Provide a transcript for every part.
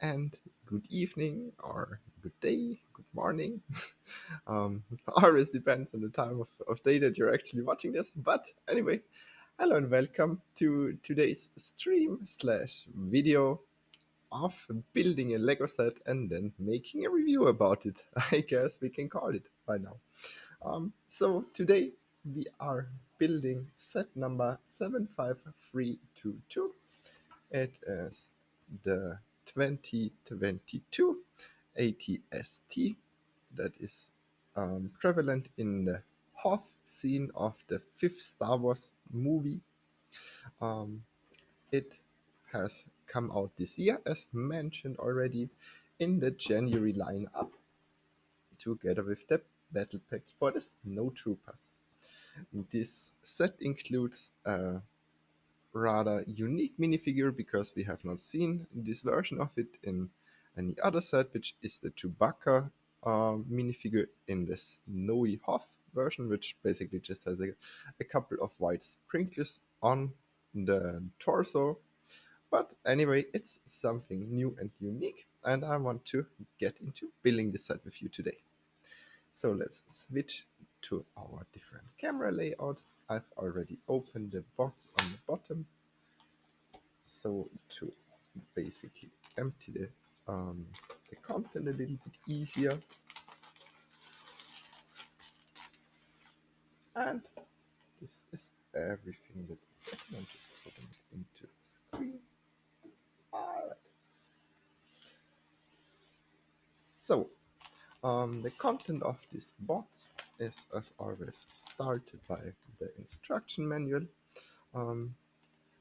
and good evening, or good day, good morning. Always depends on the time of day that you're actually watching this. But anyway, hello and welcome to today's stream slash video of building a Lego set and then making a review about it. I guess we can call it by now. So today we are building set number 75322. It is the 2022 ATST that is prevalent in the Hoth scene of the fifth Star Wars movie. Um, it has come out this year, as mentioned already, in the January lineup, together with the battle packs for the Snow Troopers. This set includes a rather unique minifigure because we have not seen this version of it in any other set, which is the Chewbacca minifigure in the Snowy Hoth version, which basically just has a couple of white sprinkles on the torso. But anyway, it's something new and unique, and I want to get into building the set with you today. So let's switch to our different camera layout. I've already opened the box on the bottom, so to basically empty the content a little bit easier. And this is everything that I'm just putting it into the screen. Alright. So the content of this box is, as always, started by the instruction manual,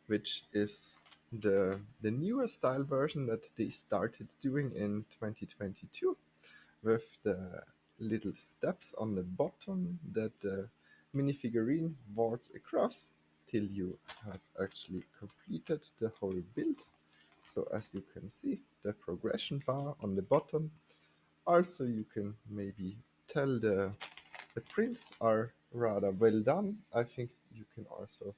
which is the newer style version that they started doing in 2022, with the little steps on the bottom that the minifigurine walks across till you have actually completed the whole build. So as you can see, the progression bar on the bottom. Also, you can maybe tell the prints are rather well done. I think you can also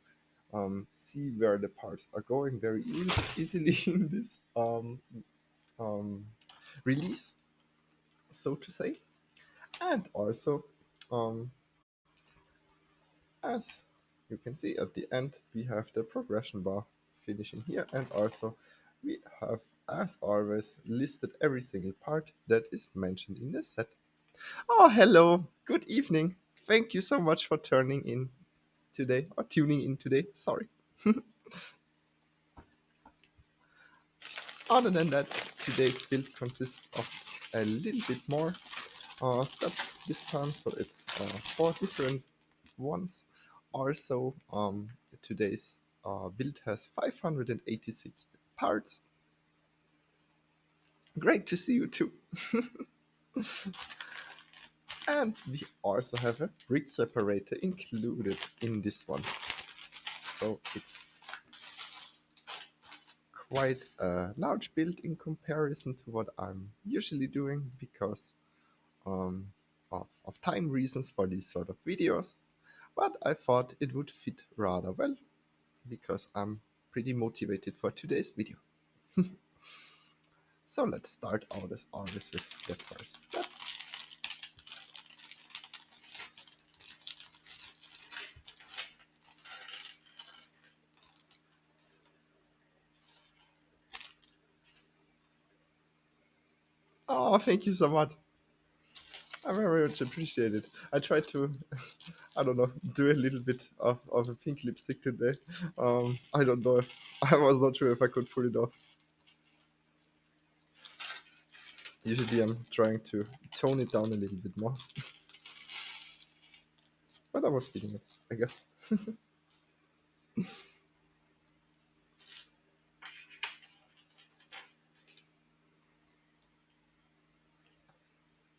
see where the parts are going very easily in this um, release, so to say. And also, um, as you can see at the end, we have the progression bar finishing here, and also we have, as always, listed every single part that is mentioned in the set. Oh, hello, good evening. Thank you so much for turning in today, or tuning in today, sorry. Other than that, today's build consists of a little bit more steps this time, so it's 4 different ones. Also, today's build has 586 parts. Great to see you too. And we also have a brick separator included in this one. So it's quite a large build in comparison to what I'm usually doing because of time reasons for these sort of videos. But I thought it would fit rather well because I'm pretty motivated for today's video. So let's start out as always with the first step. Oh, thank you so much. I very much appreciate it. I tried to, I don't know, do a little bit of a pink lipstick today. I don't know if, I was not sure if I could pull it off. Usually I'm trying to tone it down a little bit more. But I was feeling it, I guess.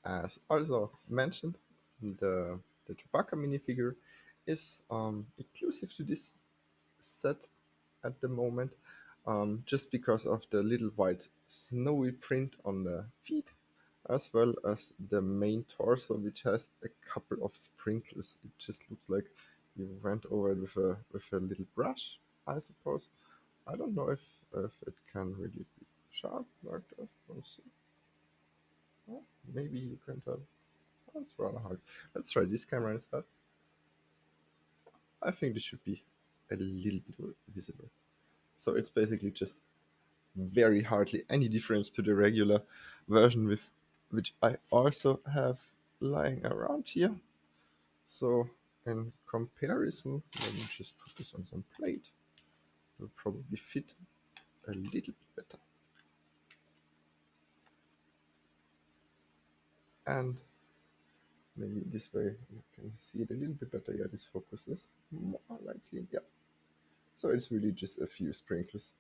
As also mentioned, the Chewbacca minifigure is exclusive to this set at the moment, just because of the little white snowy print on the feet, as well as the main torso, which has a couple of sprinkles. It just looks like you went over it with a little brush, I suppose. I don't know if it can really sharp like that. Let's see. Oh, maybe you can tell. That's rather hard. Let's try this camera instead. I think this should be a little bit visible. So it's basically just very hardly any difference to the regular version with which I also have lying around here. So in comparison, let me just put this on some plate. Will probably fit a little bit better. And maybe this way you can see it a little bit better. Yeah, this focuses more likely. Yeah. So it's really just a few sprinkles.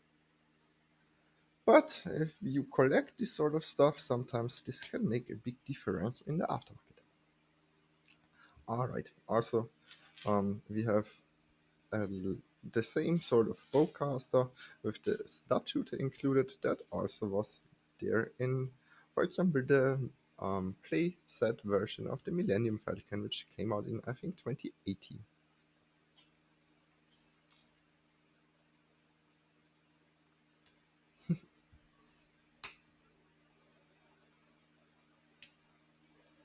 But if you collect this sort of stuff, sometimes this can make a big difference in the aftermarket. Alright, also we have uh, the same sort of bowcaster with the statute included that also was there in, for example, the play set version of the Millennium Falcon, which came out in, I think, 2018.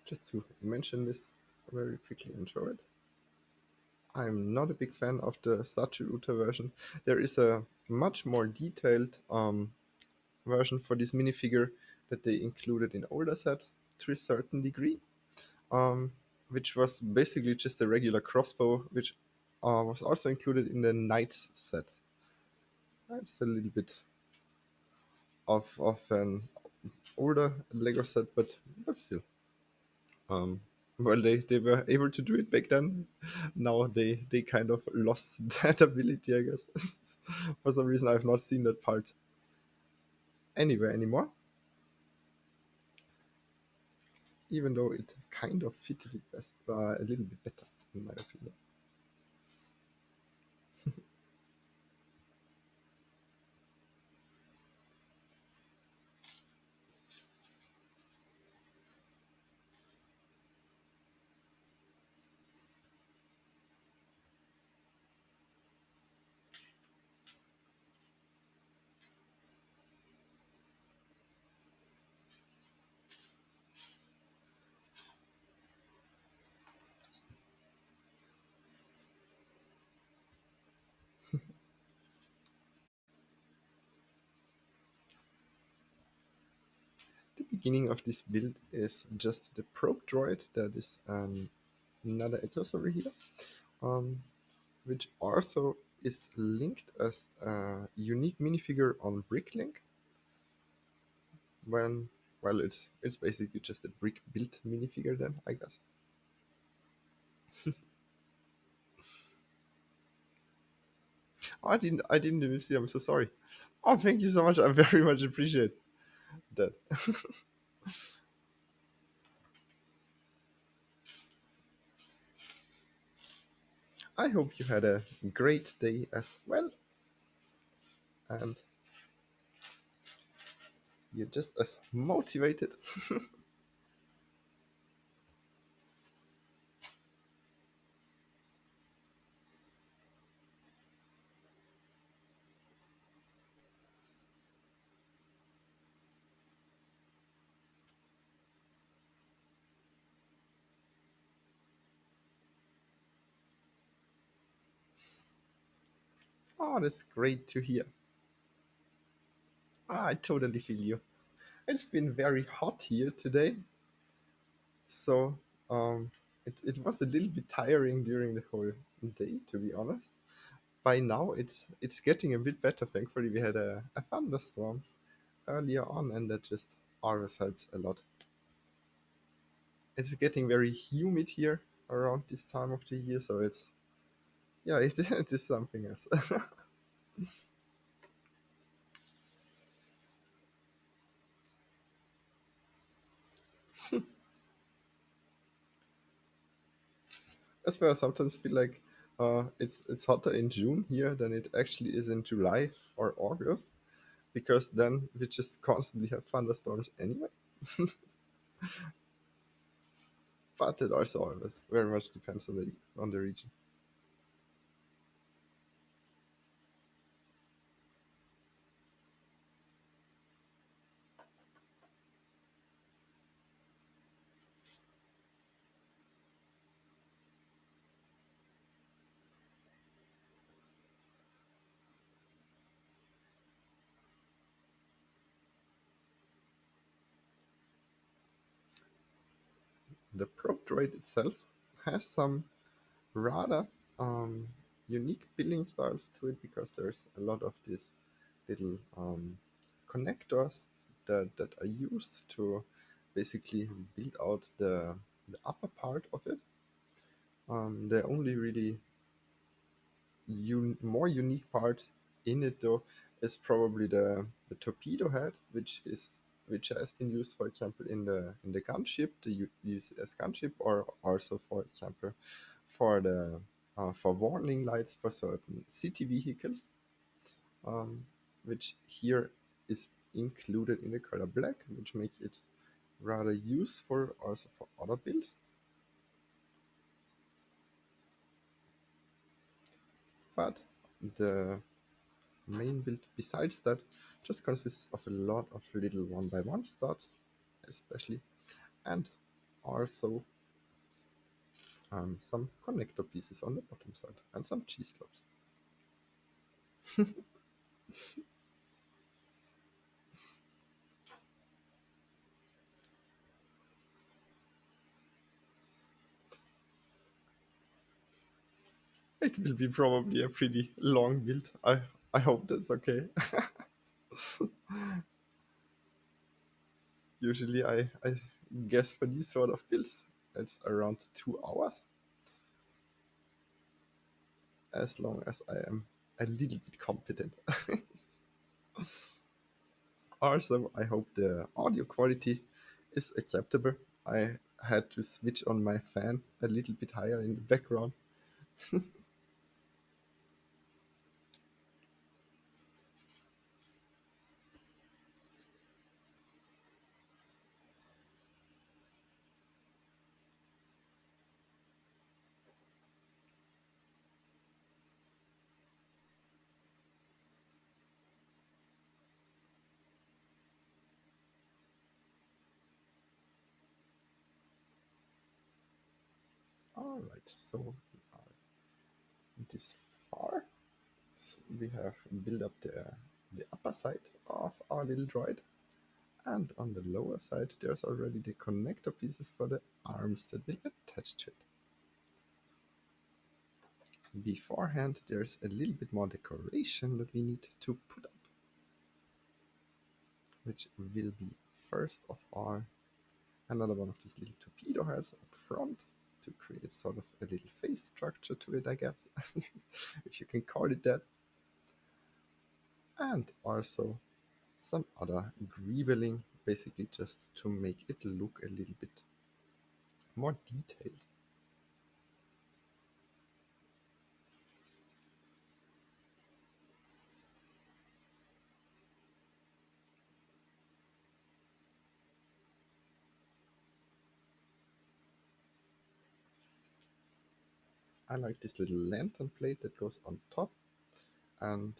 Just to mention this very quickly and show it. I'm not a big fan of the statute version. There is a much more detailed version for this minifigure that they included in older sets to a certain degree, which was basically just a regular crossbow, which was also included in the Knights set. It's a little bit of an older Lego set, but still. Well, they were able to do it back then. Now they kind of lost that ability, I guess. For some reason, I've not seen that part anywhere anymore. Even though it kind of fitted it best, a little bit better, in my opinion. The beginning of this build is just the probe droid. That is another accessory here, um, which also is linked as a unique minifigure on Bricklink. When well, it's basically just a brick built minifigure then, I guess. I didn't even see. I'm so sorry. Oh, thank you so much. I very much appreciate that. I hope you had a great day as well, and you're just as motivated. Oh, that's great to hear. I totally feel you. It's been very hot here today, so it was a little bit tiring during the whole day, to be honest. By now, it's getting a bit better. Thankfully, we had a thunderstorm earlier on, and that just always helps a lot. It's getting very humid here around this time of the year, so it's yeah, it is something else. As well, I sometimes feel like it's hotter in June here than it actually is in July or August, because then we just constantly have thunderstorms anyway. But it also always very much depends on the region. the probe droid itself has some rather um, unique building styles to it, because there's a lot of these little connectors that are used to basically build out the upper part of it. The only really more unique part in it, though, is probably the torpedo head, which has been used, for example, in the gunship, the UCS gunship, or also, for example, for the for warning lights for certain city vehicles, um, which here is included in the color black, which makes it rather useful also for other builds. But the main build besides that just consists of a lot of little 1x1 studs, especially, and also some connector pieces on the bottom side and some cheese slabs. It will be probably a pretty long build. I hope that's okay. Usually I guess for these sort of builds it's around 2 hours, as long as I am a little bit competent. Also, I hope the audio quality is acceptable. I had to switch on my fan a little bit higher in the background. Alright, so we are this far. So we have built up the upper side of our little droid, and on the lower side there's already the connector pieces for the arms that will attach to it. Beforehand, there's a little bit more decoration that we need to put up, which will be first of all another one of these little torpedo heads up front to create sort of a little face structure to it, I guess, if you can call it that. And also some other greebling, basically just to make it look a little bit more detailed. I like this little lantern plate that goes on top, and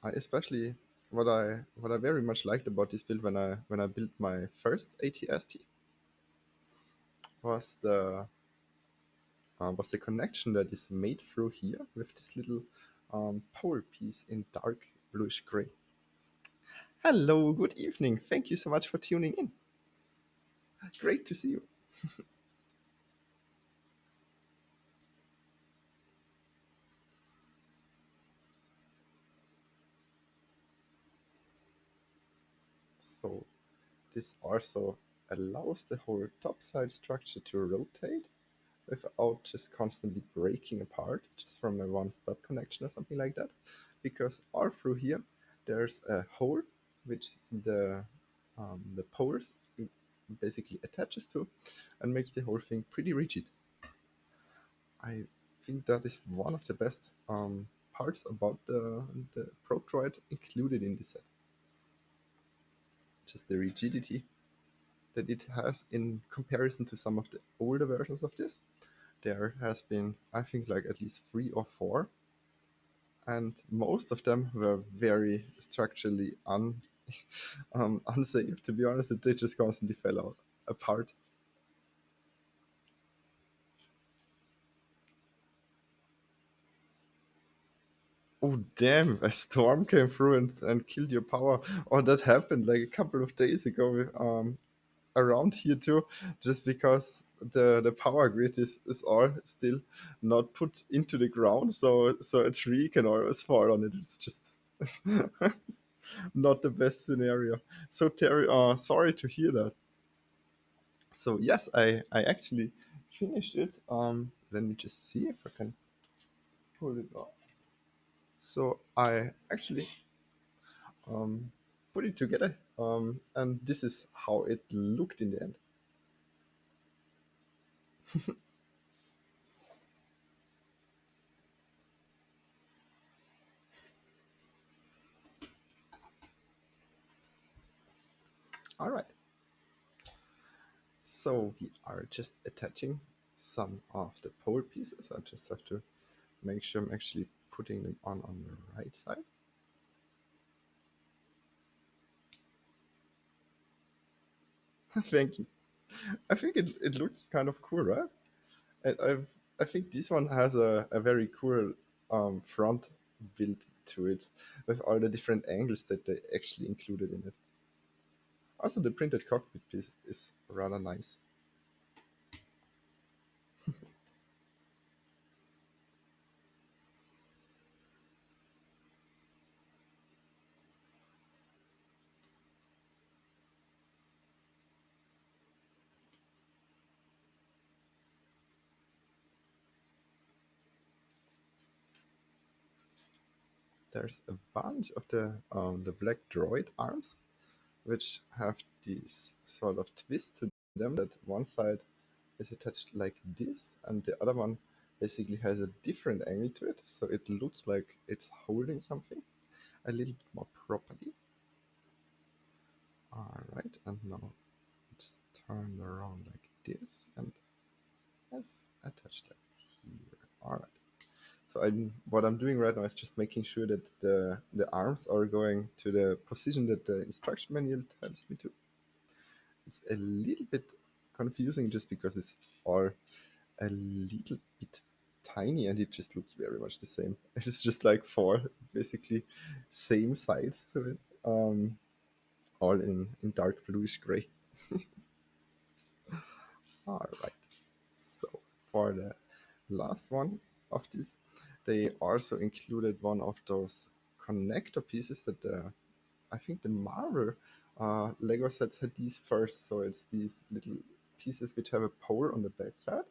I especially what I very much liked about this build when I built my first ATST was the connection that is made through here with this little pole piece in dark bluish gray. Hello, good evening. Thank you so much for tuning in. Great to see you. So this also allows the whole topside structure to rotate without just constantly breaking apart just from a one stud connection or something like that, because all through here there's a hole which the poles basically attaches to and makes the whole thing pretty rigid. I think that is one of the best parts about the probe droid included in this set, just the rigidity that it has in comparison to some of the older versions of this. There has been, I think, like at least 3 or 4, and most of them were very structurally unsafe. To be honest, they just constantly fell out apart. Oh damn! A storm came through and killed your power. Oh, that happened like a couple of days ago. around here too, just because the power grid is all still not put into the ground, so a tree can always fall on it. It's just it's not the best scenario. So Terry, sorry to hear that. So yes, I actually finished it. Let me just see if I can pull it up. So I actually um, put it together, and this is how it looked in the end. All right. So we are just attaching some of the pole pieces. I just have to make sure I'm actually putting them on the right side. Thank you. I think it looks kind of cool, right? I think this one has a very cool front build to it with all the different angles that they actually included in it. Also, the printed cockpit piece is rather nice. There's a bunch of the black droid arms, which have these sort of twists to them. That one side is attached like this, and the other one basically has a different angle to it, so it looks like it's holding something a little bit more properly. All right, and now it's turned around like this, and it's attached like here. All right. So what I'm doing right now is just making sure that the arms are going to the position that the instruction manual tells me to. It's a little bit confusing just because it's all a little bit tiny and it just looks very much the same. It's just like four basically same sides to it, all in dark bluish gray. All right. So for the last one of this, they also included one of those connector pieces that I think the Marvel Lego sets had these first. So it's these little pieces which have a pole on the back side.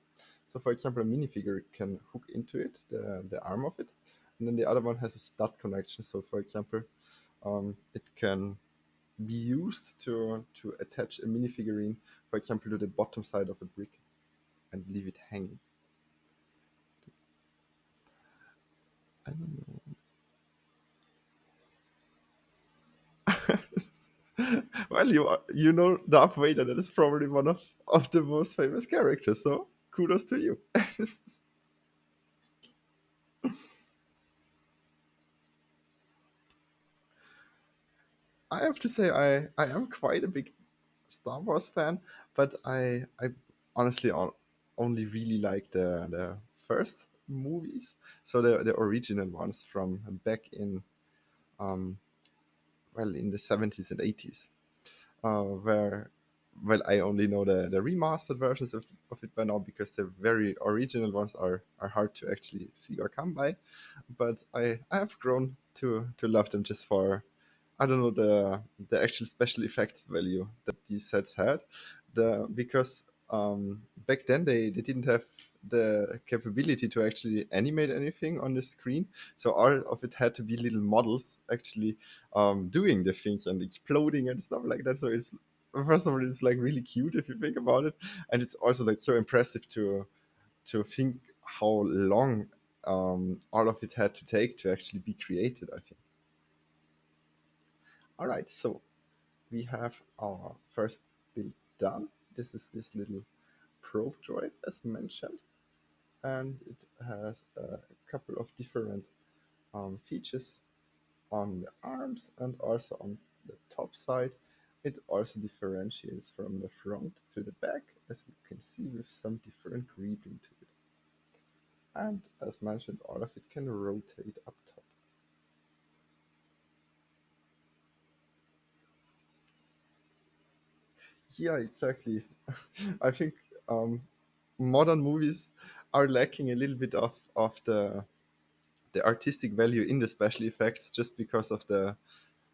So for example, a minifigure can hook into it, the arm of it, and then the other one has a stud connection. So for example, it can be used to attach a minifigurine, for example, to the bottom side of a brick and leave it hanging. I don't know. Well, you know Darth Vader. That is probably one of the most famous characters. So kudos to you. I have to say I am quite a big Star Wars fan, but I honestly only really like the first movies, so the original ones from back in um, well in the 70s and 80s, where well I only know the remastered versions of it by now because the very original ones are hard to actually see or come by, but I have grown to love them just for I don't know the actual special effects value that these sets had, because back then they didn't have the capability to actually animate anything on the screen, so all of it had to be little models actually doing the things and exploding and stuff like that. So it's first of all it's like really cute if you think about it, and it's also like so impressive to think how long all of it had to take to actually be created. I think. All right, so we have our first build done. This is this little probe droid as mentioned, and it has a couple of different features on the arms and also on the top side. It also differentiates from the front to the back, as you can see, with some different greebling to it. And as mentioned, all of it can rotate up top. Yeah, exactly. I think um, modern movies are lacking a little bit of the artistic value in the special effects just because of the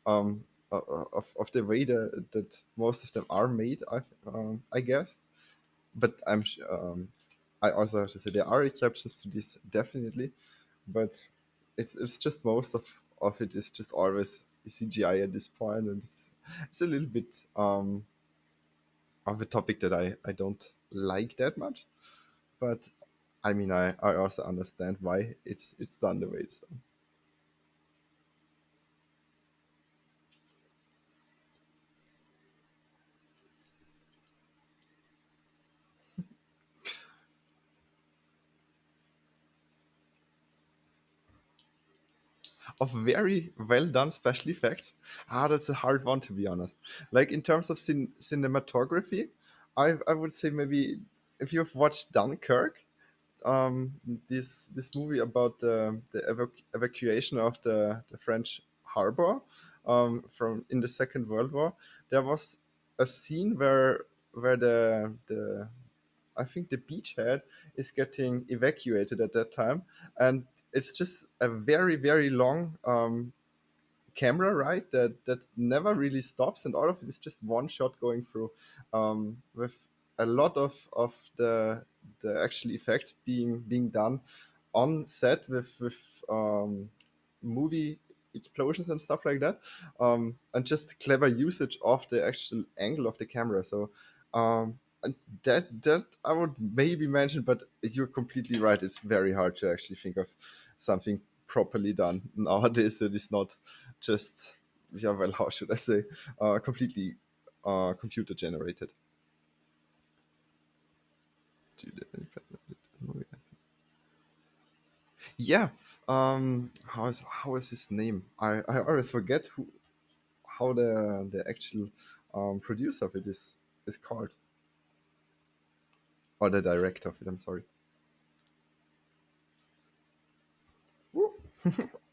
of the way that most of them are made. I guess, but I also have to say there are exceptions to this definitely, but it's just most of it is just always CGI at this point, and it's a little bit of a topic that I don't like that much. But I mean, I also understand why it's done the way it's done. Of very well done special effects, that's a hard one to be honest. Like in terms of cinematography, I would say maybe if you've watched Dunkirk, um, this movie about the evacuation of the French harbor from in the Second World War, there was a scene where the I think the beachhead is getting evacuated at that time, and it's just a very long camera, right? That never really stops, and all of it is just one shot going through, with a lot of the actual effects being done on set with movie explosions and stuff like that, and just clever usage of the actual angle of the camera. So and that I would maybe mention, but you're completely right. It's very hard to actually think of something properly done nowadays that is not just, yeah, well, how should I say, completely computer generated. Yeah. How is his name? I always forget who how the actual producer of it is called, or the director of it. I'm sorry. Woo.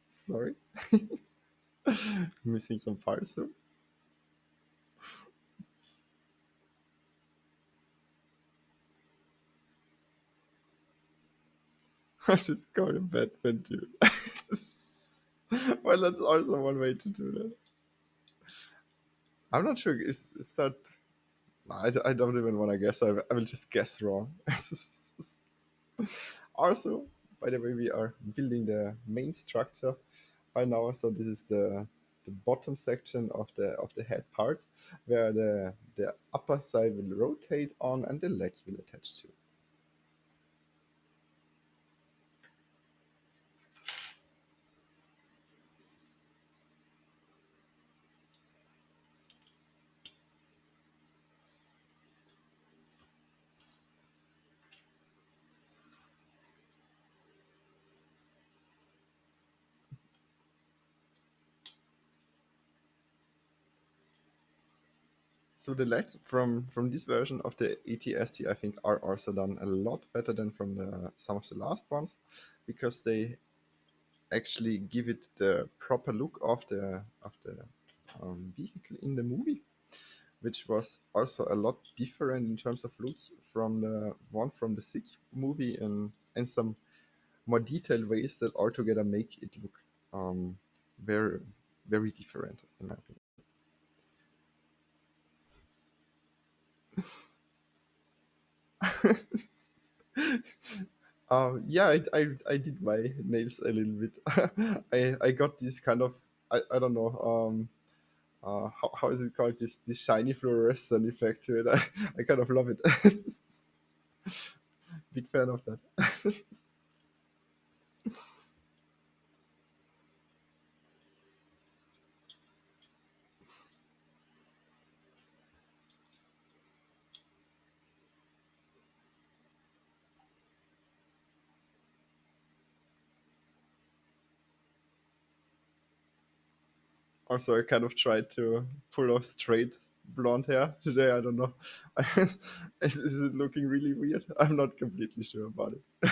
Sorry, missing some parts. So I just call him Batman, dude. Well, that's also one way to do that. I'm not sure. Is that? I don't even want to guess. I will just guess wrong. Also, by the way, we are building the main structure by now. So this is the bottom section of the head part, where the upper side will rotate on and the legs will attach to. So the legs from this version of the ATST, I think, are also done a lot better than from some of the last ones, because they actually give it the proper look of the vehicle in the movie, which was also a lot different in terms of looks from the one from the sixth movie, and some more detailed ways that altogether make it look very very different in my opinion. Yeah, I did my nails a little bit. I got this kind of, I don't know, how is it called, this shiny fluorescent effect to it. I kind of love it. Big fan of that. Also, I kind of tried to pull off straight blonde hair today. I don't know. Is it looking really weird? I'm not completely sure about it.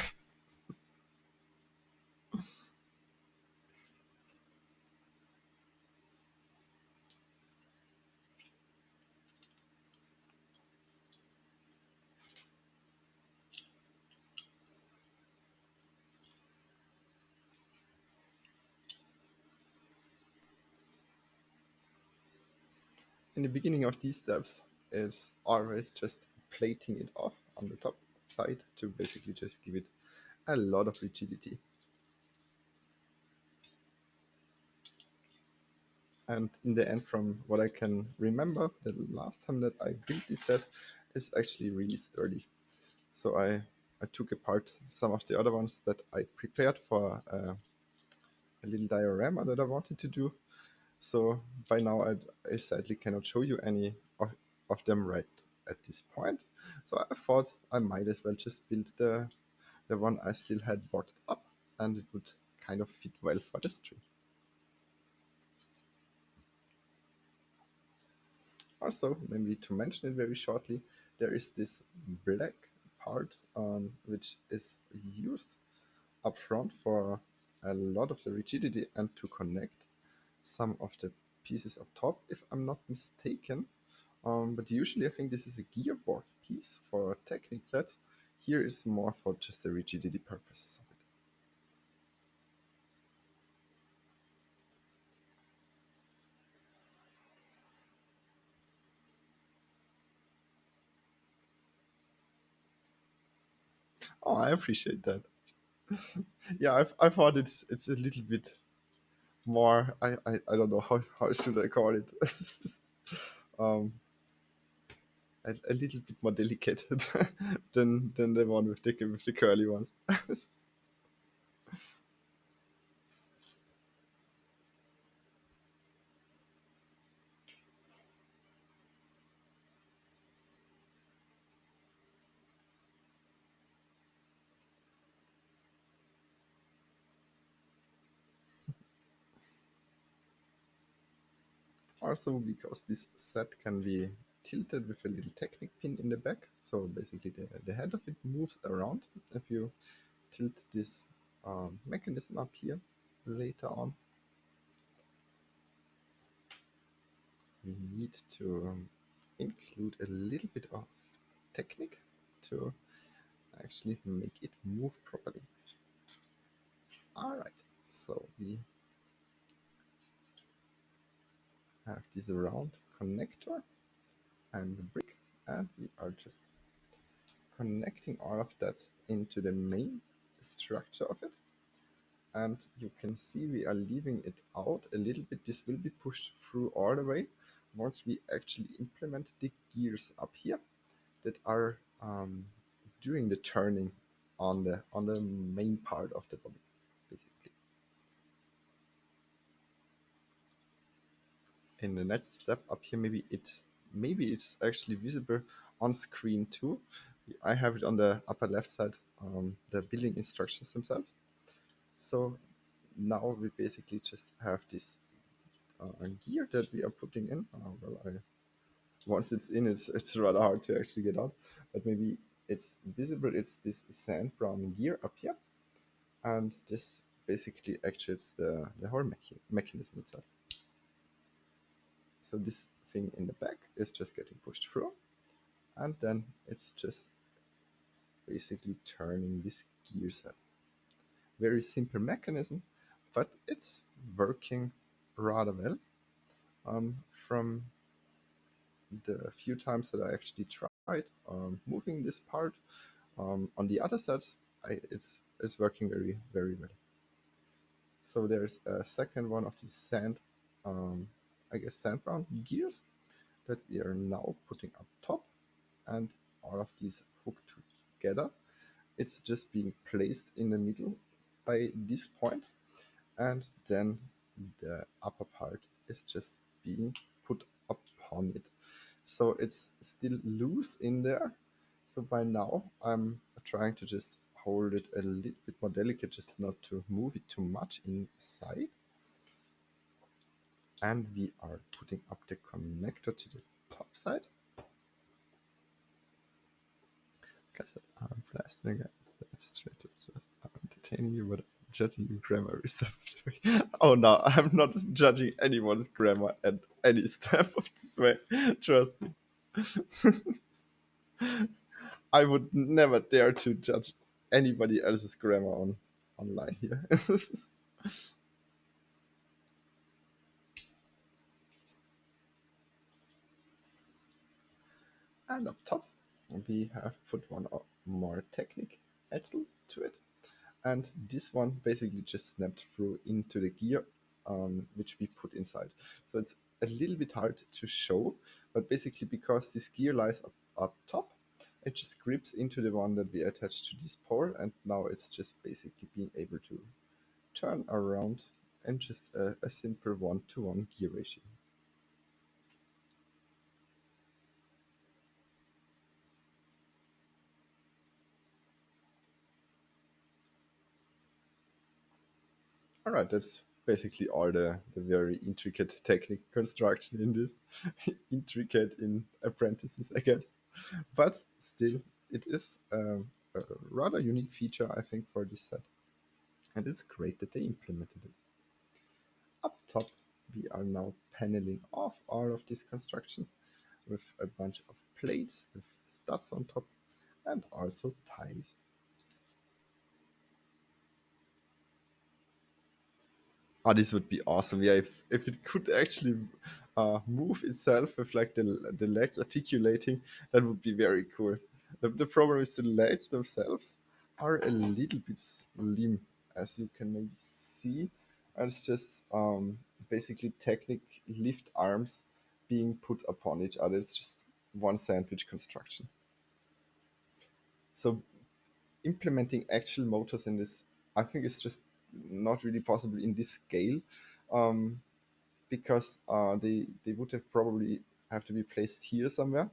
in the beginning of these steps, it's always just plating it off on the top side to basically just give it a lot of rigidity. And in the end, from what I can remember, the last time that I built this set is actually really sturdy. So I took apart some of the other ones that I prepared for a little diorama that I wanted to do. So by now I sadly cannot show you any of them right at this point. So I thought I might as well just build the one I still had boxed up, and it would kind of fit well for the stream. Also, maybe to mention it very shortly, there is this black part which is used up front for a lot of the rigidity and to connect some of the pieces up top, if I'm not mistaken. But usually I think this is a gearbox piece for Technic sets. Here is more for just the rigidity purposes of it. Oh, I appreciate that. Yeah, I thought it's a little bit more. I don't know how should I call it. um, a little bit more delicate than the one with the curly ones. Also, because this set can be tilted with a little Technic pin in the back, so basically the head of it moves around if you tilt this mechanism up here later on. We need to include a little bit of Technic to actually make it move properly. Alright, so we have this round connector and the brick, and we are just connecting all of that into the main structure of it. And you can see we are leaving it out a little bit. This will be pushed through all the way once we actually implement the gears up here that are doing the turning on the main part of the body, basically. In the next step up here, maybe it's actually visible on screen too. I have it on the upper left side, the building instructions themselves. So now we basically just have this gear that we are putting in. Once it's in, it's rather hard to actually get out, but maybe it's visible. It's this sand brown gear up here, and this basically actuates the whole mechanism itself. So this thing in the back is just getting pushed through, and then it's just basically turning this gear set. Very simple mechanism, but it's working rather well. From the few times that I actually tried moving this part on the other sets, it's working very, very well. So there's a second one of these I guess sand brown gears that we are now putting up top, and all of these hooked together. It's just being placed in the middle by this point, and then the upper part is just being put upon it. So it's still loose in there. So by now I'm trying to just hold it a little bit more delicate, just not to move it too much inside. And we are putting up the connector to the top side. Guess I'm blasting again. I'm entertaining you, but judging your grammar is definitely. Oh no, I'm not judging anyone's grammar at any step of this way. Trust me. I would never dare to judge anybody else's grammar online here. And up top, we have put one more Technic Pins to it. And this one basically just snapped through into the gear, which we put inside. So it's a little bit hard to show, but basically because this gear lies up top, it just grips into the one that we attached to this pole, and now it's just basically being able to turn around and just a simple one-to-one gear ratio. All right, that's basically all the very intricate technique construction in this. Intricate in apprentices, I guess. But still, it is a rather unique feature, I think, for this set. And it's great that they implemented it. Up top, we are now paneling off all of this construction with a bunch of plates with studs on top and also ties. Oh, this would be awesome. Yeah, if it could actually move itself with like the legs articulating, that would be very cool. The problem is the legs themselves are a little bit slim, as you can maybe see. And it's just basically Technic lift arms being put upon each other. It's just one sandwich construction. So implementing actual motors in this, I think, is just not really possible in this scale. Um, because they would have probably have to be placed here somewhere.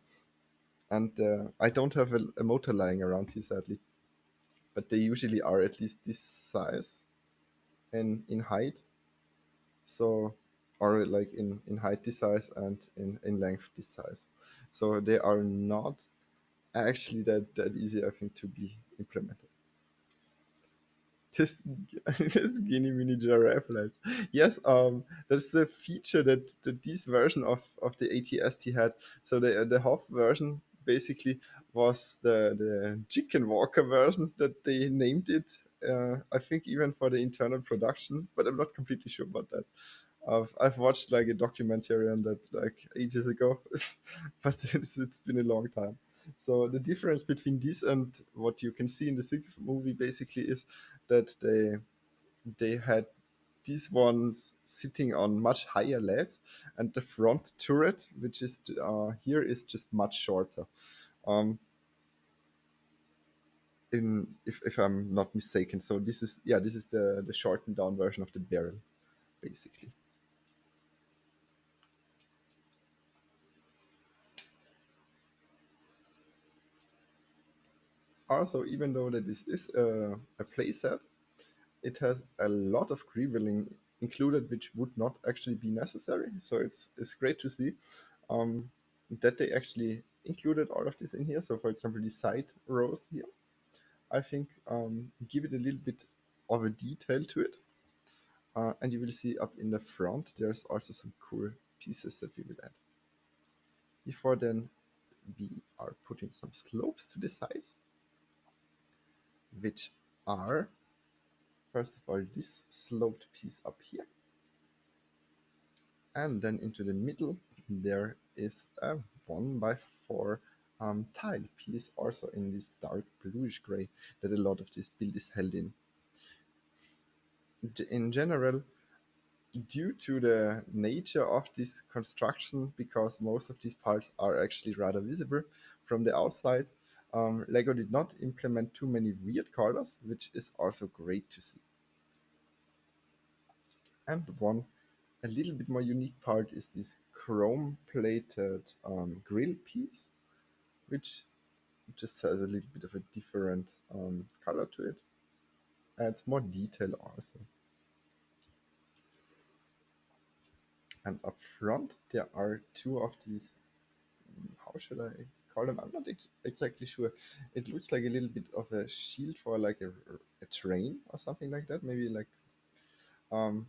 And I don't have a motor lying around here, sadly. But they usually are at least this size and in height. So, or like in height this size and in length this size. So they are not actually that easy, I think, to be implemented. This this skinny mini giraffe lights. Yes, that's the feature that this version of the ATST had. So the Hoth version basically was the chicken walker version that they named it. I think even for the internal production, but I'm not completely sure about that. I've watched like a documentary on that like ages ago, but it's been a long time. So the difference between this and what you can see in the sixth movie basically is that they had these ones sitting on much higher legs, and the front turret, which is here, is just much shorter. Um, if I'm not mistaken, so this is the shortened down version of the barrel, basically. Also, even though that this is a playset, it has a lot of greevilling included, which would not actually be necessary. So it's great to see that they actually included all of this in here. So, for example, the side rows here, I think, give it a little bit of a detail to it. And you will see up in the front, there's also some cool pieces that we will add. Before then, we are putting some slopes to the sides, which are, first of all, this sloped piece up here. And then into the middle, there is a 1x4 tile piece, also in this dark bluish gray that a lot of this build is held in. In general, due to the nature of this construction, because most of these parts are actually rather visible from the outside, Lego did not implement too many weird colors, which is also great to see. And one a little bit more unique part is this chrome plated grill piece, which just has a little bit of a different color to it. Adds more detail also. And up front, there are two of these. How should I call them? I'm not exactly sure. It looks like a little bit of a shield for like a train or something like that. Maybe like um,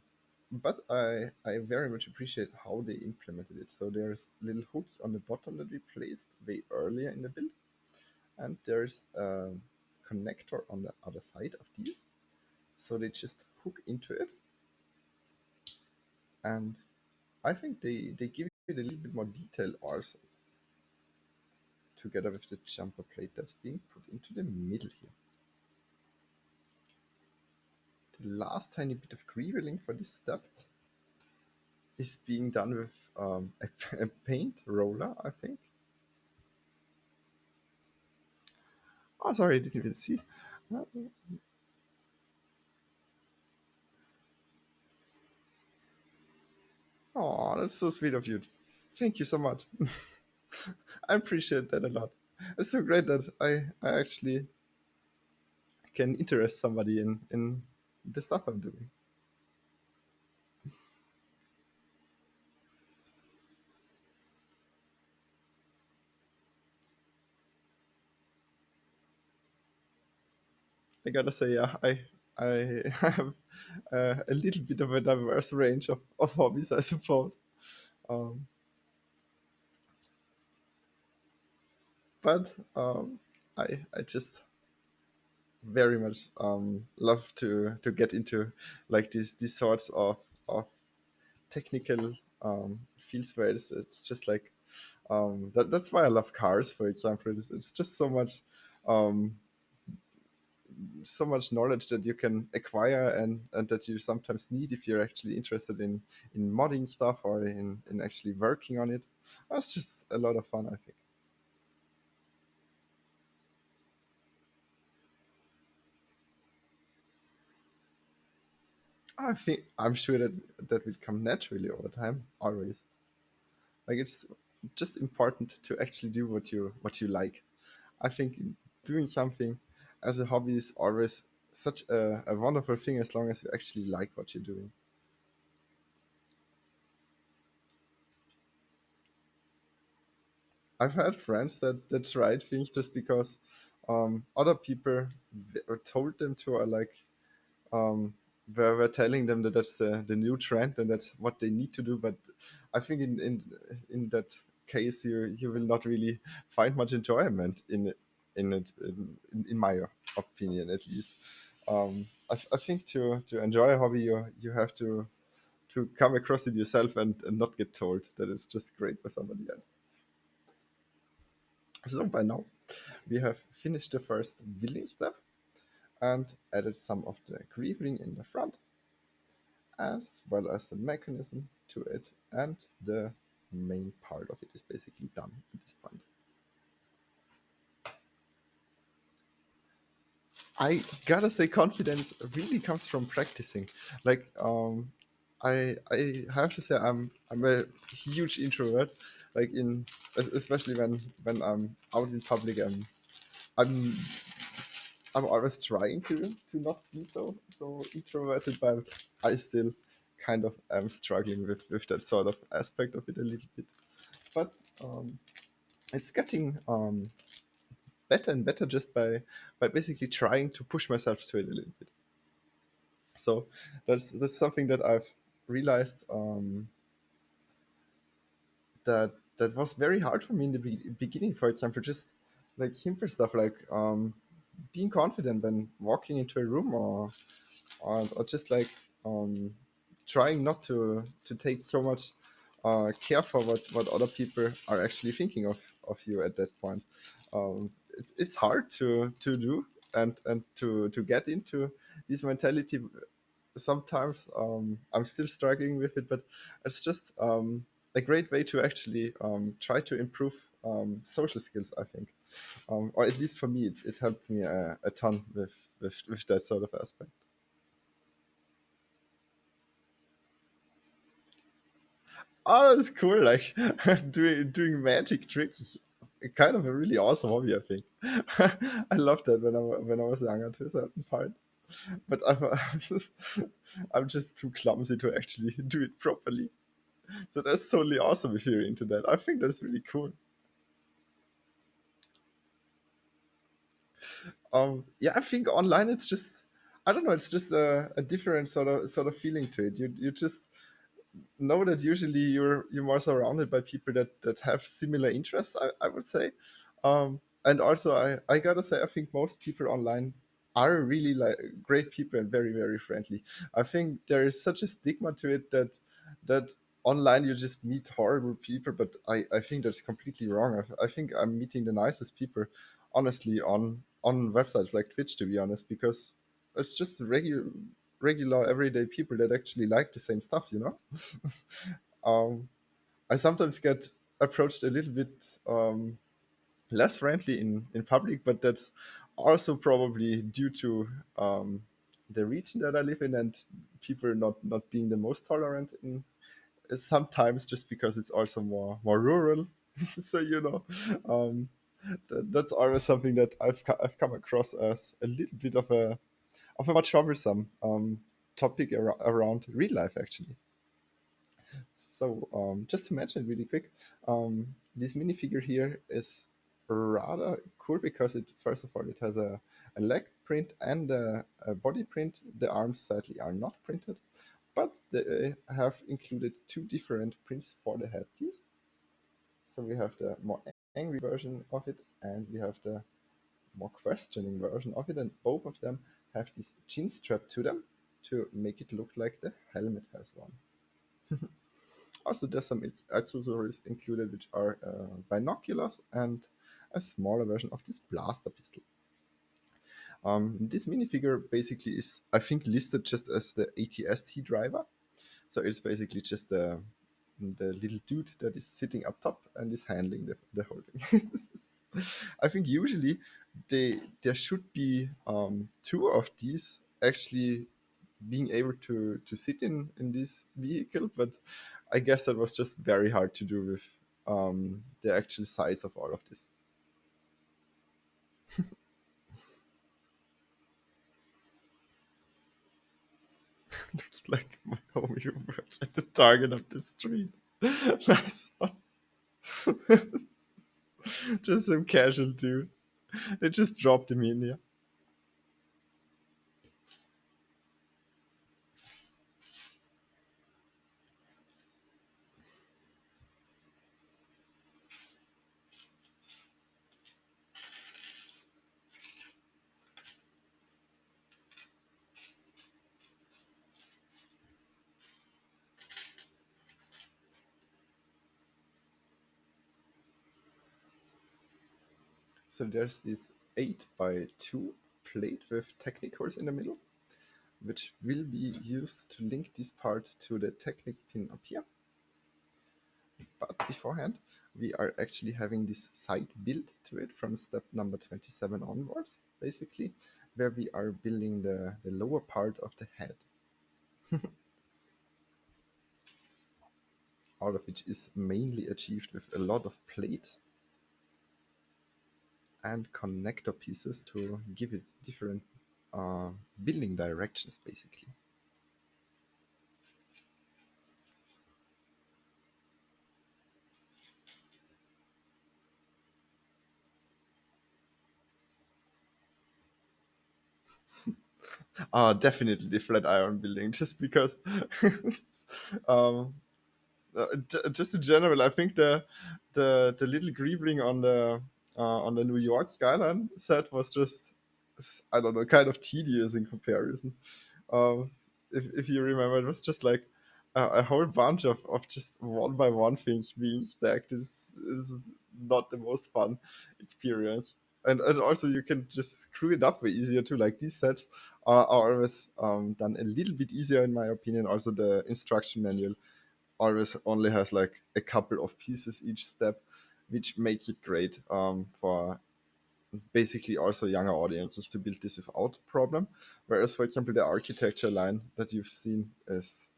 but I very much appreciate how they implemented it. So there's little hooks on the bottom that we placed way earlier in the build, and there's a connector on the other side of these. So they just hook into it, and I think they give it a little bit more detail also together with the jumper plate that's being put into the middle here. The last tiny bit of greeveling for this step is being done with a paint roller, I think. Oh, sorry, I didn't even see. Oh, that's so sweet of you. Thank you so much. I appreciate that a lot. It's so great that I actually can interest somebody in the stuff I'm doing. I gotta say, yeah, I have a little bit of a diverse range of hobbies, I suppose. Um, but I just very much love to get into like these sorts of technical fields where it's just like that's why I love cars, for example. It's just um, so much knowledge that you can acquire and that you sometimes need if you're actually interested in modding stuff or in actually working on it. That's just a lot of fun, I think. I'm sure that will come naturally over time, always. Like it's just important to actually do what you like. I think doing something as a hobby is always such a wonderful thing as long as you actually like what you're doing. I've had friends that tried things just because other people told them to, or like were telling them that that's the new trend and that's what they need to do. But I think in that case, you will not really find much enjoyment in it, in my opinion, at least. I think to enjoy a hobby, you have to come across it yourself and not get told that it's just great for somebody else. So by now, we have finished the first building step and added some of the greaving in the front, as well as the mechanism to it, and the main part of it is basically done at this point. I gotta say, confidence really comes from practicing. Like, I have to say, I'm a huge introvert. Like especially when I'm out in public, I'm I'm always trying to not be so introverted, but I still kind of am struggling with that sort of aspect of it a little bit. But um, it's getting better and better just by basically trying to push myself to it a little bit. So that's something that I've realized that was very hard for me in the beginning. For example, just like simple stuff like being confident when walking into a room or just like um, trying not to take so much care for what other people are actually thinking of you at that point. It's hard to do and to get into this mentality. Sometimes I'm still struggling with it, but it's just a great way to actually try to improve social skills, I think. Or at least for me, it helped me a ton with that sort of aspect. Oh, that's cool. Like doing magic tricks is kind of a really awesome hobby, I think. I loved that when I was younger to a certain part. But I'm just too clumsy to actually do it properly. So that's totally awesome if you're into that. I think that's really cool. Yeah, I think online it's just I don't know, it's just a different sort of feeling to it. You just know that usually you're more surrounded by people that have similar interests, I would say. And also I gotta say I think most people online are really like great people and very very friendly. I think there is such a stigma to it that online you just meet horrible people, but I think that's completely wrong. I think I'm meeting the nicest people, honestly, on websites like Twitch, to be honest, because it's just regular everyday people that actually like the same stuff, you know. um, I sometimes get approached a little bit less friendly in public, but that's also probably due to the region that I live in and people not being the most tolerant in sometimes, just because it's also more rural. So um, that's always something that I've come across as a little bit of a much troublesome topic around real life, actually. So just to mention really quick, this minifigure here is rather cool because it, first of all, it has a leg print and a body print. The arms sadly are not printed, but they have included two different prints for the headpiece. So we have the more angry version of it, and we have the more questioning version of it, and both of them have this chin strap to them to make it look like the helmet has one. Also, there's some accessories included, which are binoculars and a smaller version of this blaster pistol. This minifigure basically is, I think, listed just as the ATST driver. So it's basically just the little dude that is sitting up top and is handling the whole thing. I think usually there should be two of these actually being able to sit in this vehicle, but I guess that was just very hard to do with the actual size of all of this. Looks like my homie who works at the Target up the street. Nice one. Just some casual dude. They just dropped him in here. So there's this 8 by 2 plate with Technic holes in the middle, which will be used to link this part to the Technic pin up here. But beforehand, we are actually having this side build to it from step number 27 onwards, basically, where we are building the lower part of the head, all of which is mainly achieved with a lot of plates and connector pieces to give it different building directions, basically. Definitely the flat iron building, just because um, just in general, I think the little greebling on the New York skyline set was just, I don't know, kind of tedious in comparison. If you remember, it was just like a whole bunch of just one by one things being stacked. Is not the most fun experience. And also you can just screw it up way easier too. Like these sets are always done a little bit easier in my opinion. Also the instruction manual always only has like a couple of pieces each step, which makes it great for basically also younger audiences to build this without problem. Whereas, for example, the architecture line that you've seen is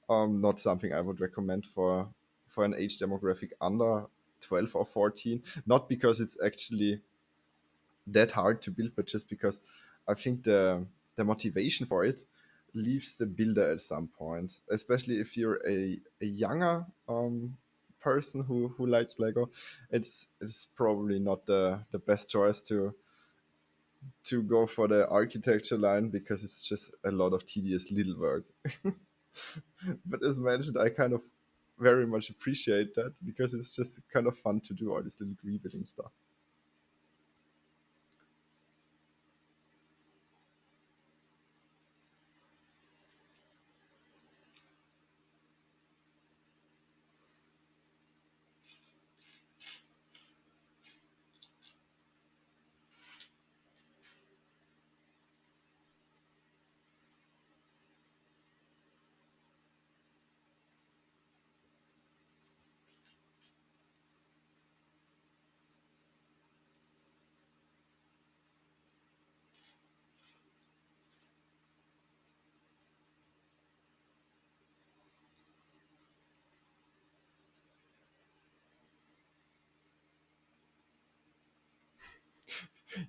not something I would recommend for an age demographic under 12 or 14. Not because it's actually that hard to build, but just because I think the motivation for it leaves the builder at some point, especially if you're a younger person who likes Lego. It's probably not the best choice to go for the architecture line because it's just a lot of tedious little work. But as mentioned, I kind of very much appreciate that because it's just kind of fun to do all this little rebuilding stuff.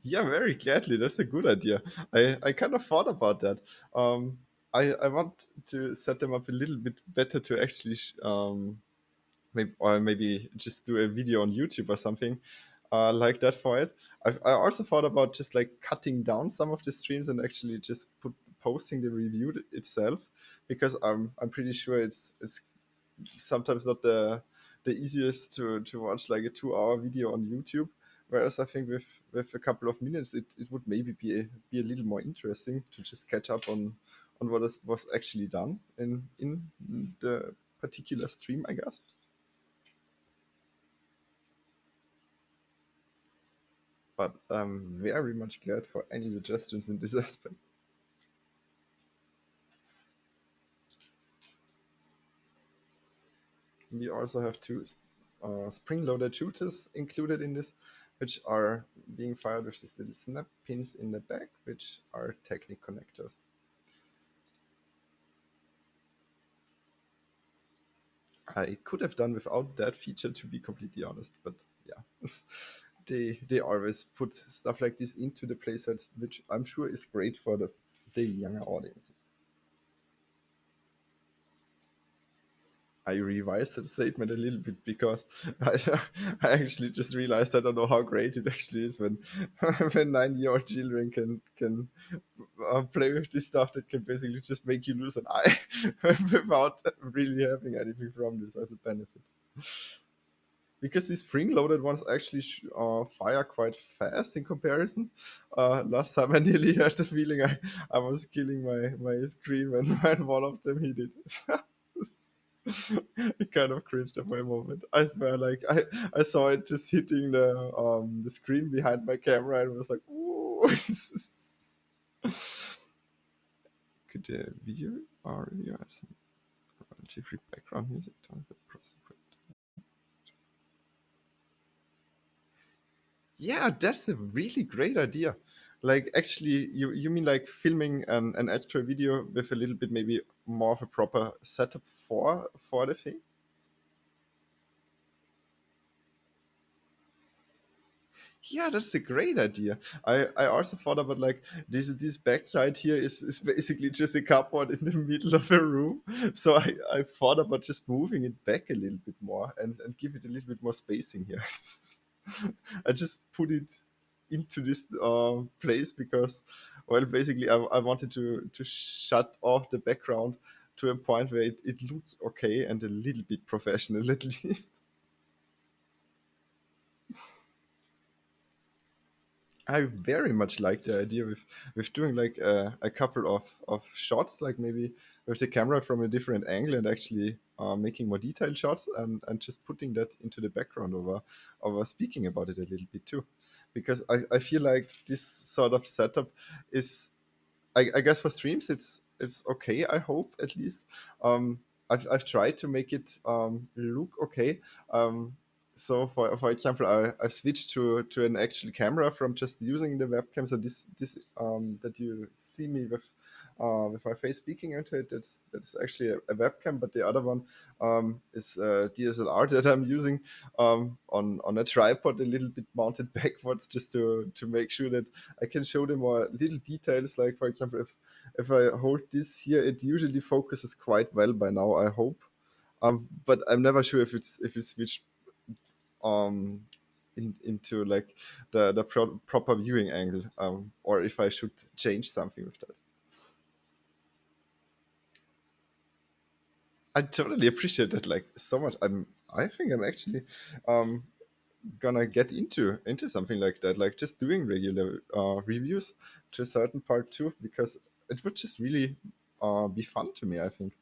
Yeah, very gladly. That's a good idea. I kind of thought about that. Um, I want to set them up a little bit better to actually maybe just do a video on YouTube or something like that for it. I also thought about just like cutting down some of the streams and actually just posting the review itself, because I'm pretty sure it's sometimes not the easiest to watch like a 2 hour video on YouTube. Whereas I think with a couple of minutes, it would maybe be a little more interesting to just catch up on was actually done in the particular stream, I guess. But I'm very much glad for any suggestions in this aspect. We also have two spring-loaded shooters included in this, which are being fired with these little snap pins in the back, which are Technic connectors. I could have done without that feature, to be completely honest, but yeah. They always put stuff like this into the playsets, which I'm sure is great for the younger audiences. I revised that statement a little bit because I, I actually just realized I don't know how great it actually is when when 9-year-old children can play with this stuff that can basically just make you lose an eye without really having anything from this as a benefit. Because these spring-loaded ones actually fire quite fast in comparison. Last time I nearly had the feeling I was killing my screen when one of them hit it. I kind of cringed at my moment. I swear, like I saw it just hitting the screen behind my camera and was like, "Ooh!" Could the video or review have some royalty-free background music? Yeah, that's a really great idea. Like, actually, you mean like filming an extra video with a little bit maybe more of a proper setup for the thing? Yeah, that's a great idea. I also thought about like this backside here is basically just a cupboard in the middle of a room. So I thought about just moving it back a little bit more and give it a little bit more spacing here. I just put it into this place because, well, basically I wanted to shut off the background to a point where it looks okay and a little bit professional at least. I very much like the idea with doing like a couple of shots, like maybe with the camera from a different angle and actually making more detailed shots and just putting that into the background over speaking about it a little bit too. Because I feel like this sort of setup is I guess for streams it's okay. I hope at least. I've tried to make it look okay. So for example, I've switched to an actual camera from just using the webcam. So this that you see me with my face speaking into it, that's actually a webcam. But the other one is DSLR that I'm using on a tripod, a little bit mounted backwards, just to make sure that I can show them more little details. Like for example, if I hold this here, it usually focuses quite well by now, I hope. But I'm never sure if it's switched um into like the proper viewing angle, or if I should change something with that. I totally appreciate that like so much. I think I'm actually um gonna get into something like that, like just doing regular reviews to a certain part too, because it would just really be fun to me, I think.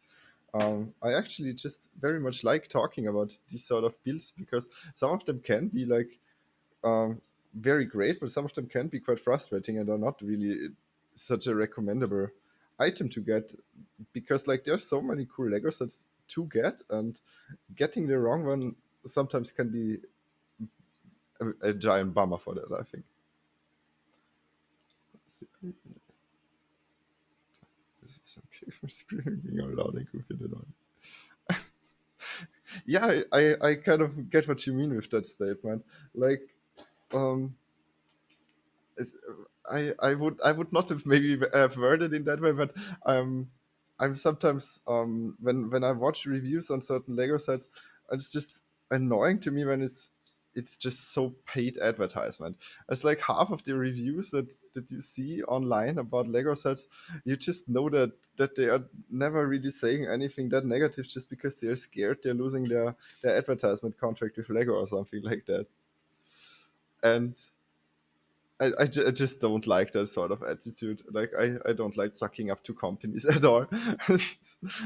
I actually just very much like talking about these sort of builds, because some of them can be like very great, but some of them can be quite frustrating and are not really such a recommendable item to get, because like there's so many cool Lego sets to get, and getting the wrong one sometimes can be a giant bummer for that, I think. Let's see. This is okay screaming out loud and confident on. Yeah, I kind of get what you mean with that statement. Like, um, Is- I would not have maybe have worded in that way, but um, I'm sometimes when I watch reviews on certain Lego sets, it's just annoying to me when it's just so paid advertisement. It's like half of the reviews that you see online about Lego sets, you just know that they are never really saying anything that negative just because they're scared they're losing their advertisement contract with Lego or something like that. And I just don't like that sort of attitude. Like, I don't like sucking up to companies at all.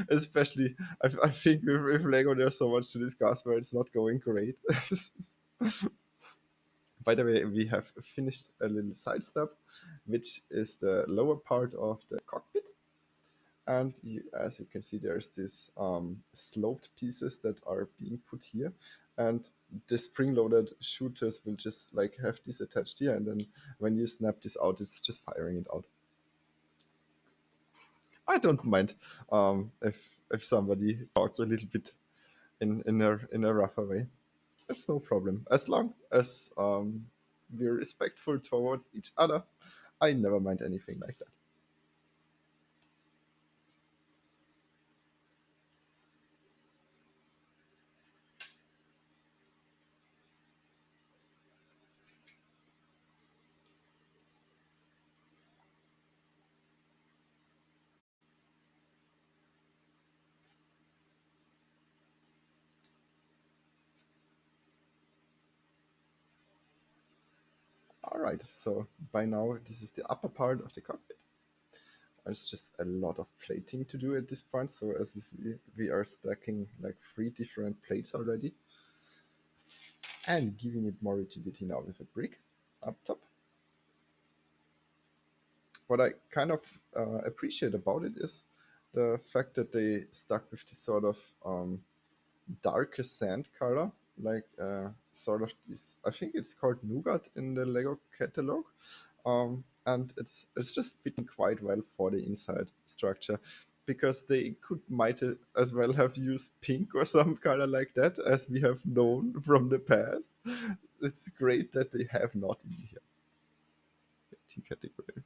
Especially, I think with Lego, there's so much to discuss where it's not going great. By the way, we have finished a little side step, which is the lower part of the cockpit. And as you can see, there's these sloped pieces that are being put here. And the spring-loaded shooters will just like have this attached here, and then when you snap this out, it's just firing it out. I don't mind if somebody talks a little bit in a rougher way. That's no problem. As long as we're respectful towards each other, I never mind anything like that. All right, so by now this is the upper part of the cockpit. There's just a lot of plating to do at this point. So as you see, we are stacking like 3 different plates already and giving it more rigidity now with a brick up top. What I kind of appreciate about it is the fact that they stuck with this sort of darker sand color, like sort of this. I think it's called nougat in the Lego catalog, and it's just fitting quite well for the inside structure, because they could might as well have used pink or some color like that, as we have known from the past. It's great that they have not in here. Category.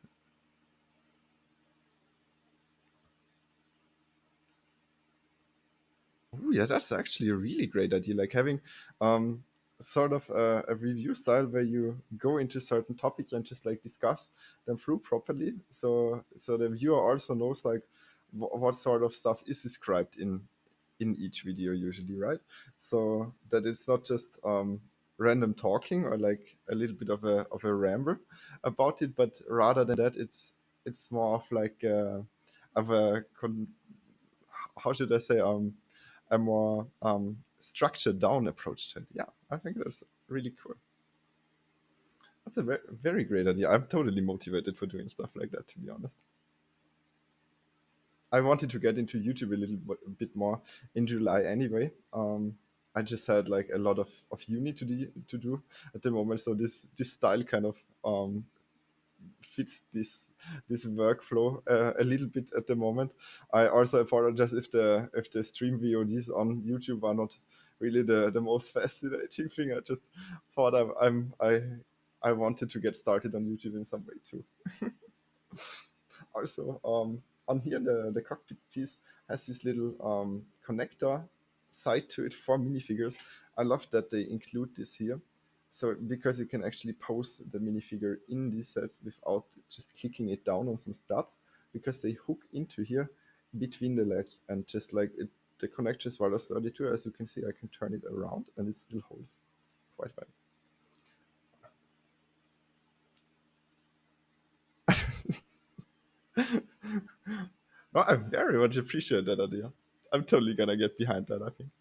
Oh yeah, that's actually a really great idea. Like having um, sort of a review style where you go into certain topics and just like discuss them through properly, so the viewer also knows like what sort of stuff is described in each video usually, right? So that it's not just random talking or like a little bit of a ramble about it, but rather than that, it's more of like of a how should I say, a more structured down approach to it. Yeah, I think that's really cool. That's a very great idea. I'm totally motivated for doing stuff like that, to be honest. I wanted to get into YouTube a bit more in July anyway. I just had like a lot of uni to do at the moment, so this style kind of fits this workflow a little bit at the moment. I also apologize if the stream VODs on YouTube are not really the most fascinating thing. I just thought I wanted to get started on YouTube in some way too. Also, on here the cockpit piece has this little connector side to it for minifigures. I love that they include this here. So because you can actually pose the minifigure in these sets without just clicking it down on some studs, because they hook into here between the legs, and just like it, the connection is rather sturdy too. As you can see, I can turn it around and it still holds quite well. No, I very much appreciate that idea. I'm totally gonna get behind that, I think.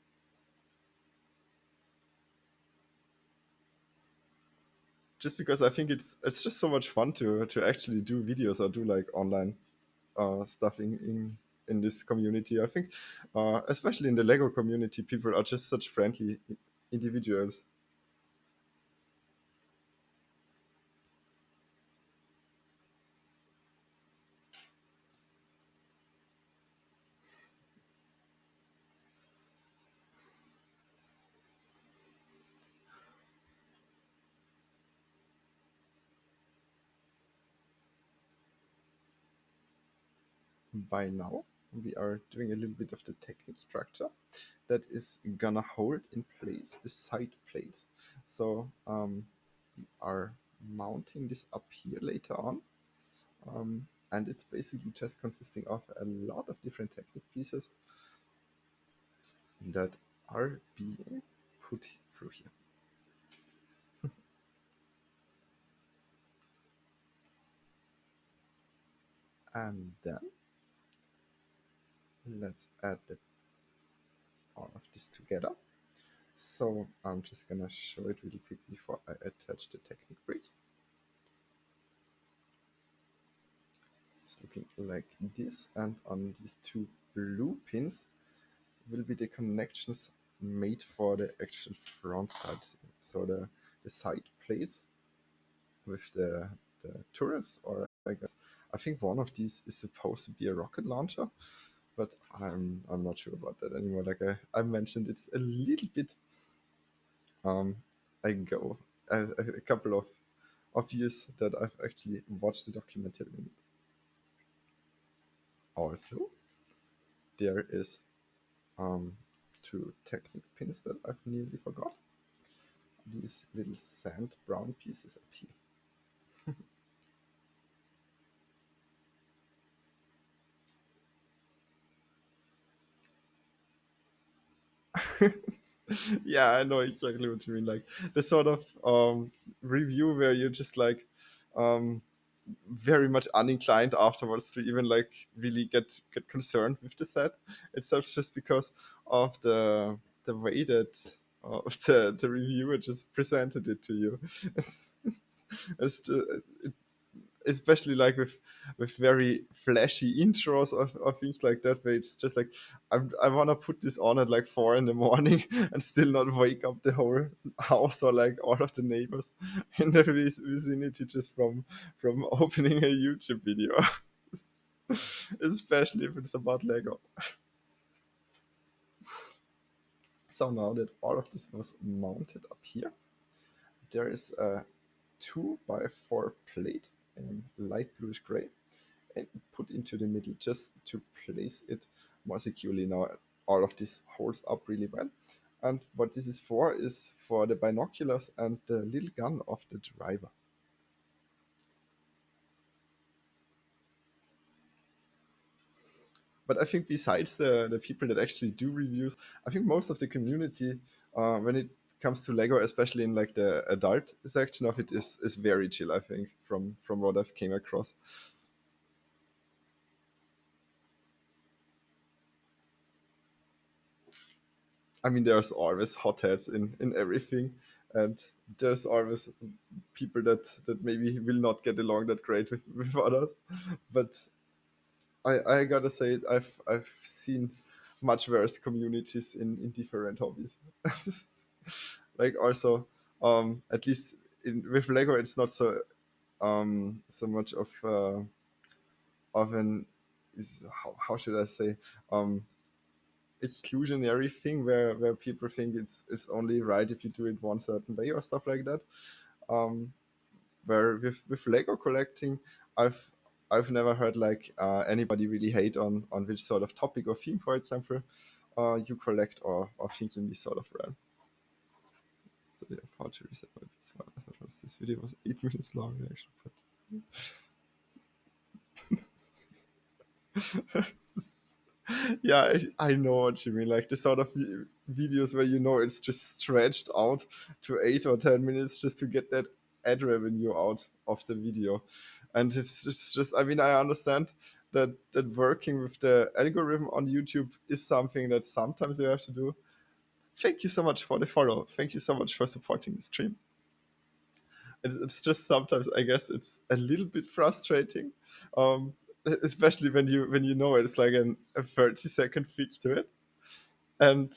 Just because I think it's just so much fun to actually do videos or do like online stuff in this community. I think, especially in the Lego community, people are just such friendly individuals. by now we are doing a little bit of the technic structure that is gonna hold in place the side plates. So we are mounting this up here later on. And it's basically just consisting of a lot of different technic pieces that are being put through here. And then let's add all of this together. So I'm just gonna show it really quick before I attach the technic bricks. It's looking like this, and on these two blue pins will be the connections made for the actual front sides. So the side plates with the turrets, or I think one of these is supposed to be a rocket launcher, but I'm not sure about that anymore. Like I mentioned, it's a little bit ago, a couple of years that I've actually watched the documentary. Also, there is two Technic pins that I've nearly forgot. These little sand brown pieces up here. Yeah, I know exactly what you mean. Like the sort of review where you're just like very much uninclined afterwards to even like really get concerned with the set itself, just because of the way that the reviewer just presented it to you. It's, especially like with very flashy intros or things like that, where it's just like I want to put this on at like 4 in the morning and still not wake up the whole house or like all of the neighbors in the vicinity just from opening a YouTube video. Especially if it's about Lego. So now that all of this was mounted up here, there is a 2x4 plate in light bluish gray and put into the middle just to place it more securely. Now all of this holds up really well. And what this is for the binoculars and the little gun of the driver. But I think besides the people that actually do reviews, I think most of the community, when it comes to Lego, especially in like the adult section of it, is very chill. I think from what I've came across. I mean, there's always hotheads in everything, and there's always people that maybe will not get along that great with others. But I gotta say, I've seen much worse communities in different hobbies. Like also, at least with Lego, it's not so much of an how should I say exclusionary thing where people think it's only right if you do it one certain way or stuff like that. Um, where with Lego collecting, I've I've never heard like anybody really hate on which sort of topic or theme, for example, you collect or think in this sort of realm. So yeah, how to reset my PS1. This video was 8 minutes long actually, but yeah, I know what you mean. Like the sort of videos where it's just stretched out to 8 or 10 minutes just to get that ad revenue out of the video, and it's just. I mean, I understand that working with the algorithm on YouTube is something that sometimes you have to do. Thank you so much for the follow. Thank you so much for supporting the stream. It's just sometimes I guess it's a little bit frustrating, um, especially when you know it's like a 30-second fix to it, and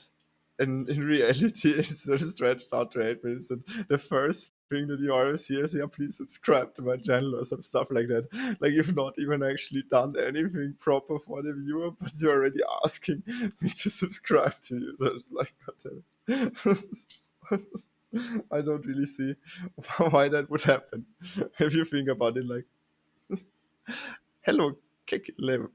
in reality it's sort of stretched out to 8 minutes, and the first thing that you always hear is, yeah, please subscribe to my channel or some stuff like that. Like you've not even actually done anything proper for the viewer, but you're already asking me to subscribe to you. So it's like, god damn it. I don't really see why that would happen if you think about it. Like, hello, Kick 11.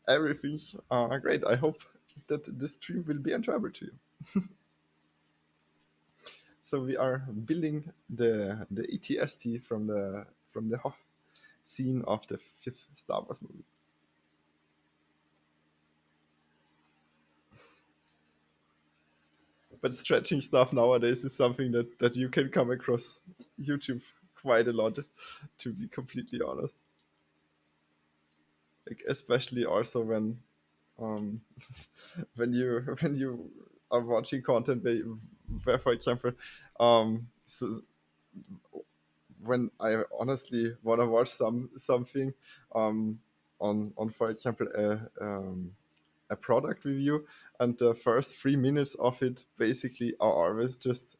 Everything's great. I hope that this stream will be enjoyable to you. So we are building the ETST from the Hoth scene of the fifth Star Wars movie. But stretching stuff nowadays is something that you can come across YouTube quite a lot, to be completely honest. Like especially also when um, when you are watching content where for example, so when I honestly want to watch something on for example a product review, and the first 3 minutes of it basically are always just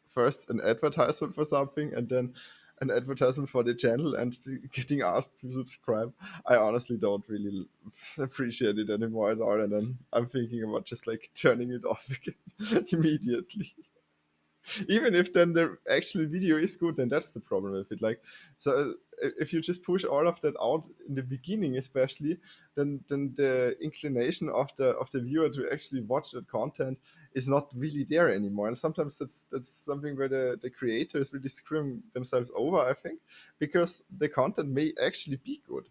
first an advertisement for something and then an advertisement for the channel and getting asked to subscribe. I honestly don't really appreciate it anymore at all, and then I'm thinking about just like turning it off again immediately. Even if then the actual video is good, then that's the problem with it. Like, so if you just push all of that out in the beginning, especially, then the inclination of the viewer to actually watch that content is not really there anymore. And sometimes that's something where the creators really screwing themselves over, I think, because the content may actually be good.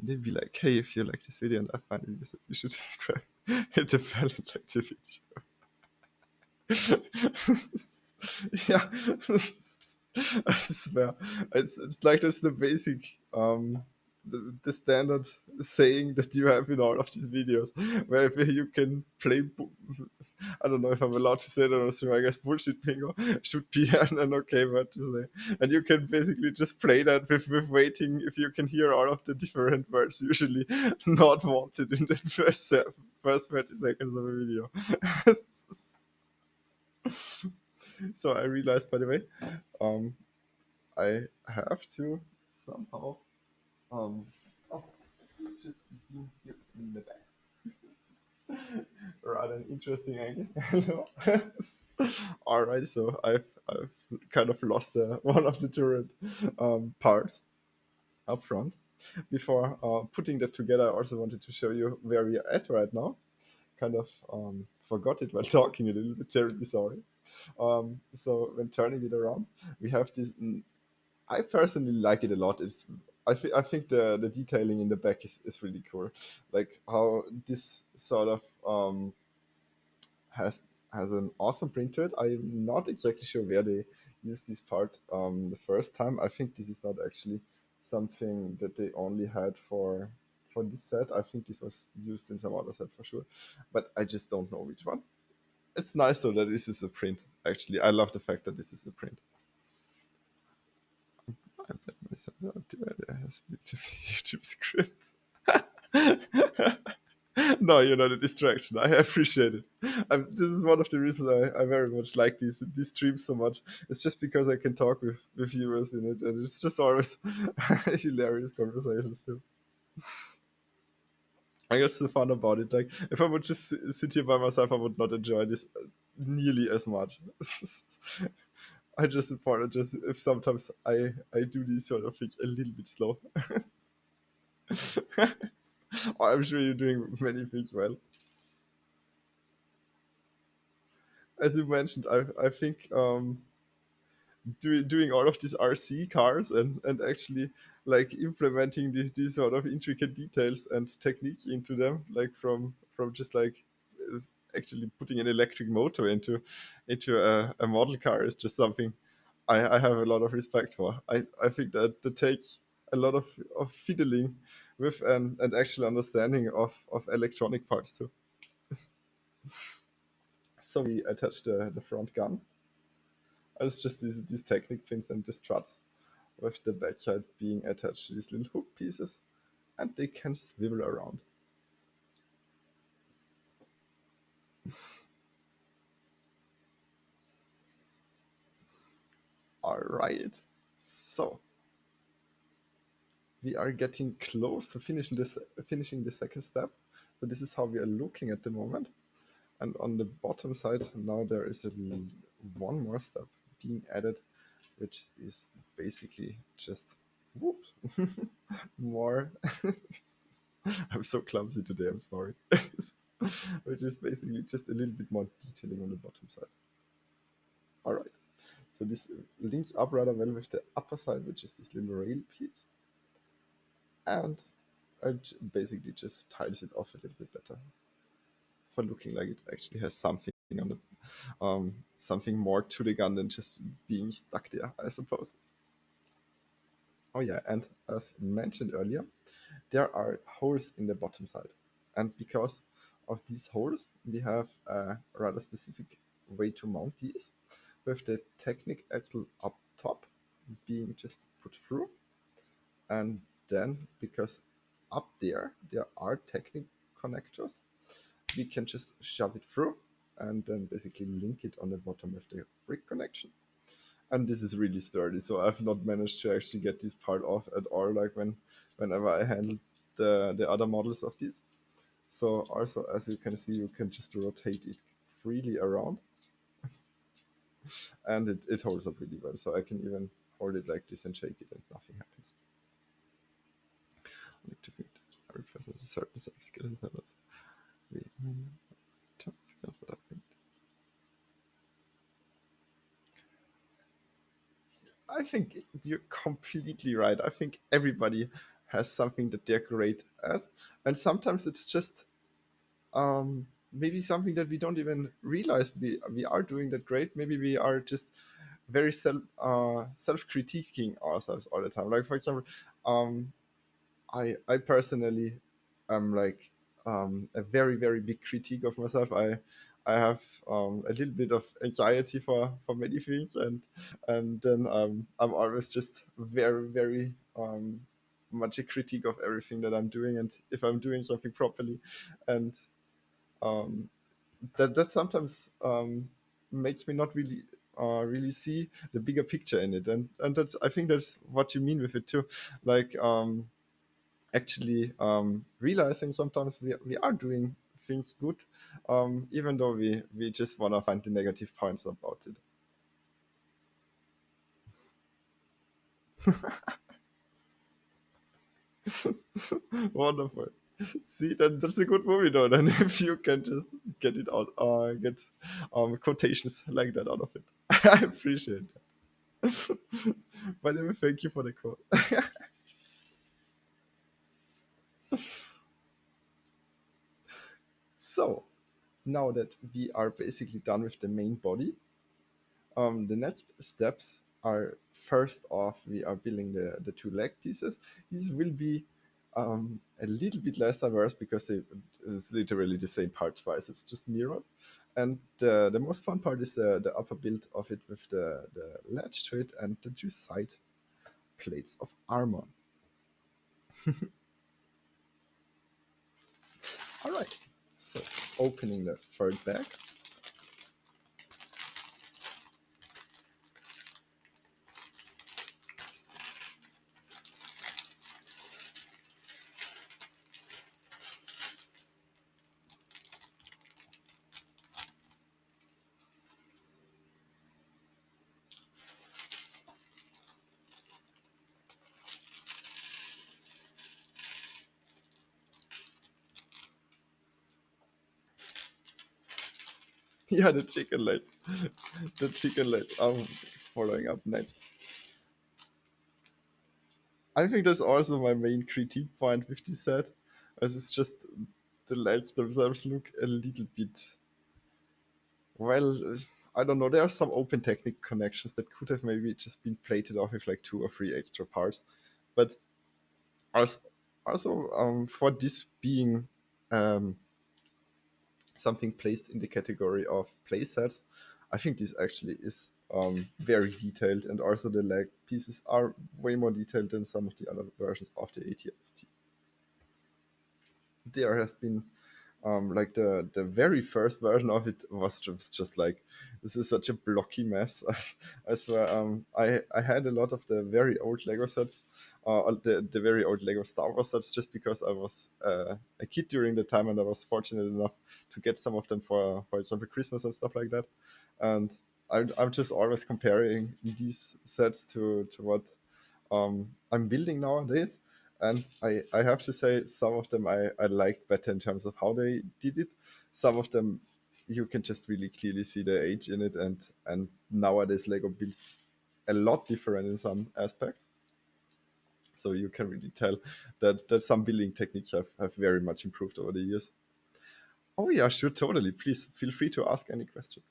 They'd be like, hey, if you like this video and I find it useful, you should subscribe. Hit the bell and like the video. Yeah, I swear, it's like that's the basic the standard saying that you have in all of these videos, where if you can play I don't know if I'm allowed to say that on stream. I guess bullshit bingo should be an okay word to say, and you can basically just play that with waiting if you can hear all of the different words usually not wanted in the first 30 seconds of a video. So I realized, by the way, I have to somehow oh, just be here in the back. Rather an interesting angle. All right, so I've kind of lost one of the turret parts up front. Before putting that together, I also wanted to show you where we are at right now. Kind of forgot it while talking a little bit, terribly sorry. So when turning it around, we have this. I personally like it a lot. I think the detailing in the back is really cool, like how this sort of has has an awesome print to it. I'm not exactly sure where they used this part the first time. I think this is not actually something that they only had for this set. I think this was used in some other set for sure, but I just don't know which one. It's nice though that this is a print. Actually, I love the fact that this is a print. I let myself out divided has YouTube scripts. No, you're not a distraction. I appreciate it. This is one of the reasons I very much like these streams so much. It's just because I can talk with viewers in it, and it's just always hilarious conversations too. I guess the fun about it, like if I would just sit here by myself, I would not enjoy this nearly as much. I just apologize if sometimes I do these sort of things a little bit slow. I'm sure you're doing many things well. As you mentioned, I think doing all of these RC cars and actually like implementing these sort of intricate details and technique into them, like from just like actually putting an electric motor into a model car is just something I have a lot of respect for. I think that takes a lot of fiddling with an actual understanding of electronic parts too. So we attach the front gun. And it's just these Technic Pins and the struts with the backside being attached to these little hook pieces, and they can swivel around. All right, so we are getting close to finishing the second step. So this is how we are looking at the moment. And on the bottom side now there is one more step being added, which is basically just Whoops. More. I'm so clumsy today, I'm sorry. Which is basically just a little bit more detailing on the bottom side. Alright, so this links up rather well with the upper side, which is this little rail piece. And basically just tiles it off a little bit better for looking like it actually has something on the something more to the gun than just being stuck there, I suppose. Oh yeah, and as mentioned earlier, there are holes in the bottom side. And because of these holes, we have a rather specific way to mount these, with the Technic axle up top being just put through. And then, because up there are Technic connectors, we can just shove it through and then basically link it on the bottom with the brick connection. And this is really sturdy, so I've not managed to actually get this part off at all, like whenever I handle the other models of these. So also, as you can see, you can just rotate it freely around, and it holds up really well. So I can even hold it like this and shake it and nothing happens. I like to think every person has a certain set of skills and talents. I think you're completely right. I think everybody has something that they're great at, and sometimes it's just maybe something that we don't even realize we are doing that great. Maybe we are just very self critiquing ourselves all the time. Like for example, um, I personally am like a very big critique of myself. I have a little bit of anxiety for many things, and then I'm always just very much a critique of everything that I'm doing, and if I'm doing something properly, and um, that sometimes makes me not really see the bigger picture in it, and that's I think that's what you mean with it too, like actually realizing sometimes we are doing things good, even though we just want to find the negative points about it. Wonderful. See, that's a good movie though. Then if you can just get it out, get quotations like that out of it, I appreciate that. By the way, thank you for the quote. So now that we are basically done with the main body, the next steps are, first off, we are building the two leg pieces. These will be a little bit less diverse because it's literally the same part twice. It's just mirrored. And the most fun part is the upper build of it with the ledge to it and the two side plates of armor. All right. So opening the third bag. Yeah, the chicken legs. The chicken legs are following up next. I think that's also my main critique point with this set, as it's just the legs themselves look a little bit, well, I don't know. There are some open Technic connections that could have maybe just been plated off with like 2 or 3 extra parts, but also, for this being um, something placed in the category of playsets, I think this actually is very detailed, and also the leg pieces are way more detailed than some of the other versions of the ATST. There has been like the very first version of it was just like, this is such a blocky mess. I swear, I had a lot of the very old Lego sets, the very old Lego Star Wars sets, just because I was a kid during the time, and I was fortunate enough to get some of them for example Christmas and stuff like that. And I'm just always comparing these sets to what I'm building nowadays. And I have to say, some of them I liked better in terms of how they did it. Some of them, you can just really clearly see the age in it. And nowadays, Lego builds a lot different in some aspects. So you can really tell that some building techniques have very much improved over the years. Oh, yeah, sure, totally. Please feel free to ask any question.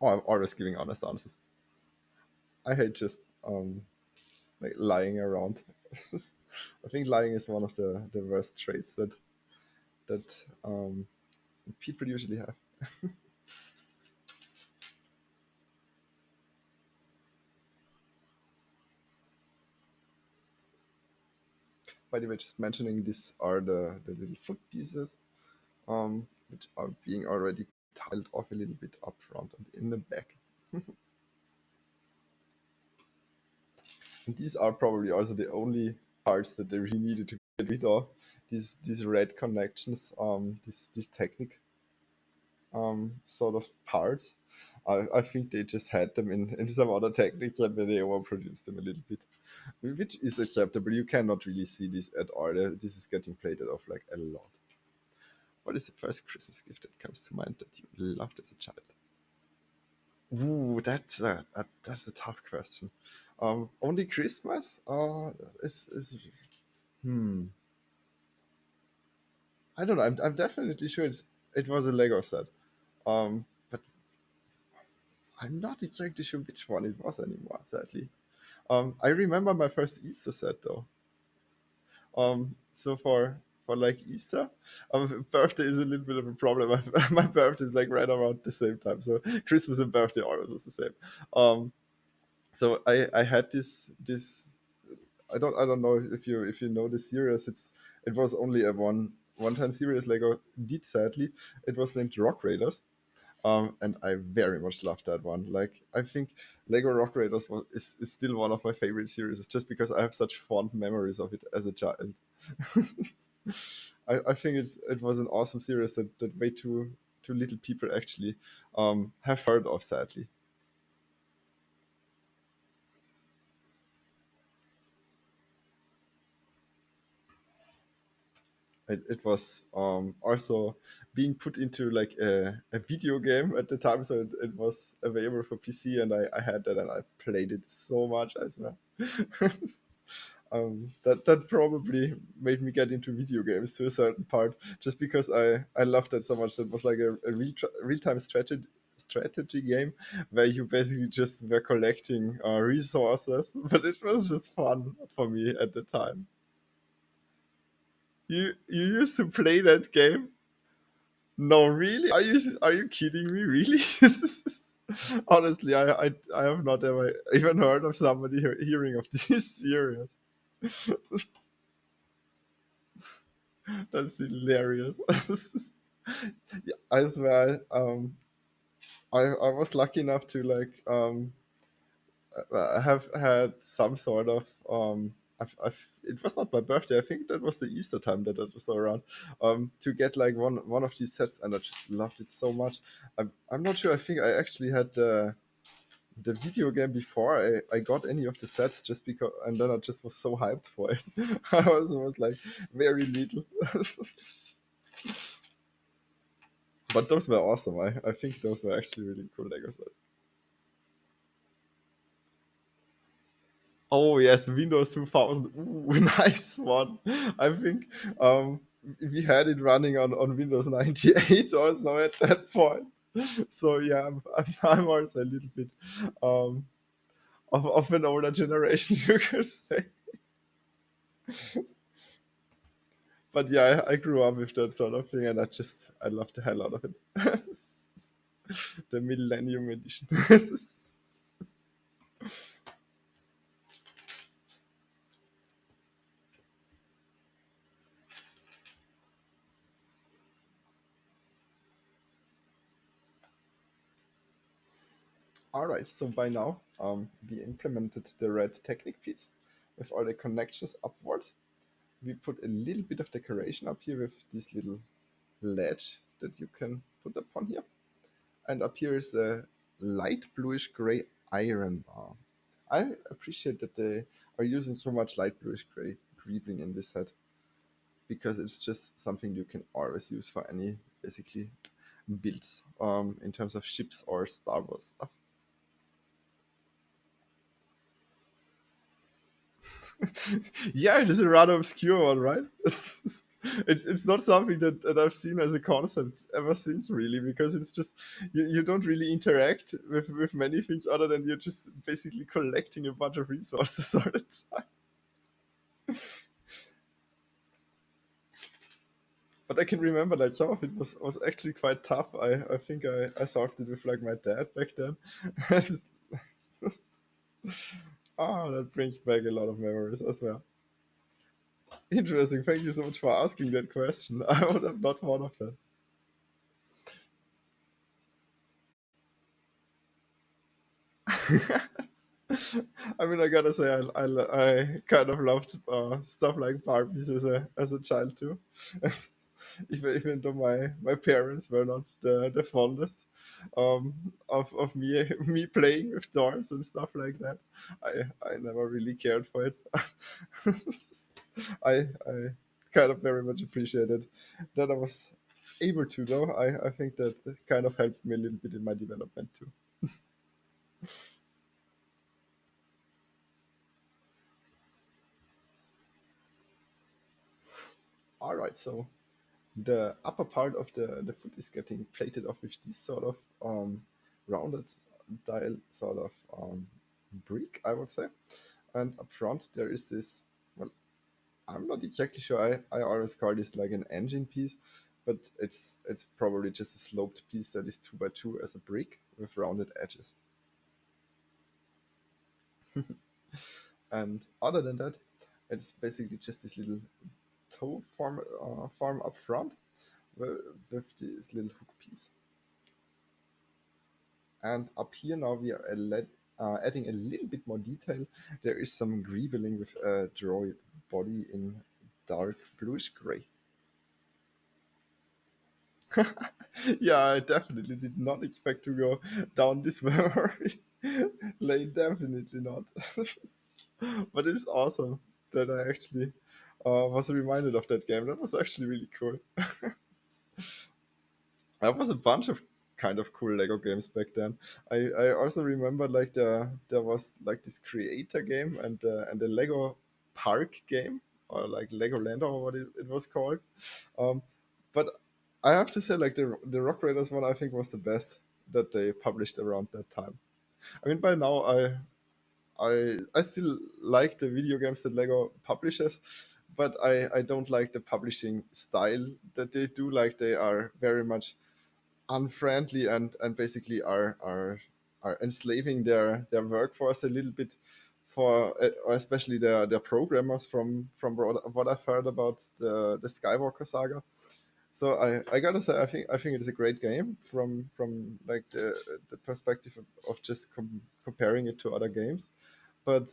Oh, I'm always giving honest answers. I hate just like lying around. I think lying is one of the worst traits that people usually have. By the way, just mentioning these are the little foot pieces, which are being already tiled off a little bit up front and in the back. And these are probably also the only parts that they really needed to get rid of. These red connections, these Technic sort of parts. I think they just had them in some other techniques and they overproduced them a little bit, which is acceptable. You cannot really see this at all. This is getting plated off like a lot. What is the first Christmas gift that comes to mind that you loved as a child? Ooh, that's a tough question. Only Christmas? Is hmm. I don't know. I'm definitely sure it was a Lego set. But I'm not exactly sure which one it was anymore. Sadly. I remember my first Easter set though. So for like Easter, birthday is a little bit of a problem. My birthday is like right around the same time, so Christmas and birthday always was the same. Um, so I had this. I don't know if you know the series. It was only a one time series Lego did, sadly. It was named Rock Raiders. And I very much love that one. Like, I think Lego Rock Raiders is still one of my favorite series, just because I have such fond memories of it as a child. I think it was an awesome series that way too little people actually have heard of, sadly. It was also being put into like a video game at the time, so it was available for PC, and I had that and I played it so much as well. That probably made me get into video games to a certain part, just because I loved that so much. That was like a real time strategy game where you basically just were collecting resources, but it was just fun for me at the time. You used to play that game? No, really? Are you kidding me? Really? Honestly, I have not ever even heard of somebody hearing of this series. That's hilarious. Yeah, I swear. I was lucky enough to like have had some sort of it was not my birthday. I think that was the Easter time that it was around. To get like one of these sets, and I just loved it so much. I'm not sure. I think I actually had the video game before I got any of the sets, just because, and then I just was so hyped for it. I was like very little. But those were awesome. I think those were actually really cool Lego sets. Oh yes, Windows 2000. Ooh, nice one. I think we had it running on Windows 98 also at that point. So yeah, I'm also a little bit um, of an older generation, you could say. But yeah, I grew up with that sort of thing, and I love the hell out of it. The Millennium Edition. All right, so by now, we implemented the red Technic piece with all the connections upwards. We put a little bit of decoration up here with this little ledge that you can put upon here. And up here is a light bluish gray iron bar. I appreciate that they are using so much light bluish gray greebling in this set, because it's just something you can always use for any basically builds in terms of ships or Star Wars stuff. Yeah, it is a rather obscure one, right? It's not something that I've seen as a concept ever since, really, because it's just you don't really interact with many things other than you're just basically collecting a bunch of resources all the time. But I can remember that some of it was actually quite tough. I think I solved it with like my dad back then. Ah, that brings back a lot of memories as well. Interesting. Thank you so much for asking that question. I would have not thought of that. I mean, I gotta say, I kind of loved stuff like Barbies as a child too. Even though my parents were not the fondest of me playing with dolls and stuff like that, I never really cared for it. I kind of very much appreciated that I was able to, though. I think that kind of helped me a little bit in my development too. All right, so the upper part of the foot is getting plated off with this sort of rounded style sort of brick, I would say. And up front there is this, well, I'm not exactly sure. I always call this like an engine piece, but it's probably just a sloped piece that is 2 by 2 as a brick with rounded edges. And other than that, it's basically just this little toe form up front with, with this little hook piece. And up here now we are adding a little bit more detail. There is some greebling with a droid body in dark bluish gray. Yeah, I definitely did not expect to go down this memory lane. Definitely not. But it is awesome that I actually was reminded of that game. That was actually really cool. There was a bunch of kind of cool Lego games back then. I also remember like there was like this creator game and the Lego Park game, or like Legoland or what it was called. But I have to say, like the Rock Raiders one, I think was the best that they published around that time. I mean, by now I still like the video games that Lego publishes, but I don't like the publishing style that they do. Like they are very much unfriendly and basically are enslaving their workforce a little bit for or especially their programmers from what I've heard about the Skywalker saga. So I gotta say I think it is a great game from like the perspective of just comparing it to other games, but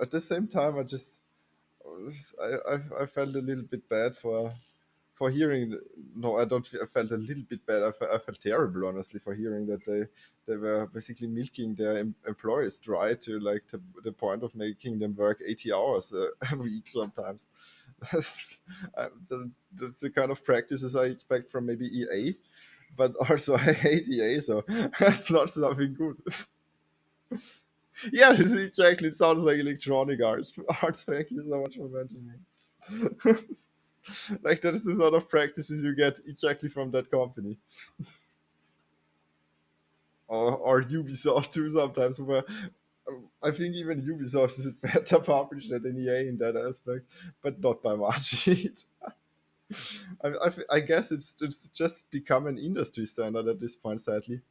at the same time I felt a little bit bad for hearing. No, I don't. I felt a little bit bad. I felt terrible, honestly, for hearing that they were basically milking their employees dry to like to the point of making them work 80 hours a week sometimes. That's the kind of practices I expect from maybe EA, but also I hate EA, so that's not something good. Yeah, this is exactly. It sounds like Electronic Arts. Arts, thank you so much for mentioning. Like that is the sort of practices you get exactly from that company, or Ubisoft too. Sometimes, where I think even Ubisoft is a better publisher than EA in that aspect, but not by much. I guess it's just become an industry standard at this point, sadly.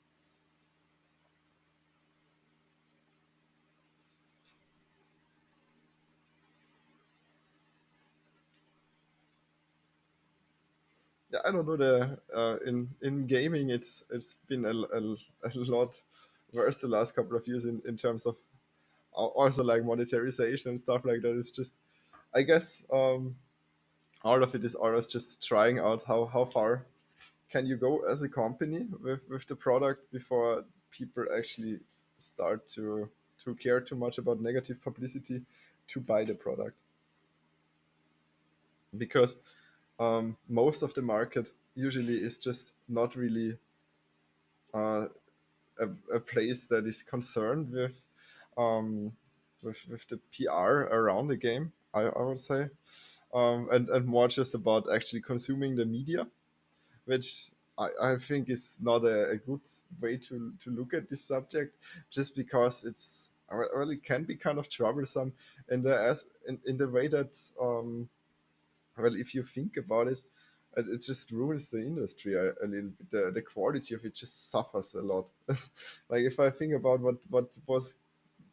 Yeah, I don't know. In gaming, it's been a lot worse the last couple of years in terms of also like monetarization and stuff like that. It's just, I guess, all of it is always just trying out how far can you go as a company with the product before people actually start to care too much about negative publicity to buy the product? Because most of the market usually is just not really uh, a place that is concerned um, with the PR around the game. I would say, and more just about actually consuming the media, which I think is not a good way to look at this subject, just because it's well, it can be kind of troublesome in the way that well, if you think about it, it just ruins the industry a little bit. The quality of it just suffers a lot. Like if I think about what was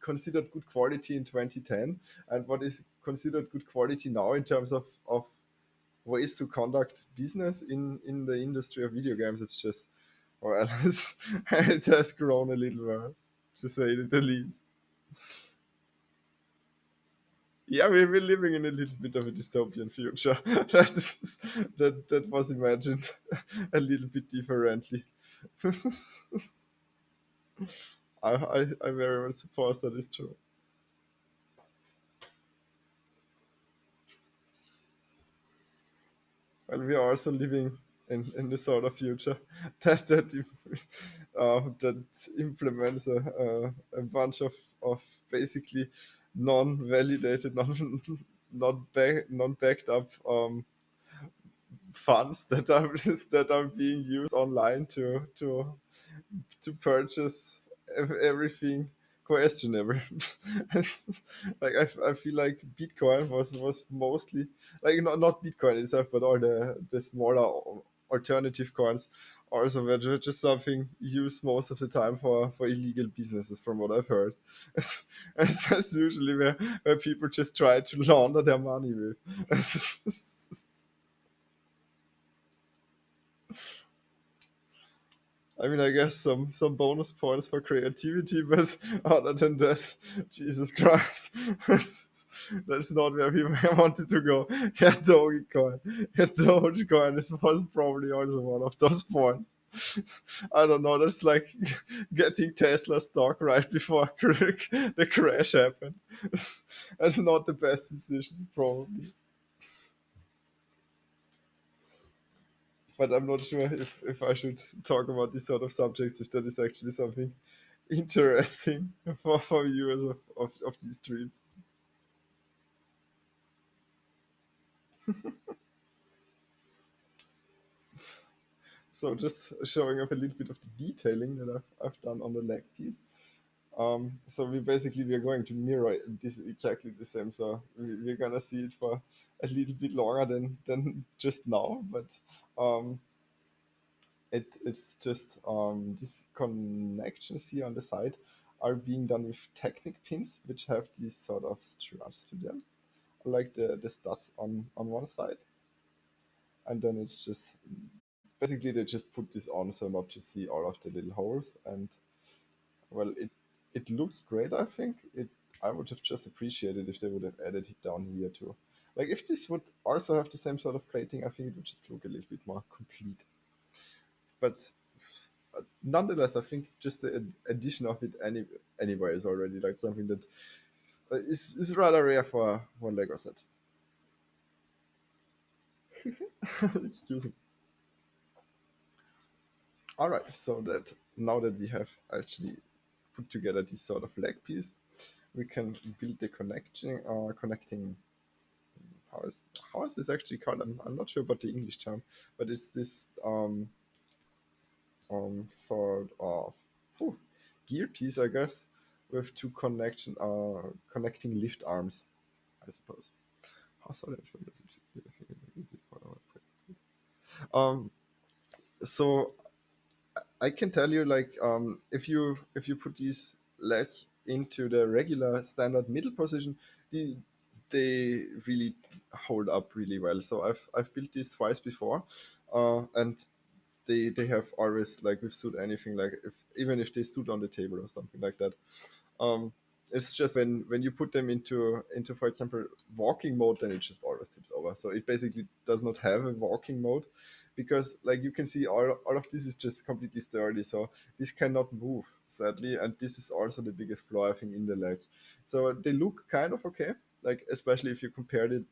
considered good quality in 2010 and what is considered good quality now in terms of ways to conduct business in the industry of video games, it's just, well, it has grown a little worse, to say the least. Yeah, we're living in a little bit of a dystopian future. That was imagined a little bit differently. I very much suppose that is true. Well, we are also living in the sort of future that implements a bunch of basically non-validated, non-backed up funds that are that are being used online to purchase everything questionable. I feel like Bitcoin was mostly like not Bitcoin itself, but all the smaller alternative coins also were just something used most of the time for illegal businesses, from what I've heard. And that's usually where people just try to launder their money with. I mean, I guess some bonus points for creativity, but other than that, Jesus Christ, that's not where we wanted to go. Yeah, Dogecoin, yeah, Dogecoin was probably also one of those points. I don't know. That's like getting Tesla stock right before the crash happened. That's not the best decisions, probably. But I'm not sure if I should talk about these sort of subjects, if that is actually something interesting for viewers of these streams. So just showing up a little bit of the detailing that I've done on the leg piece. So we are going to mirror this exactly the same. So we're gonna see it for a little bit longer than just now, but um, it's just these connections here on the side are being done with Technic pins, which have these sort of struts to them, like the studs on one side, and then it's just basically they just put this on so not to see all of the little holes. And well, it looks great. I think it. I would have just appreciated if they would have added it down here too. Like if this would also have the same sort of plating, I think it would just look a little bit more complete. But nonetheless, I think just the addition of it anyway is already like something that is rather rare for Lego sets. Excuse me. All right, so that now that we have actually put together this sort of leg piece, we can build the connecting. How is how is this actually called? I'm not sure about the English term, but it's this sort of whew, gear piece, I guess, with two connecting lift arms, I suppose. How soll denn schon das? Um, so I can tell you, like, if you put these legs into the regular standard middle position, the, they really hold up really well. So I've built these twice before, and they have always like withstood anything, like if even if they stood on the table or something like that. Um, it's just when you put them into for example walking mode, then it just always tips over. So it basically does not have a walking mode, because like you can see all of this is just completely sturdy, so this cannot move sadly, and this is also the biggest flaw I think in the leg. So they look kind of okay, like especially if you compared it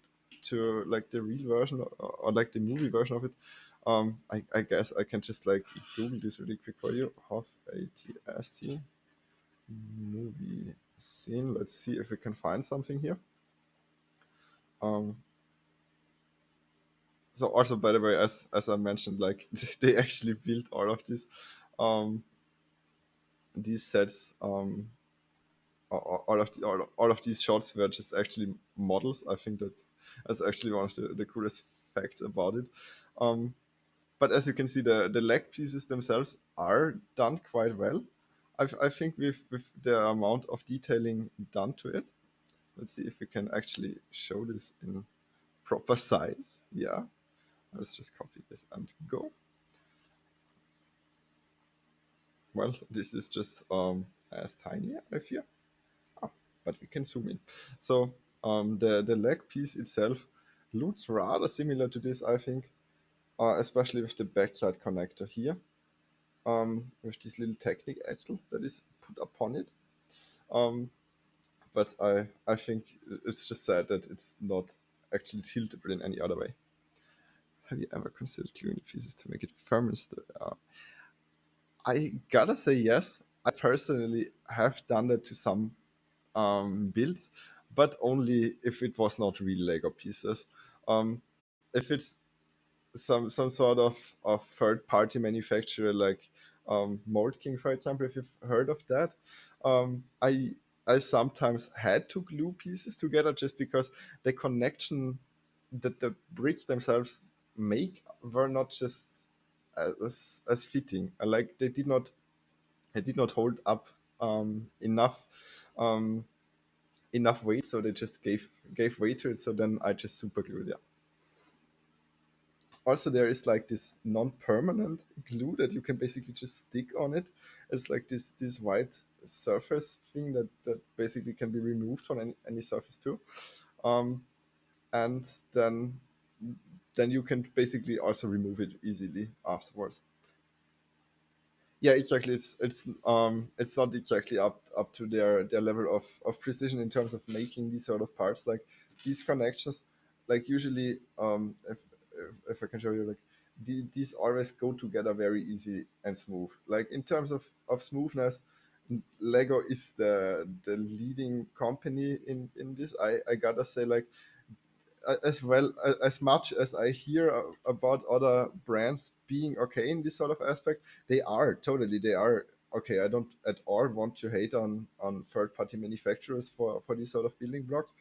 to like the real version, or like the movie version of it. I guess I can just like Google this really quick for you. Hoth ATST movie scene. Let's see if we can find something here. Um, so also, by the way, as I mentioned, like they actually built all of um, these sets. All of these shots were just actually models. I think that's actually one of the coolest facts about it. Um, but as you can see, the leg pieces themselves are done quite well. I think with the amount of detailing done to it. Let's see if we can actually show this in proper size. Yeah, let's just copy this and go. Well, this is just as tiny, I fear. Ah, but we can zoom in. So the leg piece itself looks rather similar to this, I think, especially with the backside connector here, with this little Technic axle that is put upon it. But I think it's just sad that it's not actually tiltable in any other way. Have you ever considered gluing the pieces to make it firm and sturdy? I gotta say yes. I personally have done that to some builds, but only if it was not real Lego pieces. If it's some sort of third party manufacturer like Mold King, for example, if you've heard of that, I sometimes had to glue pieces together just because the connection that the bricks themselves make were not just as fitting. Like they did not hold up enough um, enough weight, so they just gave weight to it. So then I just super glued it. Also, there is like this non-permanent glue that you can basically just stick on it. It's like this white surface thing that basically can be removed from any surface too. Um, and then you can basically also remove it easily afterwards. Yeah, exactly. It's not exactly up to their level of precision in terms of making these sort of parts. Like these connections, like usually, if I can show you, like these always go together very easy and smooth. Like in terms of smoothness, Lego is the leading company in this. I gotta say, like as well as much as I hear about other brands being okay in this sort of aspect, they are okay. I don't at all want to hate on third party manufacturers for these sort of building blocks.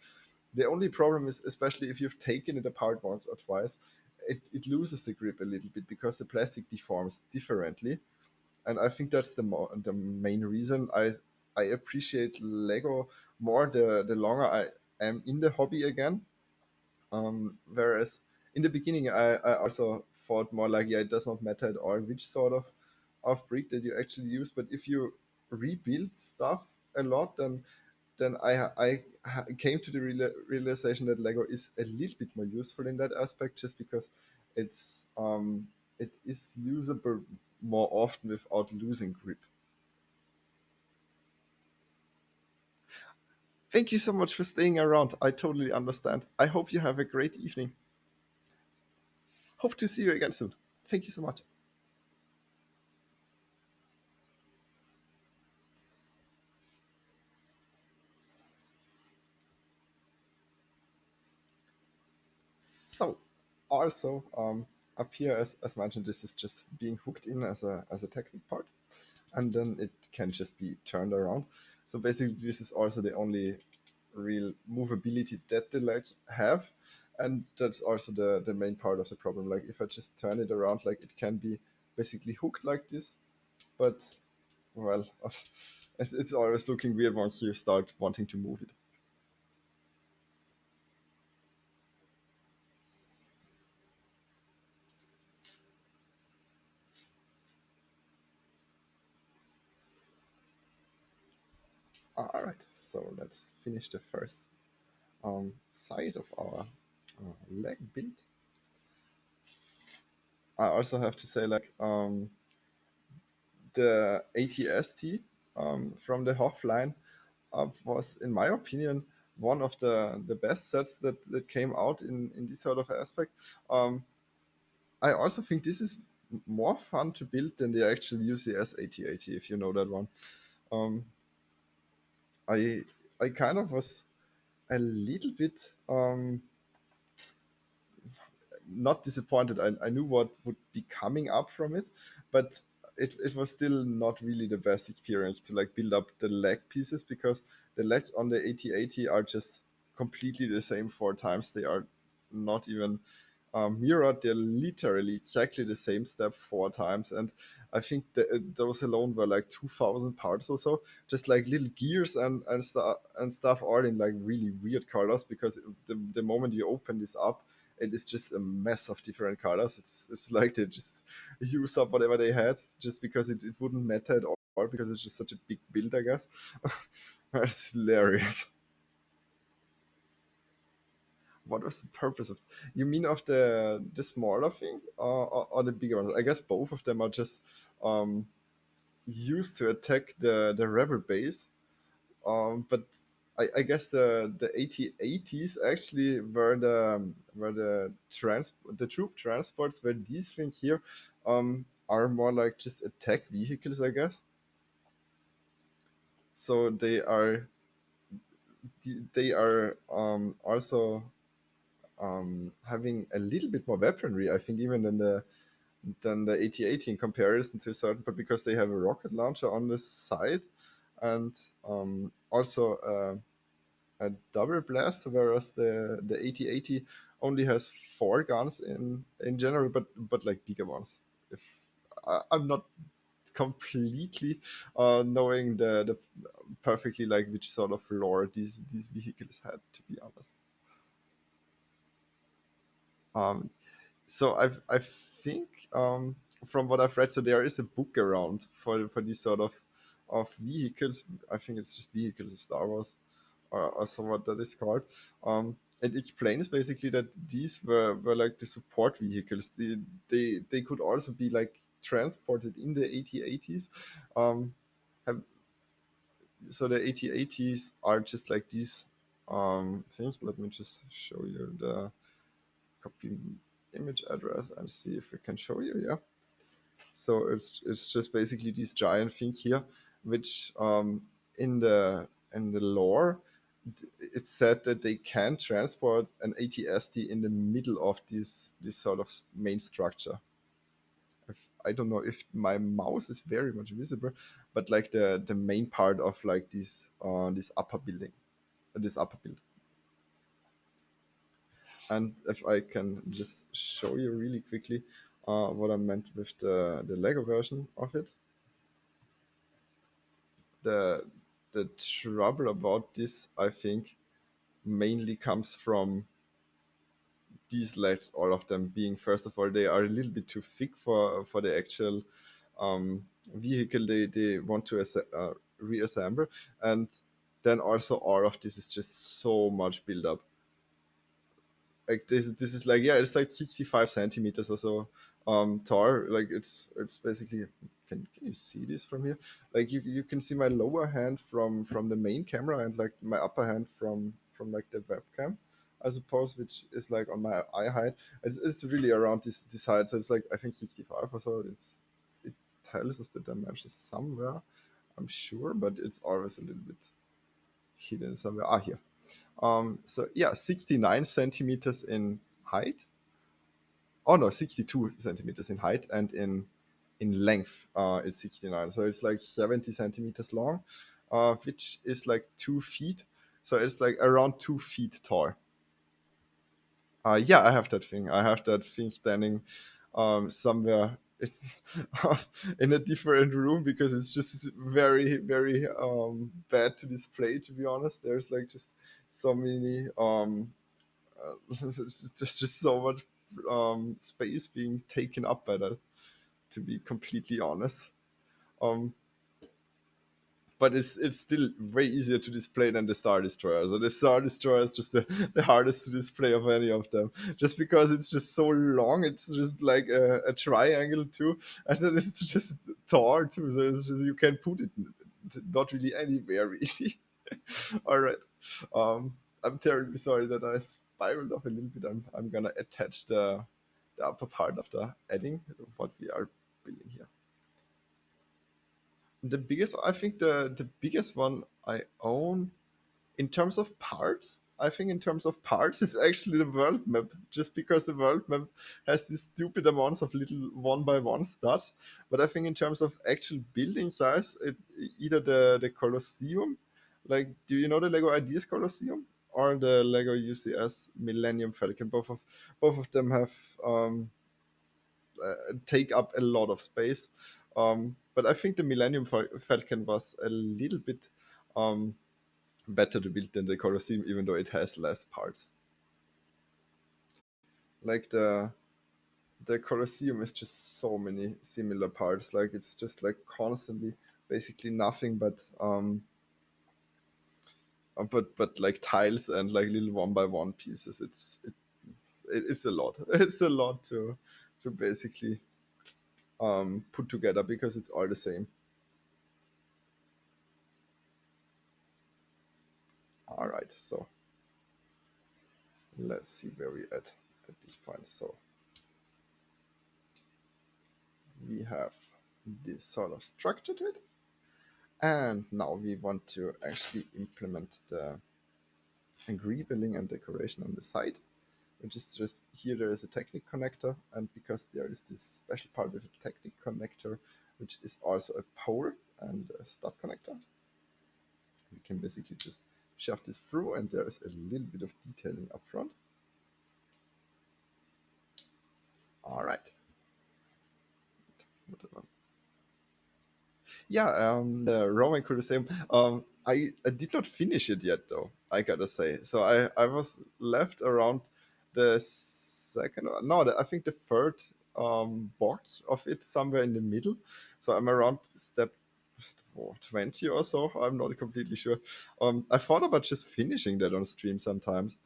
The only problem is, especially if you've taken it apart once or twice, it loses the grip a little bit because the plastic deforms differently, and I think that's the main reason I appreciate Lego more the longer I am in the hobby again. Whereas in the beginning, I also thought more like, yeah, it does not matter at all which sort of brick that you actually use, but if you rebuild stuff a lot, then came to the realization that Lego is a little bit more useful in that aspect, just because it's it is usable more often without losing grip. Thank you so much for staying around. I totally understand. I hope you have a great evening. Hope to see you again soon. Thank you so much. So, also up here, as mentioned, this is just being hooked in as a technical part, and then it can just be turned around. So basically, this is also the only real movability that the legs have, and that's also the main part of the problem. Like if I just turn it around, like it can be basically hooked like this, but well, it's always looking weird once you start wanting to move it. All right, so let's finish the first side of our leg build. I also have to say, like, the ATST from the Hoth line was, in my opinion, one of the best sets that came out in this sort of aspect. Um, I also think this is more fun to build than the actual UCS AT-AT, if you know that one. Um, I I kind of was a little bit not disappointed. I knew what would be coming up from it, but it was still not really the best experience to like build up the leg pieces, because the legs on the AT-AT are just completely the same four times. They are not even mirrored. They're literally exactly the same step four times, and I think those alone were like 2,000 parts or so, just like little gears and stuff, all in like really weird colors, because the moment you open this up, it is just a mess of different colors. It's like they just use up whatever they had, just because it wouldn't matter at all, because it's just such a big build, I guess. It's hilarious. What was the purpose of? You mean of the smaller thing, or the bigger ones? I guess both of them are just um, used to attack the rebel base. But I guess the AT-ATs actually were the troop transports, where these things here are more like just attack vehicles, I guess. So they are also having a little bit more weaponry, I think, even than the AT-AT in comparison to a certain, but because they have a rocket launcher on the side, and also a double blast, whereas the AT-AT only has four guns in general, but like bigger ones. If I'm not completely knowing the perfectly like which sort of lore these vehicles had, to be honest. Um, so I think from what I've read, so there is a book around for these sort of vehicles. I think it's just Vehicles of Star Wars, or so what that is called. It explains basically that these were like the support vehicles. They could also be like transported in the AT-ATs. Um, have, so the AT-ATs are just like these things. Let me just show you the copy image address and see if we can show you. Yeah. So it's just basically these giant things here, which in the lore, it's said that they can transport an ATST in the middle of this sort of main structure. I don't know if my mouse is very much visible, but like the main part of like this upper building, this upper build. And if I can just show you really quickly what I meant with the Lego version of it. The the trouble about this, I think, mainly comes from these legs, all of them being, first of all, they are a little bit too thick for the actual vehicle they want to reassemble, and then also all of this is just so much build up. Like this is like, yeah, it's like 65 centimeters or so tall. Like it's basically, can you see this from here? Like you can see my lower hand from the main camera, and like my upper hand from like the webcam, I suppose, which is like on my eye height. It's really around this height, so it's like, I think 65 or so. It tells us the dimensions somewhere, I'm sure, but it's always a little bit hidden somewhere. Here. So yeah, 69 centimeters in height. Oh no, 62 centimeters in height, and in length, it's 69. So it's like 70 centimeters long, which is like 2 feet. So it's like around 2 feet tall. Yeah, I have that thing. I have that thing standing somewhere. It's in a different room, because it's just very, very bad to display. To be honest, there's like just so many there's just so much space being taken up by that, to be completely honest. um but it's still way easier to display than the Star Destroyer. So the Star Destroyer is just the hardest to display of any of them, just because it's just so long. It's just like a triangle too, and then it's just tall too. So it's just you can put it not really anywhere really. All right. I'm terribly sorry that I spiraled off a little bit. I'm gonna attach the upper part of the adding of what we are building here. The biggest, I think the biggest one I own in terms of parts, I think in terms of parts, it's actually the world map. Just because the world map has these stupid amounts of little one by one stats. But I think in terms of actual building size, either the Colosseum, like do you know the Lego Ideas Colosseum, or the Lego UCS Millennium Falcon? Both of them have take up a lot of space. But I think the Millennium Falcon was a little bit um, better to build than the Colosseum, even though it has less parts. Like the Colosseum is just so many similar parts. Like it's just like constantly, basically nothing but like tiles and like little one by one pieces. It's a lot. It's a lot to basically put together because it's all the same. All right, so let's see where we at this point. So we have this sort of structure to it, and now we want to actually implement the greebilling and decoration on the side, which is just here there is a Technic connector, and because there is this special part with a Technic connector, which is also a pole and a stud connector, we can basically just shove this through, and there is a little bit of detailing up front. All right. Yeah, the Roman Colosseum. I did not finish it yet, though. I gotta say. So I was left around the second. No, I think the third box of it somewhere in the middle. So I'm around step 20 or so. I'm not completely sure. I thought about just finishing that on stream sometimes,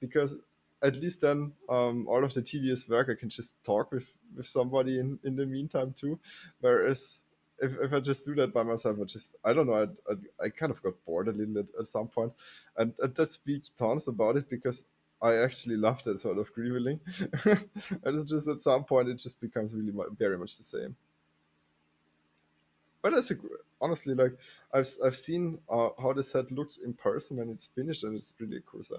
because at least then all of the tedious work I can just talk with somebody in the meantime too. Whereas if I just do that by myself, I don't know, I kind of got bored a little at some point, and that speaks tons about it because I actually love that sort of revealing. And it's just at some point it just becomes really very much the same. But honestly, like I've seen how the set looks in person when it's finished, and it's really cool set.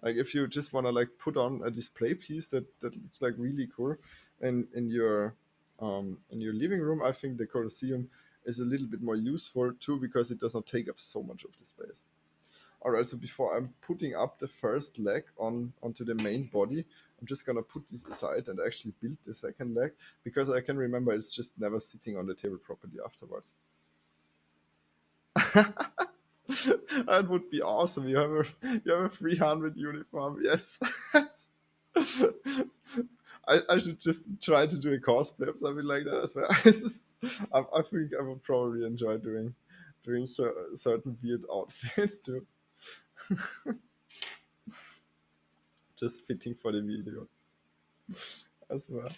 Like if you just want to like put on a display piece that looks like really cool, in your living room, I think the Colosseum is a little bit more useful too because it does not take up so much of the space. All right, so before I'm putting up the first leg onto the main body, I'm just gonna put this aside and actually build the second leg because I can remember it's just never sitting on the table properly afterwards. That would be awesome. You have a 300 uniform. Yes. I should just try to do a cosplay of something like that as well. I think I would probably enjoy doing certain weird outfits too. Just fitting for the video as well.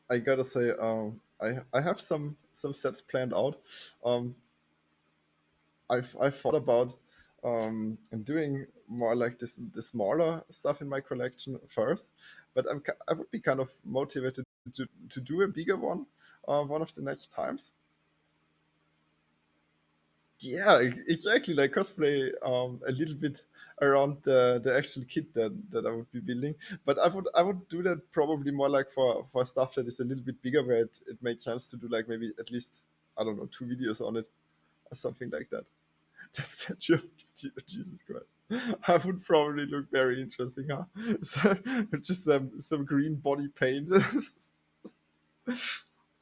I gotta say, I have some sets planned out. Um, I've thought about doing more like the smaller stuff in my collection first, but I would be kind of motivated to do a bigger one of the next times. Yeah, exactly. Like cosplay a little bit around the actual kit that I would be building. But I would do that probably more like for stuff that is a little bit bigger, where it makes sense to do like maybe at least, I don't know, 2 videos on it or something like that. The statue of Jesus Christ. I would probably look very interesting, huh? So, just some green body paint.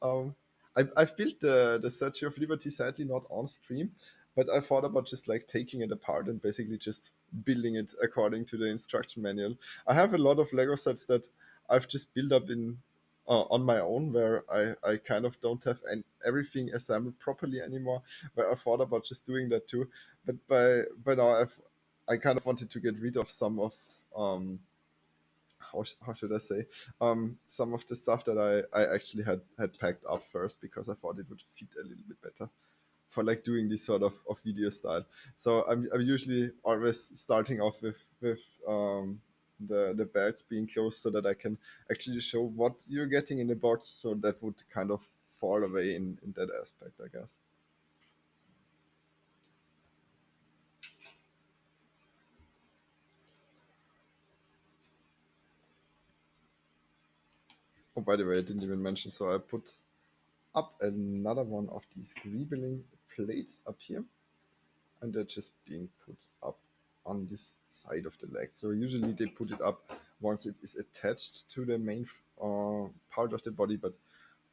um, I've built the Statue of Liberty, sadly not on stream, but I thought about just like taking it apart and basically just building it according to the instruction manual. I have a lot of Lego sets that I've just built up in on my own, where I kind of don't have everything assembled properly anymore. Where I thought about just doing that too, but by now I kind of wanted to get rid of some of how should I say, some of the stuff that I actually had packed up first, because I thought it would fit a little bit better for like doing this sort of video style. So I'm usually always starting off with the bags being closed, so that I can actually show what you're getting in the box. So that would kind of fall away in that aspect, I guess. Oh, by the way, I didn't even mention. So I put up another one of these greebling plates up here, and they're just being put up on this side of the leg. So usually they put it up once it is attached to the main part of the body, but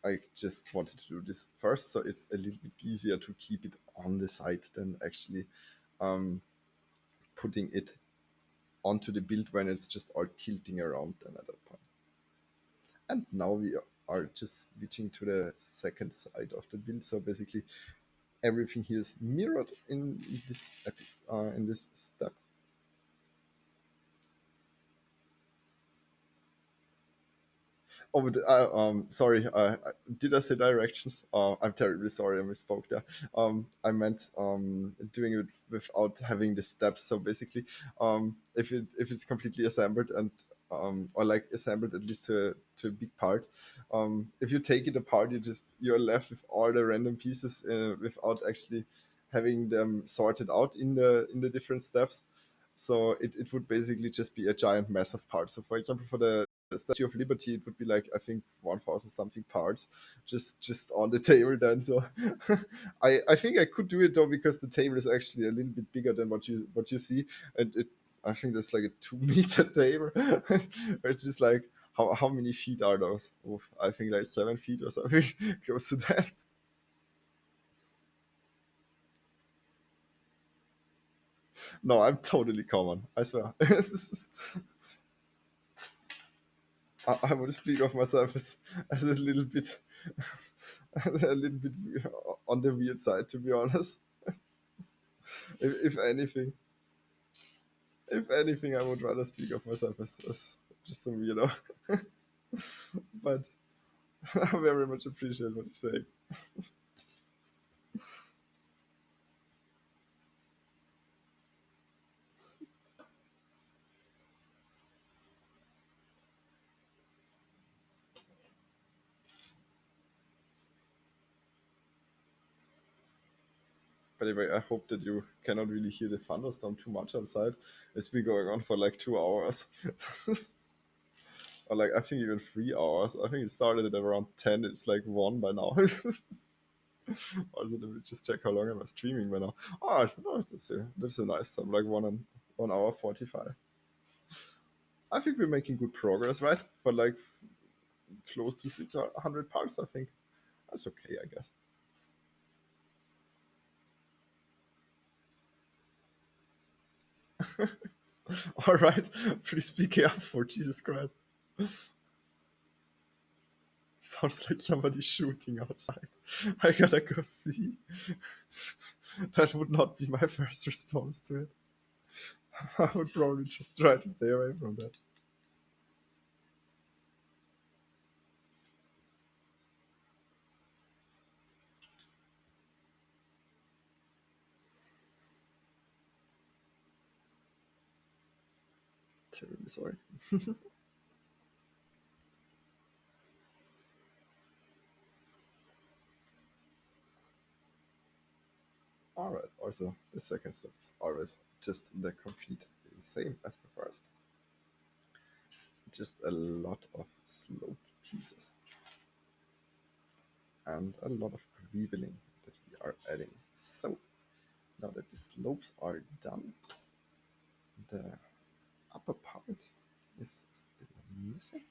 I just wanted to do this first, so it's a little bit easier to keep it on the side than actually um, putting it onto the build when it's just all tilting around then at that point. And now we are just switching to the second side of the build. So basically everything here is mirrored in this step. Oh, but, sorry. Did I say directions? I'm terribly sorry. I misspoke there. I meant doing it without having the steps. So basically, if it's completely assembled and or like assembled at least to a big part, if you take it apart, you're left with all the random pieces without actually having them sorted out in the different steps. So it would basically just be a giant mess of parts. So for example, for the Statue of Liberty, it would be like, I think, 1,000 something parts just on the table then. So I think I could do it though, because the table is actually a little bit bigger than what you see, and I think that's like a 2 meter table. It's just like, how many feet are those? Oh, I think like 7 feet or something close to that. No, I'm totally common, I swear. I would speak of myself as a little bit a little bit on the weird side, to be honest. If anything, if anything, I would rather speak of myself as just some weirdo. But I very much appreciate what you say. By the way, I hope that you cannot really hear the thunderstorm too much outside. It's been going on for like 2 hours. Or like, I think even 3 hours. I think it started at around 10. It's like 1 by now. Also, let me just check how long am I streaming by now. Oh, no, that's a nice time, like 1 hour 45. I think we're making good progress, right? For like close to 600 parts, I think. That's okay, I guess. All right, please be careful, Jesus Christ. Sounds like somebody shooting outside. I gotta go see. That would not be my first response to it. I would probably just try to stay away from that. Terribly sorry. All right. Also, the second step is always just the complete same as the first. Just a lot of sloped pieces and a lot of greebling that we are adding. So now that the slopes are done, the upper part is still missing.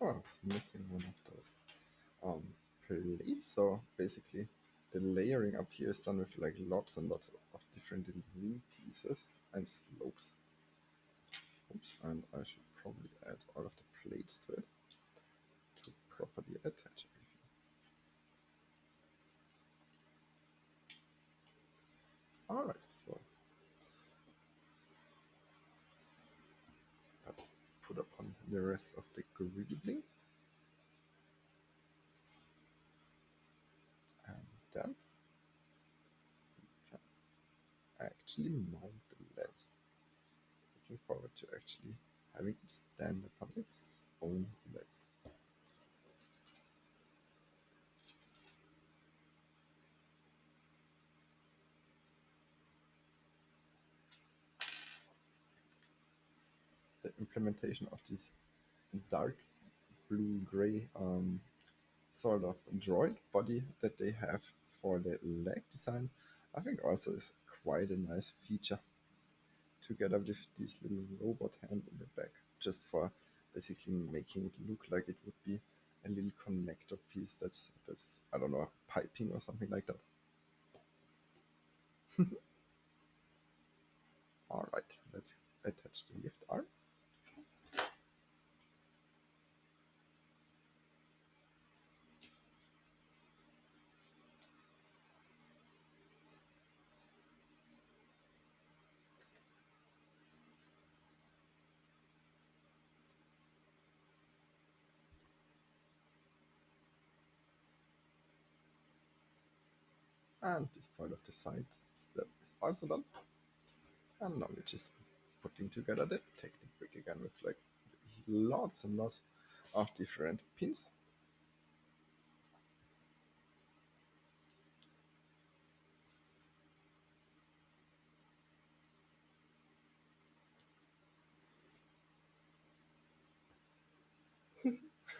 Oh, I was missing one of those um, plates. So basically, the layering up here is done with like lots and lots of different little wing pieces and slopes. Oops, and I should probably add all of the plates to it to properly attach everything. Alright, so let's put upon the rest of the greeting. And then we can actually mount the LED. Looking forward to actually having it stand upon its own LED. The implementation of this dark blue-gray sort of droid body that they have for the leg design, I think also is quite a nice feature, together with this little robot hand in the back, just for basically making it look like it would be a little connector piece that's I don't know, piping or something like that. All right, let's attach the lift arm. And this part of the side step is also done. And now we're just putting together the Technic brick again with like lots and lots of different pins.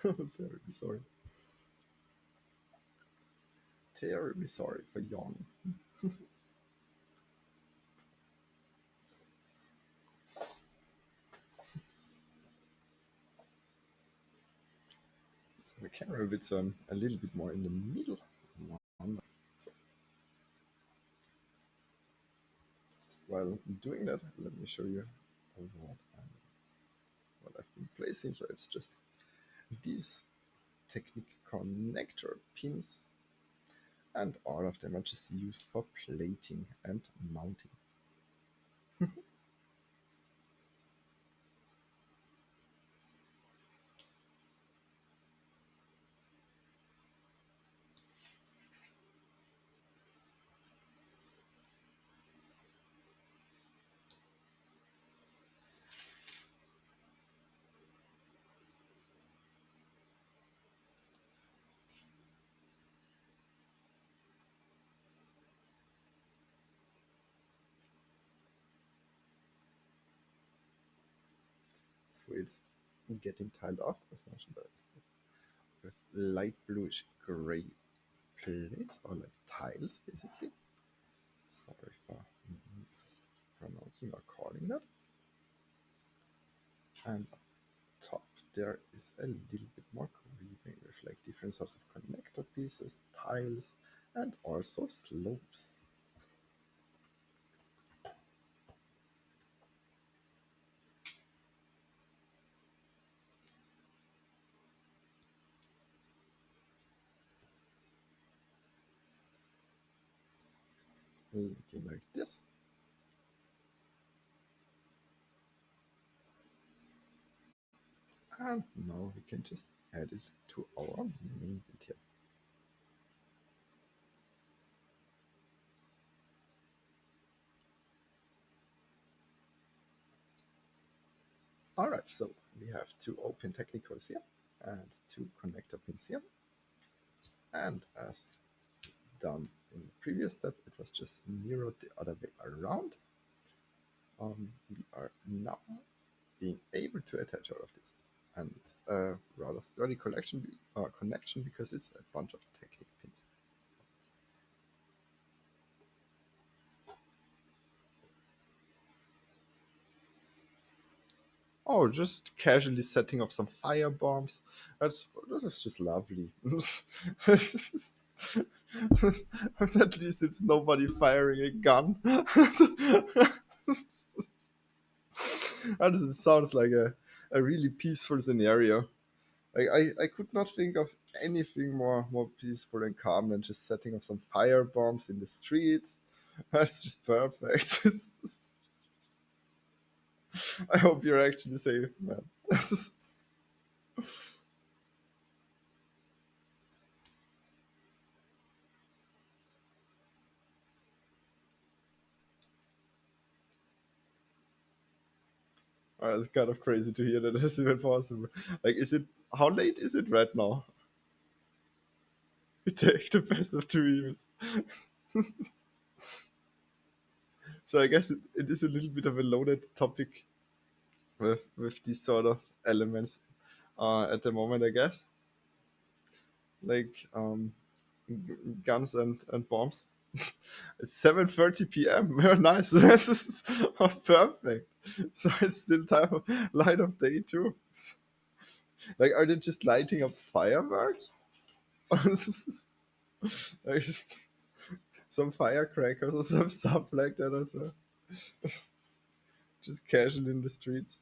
Terribly sorry. Terribly sorry for yawning. So the camera bit's a little bit more in the middle. So just while doing that, let me show you what I've been placing. So it's just these Technic connector pins, and all of them are just used for plating and mounting. So it's getting tiled off, as mentioned, with light bluish gray plates, or like tiles basically. Sorry for mispronouncing or calling that. And on top there is a little bit more grooving with like different sorts of connector pieces, tiles, and also slopes. Looking like this. And now we can just add it to our main bit here. Alright, so we have two open technicals here and two connector pins here. And as done in the previous step, it was just mirrored the other way around. We are now being able to attach all of this. And it's a rather sturdy connection because it's a bunch of Technic pins. Oh, just casually setting off some fire bombs. That is just lovely. At least it's nobody firing a gun. It sounds like a really peaceful scenario. I could not think of anything more peaceful and calm than just setting off some fire bombs in the streets. That's just perfect. I hope you're actually safe, man. It's kind of crazy to hear that that's even possible. Like, is it? How late is it right now? We take the best of two evils. So I guess it is a little bit of a loaded topic with these sort of elements at the moment. I guess like guns and bombs. It's 7:30 p.m. Nice. This is perfect. So it's still time of light of day too. Like, are they just lighting up fireworks? Like, some firecrackers or some stuff like that as well. Just casual in the streets.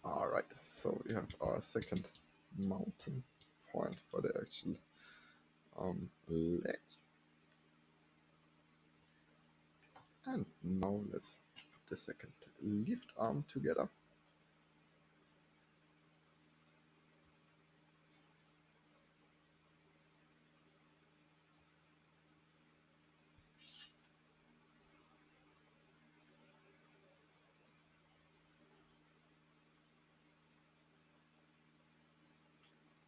Alright, so we have our second mounting point for the actual leg. And now let's put the second lift arm together.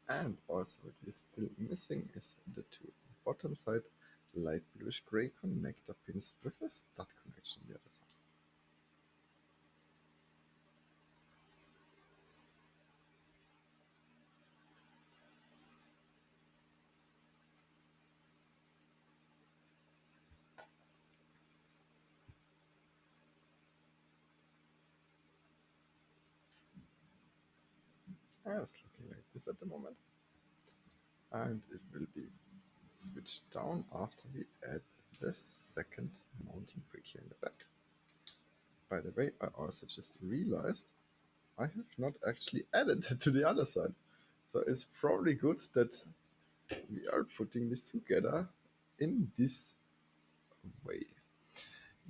And also what we're still missing is the two bottom side light bluish gray connector pins with a stud connection on the other side. It's looking like this at the moment. And it will be switched down after we add the second mounting brick here in the back. By the way, I also just realized I have not actually added it to the other side. So it's probably good that we are putting this together in this way.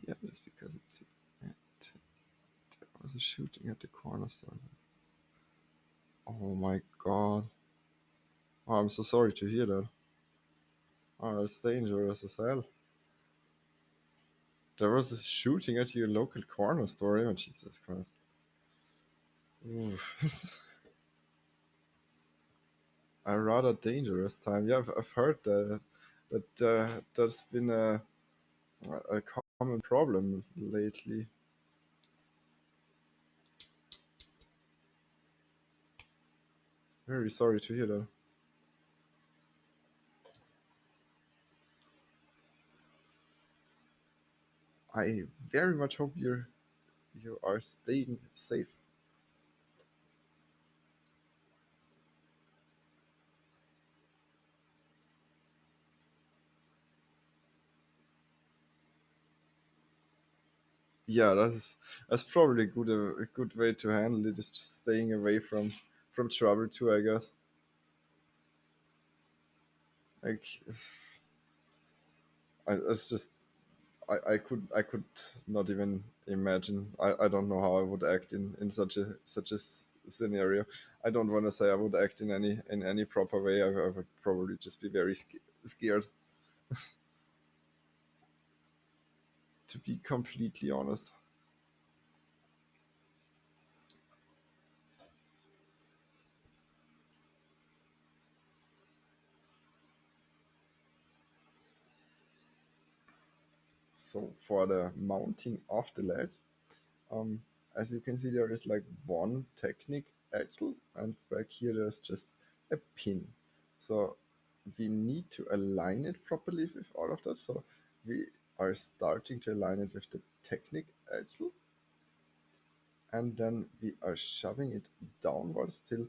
Yeah, that's because it's I was shooting at the cornerstone. Oh my god. Oh, I'm so sorry to hear that. Oh, that's dangerous as hell. There was a shooting at your local corner store. Oh, Jesus Christ. A rather dangerous time. Yeah, I've heard that that's been a common problem lately. Very sorry to hear that. I very much hope you are staying safe. Yeah, that's probably a good way to handle it. Is just staying away from trouble too, I guess. Like, it's just I could not even imagine. I don't know how I would act in such a scenario. I don't want to say I would act in any proper way. I would probably just be very scared, to be completely honest. So for the mounting of the LED, um, as you can see, there is like one Technic axle, and back here there's just a pin. So we need to align it properly with all of that. So we are starting to align it with the Technic axle, and then we are shoving it downwards till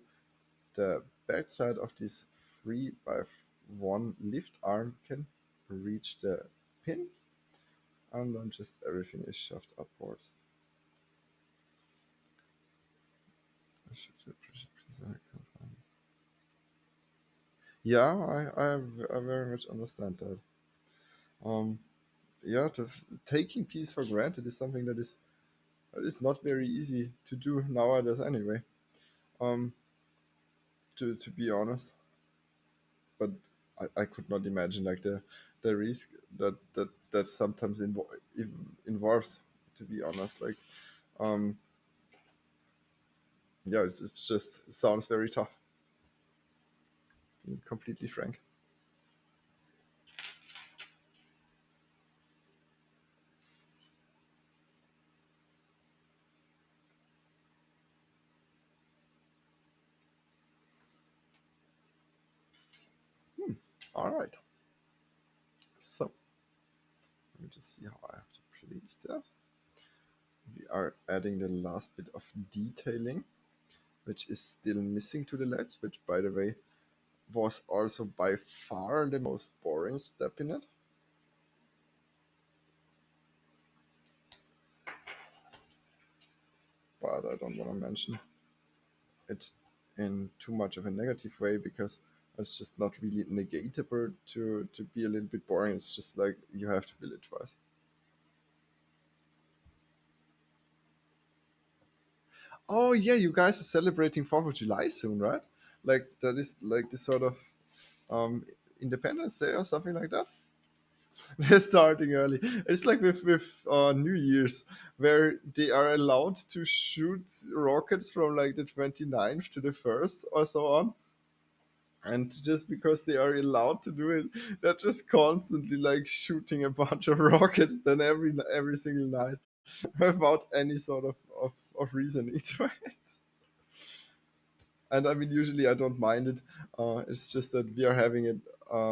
the backside of this 3x1 lift arm can reach the pin, and then just everything is shoved upwards. Yeah, I very much understand that. Um, yeah, taking peace for granted is something that is not very easy to do nowadays anyway. Um, to be honest, but I could not imagine like the risk that sometimes involves. To be honest, like um, yeah, it's just sounds very tough. Being completely frank. All right. So let me just see how I have to place that. We are adding the last bit of detailing, which is still missing to the legs, which by the way was also by far the most boring step in it. But I don't want to mention it in too much of a negative way because it's just not really negatable to be a little bit boring. It's just like you have to build it twice. Oh yeah, you guys are celebrating 4th of July soon, right? Like that is like the sort of um Independence Day or something like that. They're starting early. It's like with New Year's, where they are allowed to shoot rockets from like the 29th to the 1st or so on. And just because they are allowed to do it, they're just constantly like shooting a bunch of rockets then every single night without any sort of reasoning to it. And I mean, usually I don't mind it. It's just that we are having it.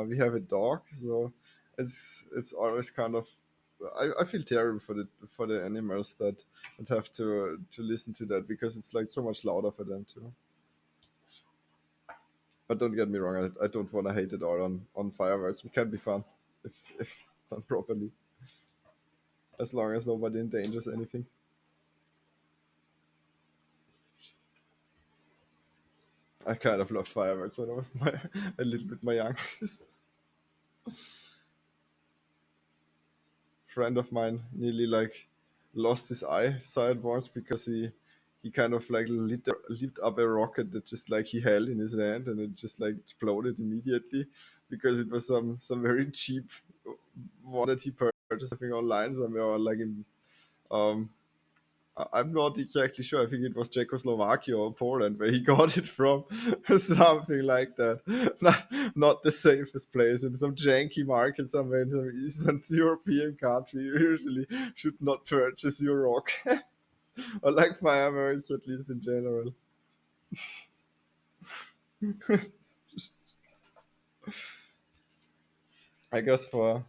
We have a dog, so it's always kind of. I feel terrible for the animals that have to listen to that because it's like so much louder for them too. But don't get me wrong, I don't want to hate it all on fireworks. It can be fun if done properly, as long as nobody endangers anything. I kind of loved fireworks when I was a little bit my youngest. Friend of mine nearly like lost his eyesight once because he kind of like lit up a rocket that just like he held in his hand and it just like exploded immediately because it was some very cheap one that he purchased something online somewhere or like in um I'm not exactly sure. I think it was Czechoslovakia or Poland where he got it from, something like that. Not the safest place in some janky market somewhere in some Eastern European country. You usually should not purchase your rockets or like fireworks, at least in general. I guess for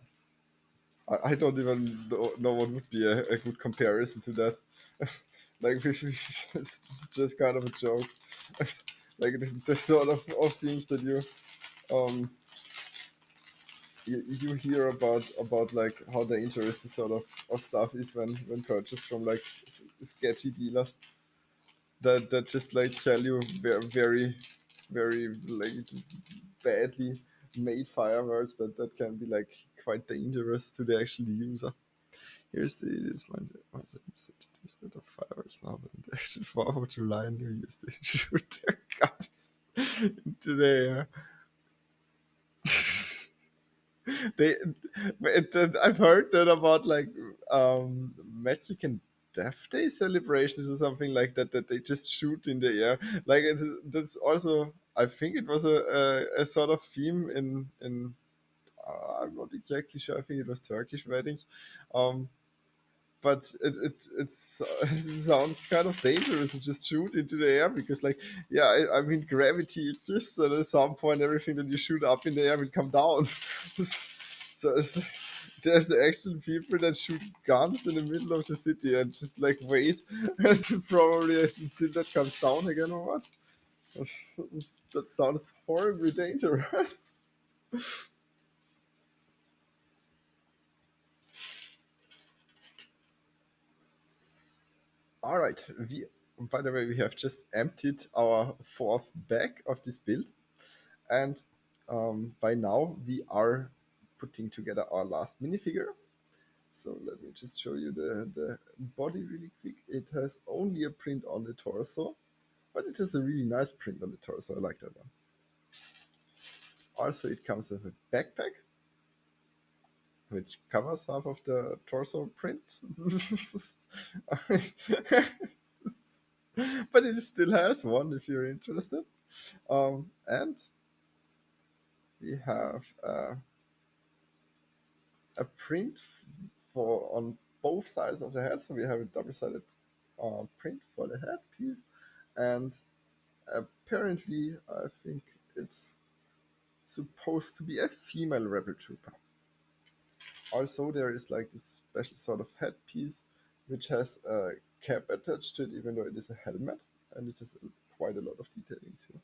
I don't even know what would be a good comparison to that. Like it's just kind of a joke. Like the sort of things that um you hear about like how dangerous this sort of stuff is when purchased from like sketchy dealers that just like sell you very like badly made fireworks that can be like quite dangerous to the actual user. Here's the this one instead of fireworks now, but the actual 4th of July and New Year's they shoot their guns into the air. they I've heard that about like Mexican Death Day celebrations or something like that they just shoot in the air. Like that's also I think it was a sort of theme in I'm not exactly sure. I think it was Turkish weddings. Um, but it sounds kind of dangerous to just shoot into the air because, like, yeah, I mean, gravity exists, and at some point, everything that you shoot up in the air will come down. So there's the actual people that shoot guns in the middle of the city and just like wait, probably until that comes down again or what. That sounds horribly dangerous. All right, by the way, we have just emptied our fourth bag of this build, and by now we are putting together our last minifigure. So let me just show you the body really quick. It has only a print on the torso, but it has a really nice print on the torso. I like that one. Also, it comes with a backpack, which covers half of the torso print. But it still has one if you're interested. And we have a print for on both sides of the head. So we have a double-sided print for the head piece, and apparently, I think it's supposed to be a female rebel trooper. Also, there is like this special sort of headpiece which has a cap attached to it, even though it is a helmet, and it has quite a lot of detailing too.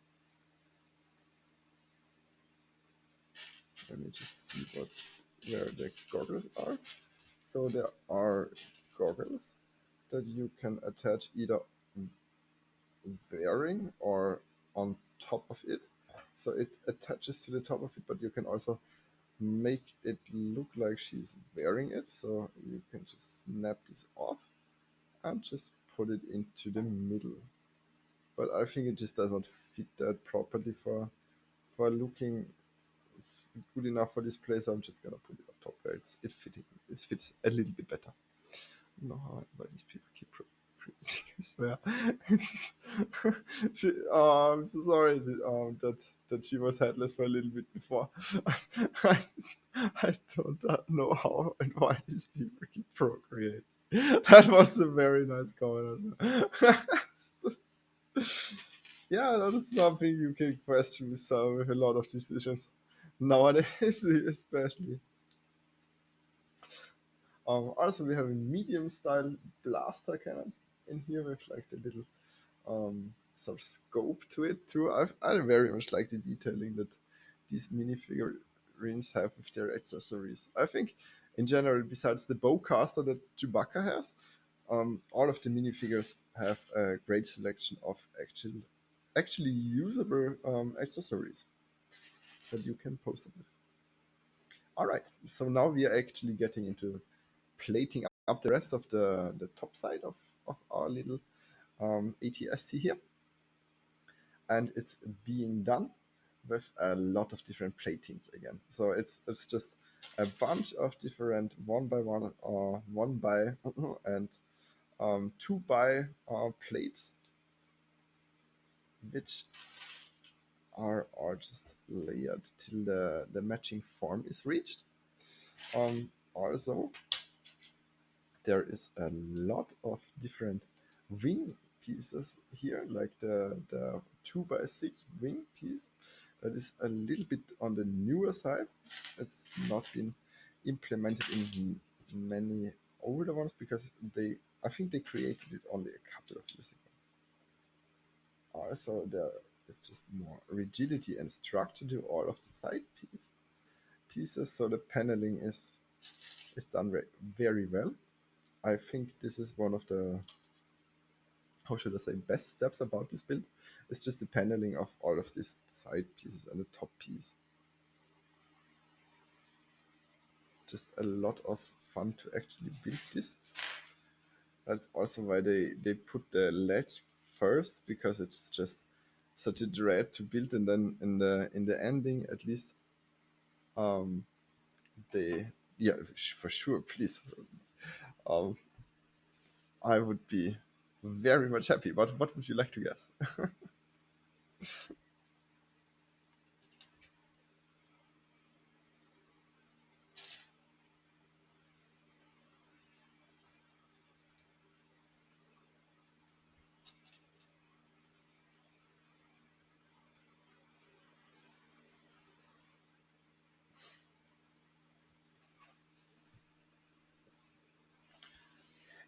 Let me just see where the goggles are. So there are goggles that you can attach either wearing or on top of it. So it attaches to the top of it, but you can also make it look like she's wearing it. So you can just snap this off and just put it into the middle. But I think it just does not fit that properly for looking good enough for display. So I'm just gonna put it on top where it fits a little bit better. No, why these people keep I swear. I'm so sorry that she was headless for a little bit before. I, I don't know how and why these people keep procreating. That was a very nice comment as well. Yeah, that is something you can question with a lot of decisions nowadays, especially. Also, we have a medium style blaster cannon in here with like the little sort of scope to it too. I very much like the detailing that these minifigurines have with their accessories. I think in general, besides the bowcaster that Chewbacca has, all of the minifigures have a great selection of actually usable accessories that you can pose them with. All right, so now we are actually getting into plating up the rest of the top side of our little ATST here, and it's being done with a lot of different platings again. So it's just a bunch of different one by one or one by and two by plates, which are just layered till the matching form is reached. Also, there is a lot of different wing pieces here, like the 2x6 wing piece that is a little bit on the newer side. It's not been implemented in many older ones because I think they created it only a couple of years ago. Also, there is just more rigidity and structure to all of the side pieces, so the paneling is done very well. I think this is one of the, how should I say, best steps about this build. It's just the paneling of all of these side pieces and the top piece. Just a lot of fun to actually build this. That's also why they put the ledge first, because it's just such a dread to build, and then in the ending at least they, yeah, for sure, please, um I would be very much happy. What would you like to guess?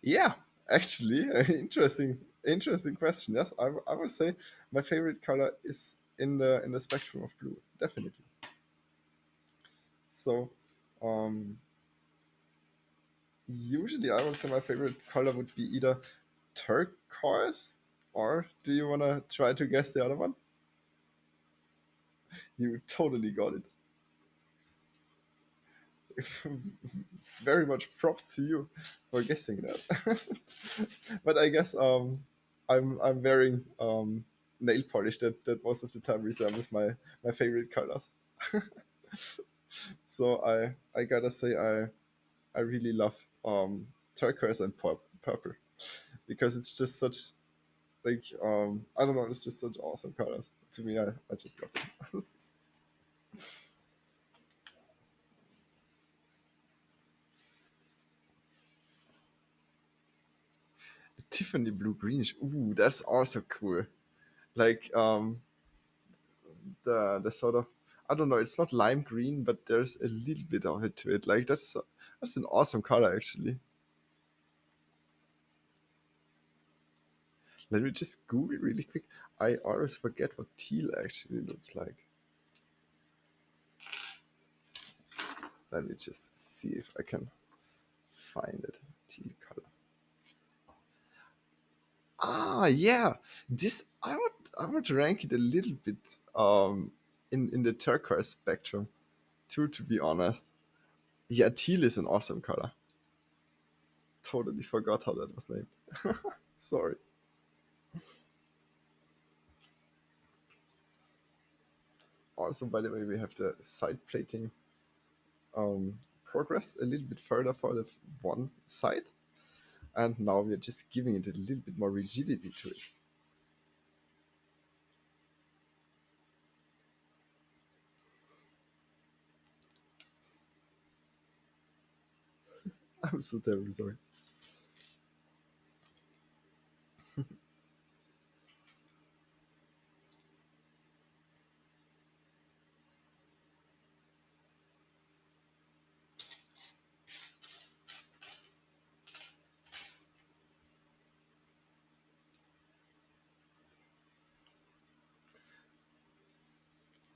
Yeah, actually, interesting question. Yes, I will say my favorite color is in the spectrum of blue, definitely. So, um, usually I would say my favorite color would be either turquoise, or do you wanna try to guess the other one? You totally got it. Very much props to you for guessing that. But I guess I'm wearing nail polish that most of the time resembles my favorite colors. So I gotta say I really love turquoise and purple because it's just such like I don't know, it's just such awesome colors. To me, I just love them. Tiffany blue greenish. Ooh, that's also cool. Like the sort of, I don't know, it's not lime green, but there's a little bit of it to it. Like that's an awesome color actually. Let me just Google really quick. I always forget what teal actually looks like. Let me just see if I can find it. Teal color. Ah, yeah. This I would rank it a little bit in the turquoise spectrum too, to be honest. Yeah, teal is an awesome color. Totally forgot how that was named. Sorry. Also, by the way, we have the side plating progressed a little bit further for the one side, and now we're just giving it a little bit more rigidity to it. I'm so terribly sorry.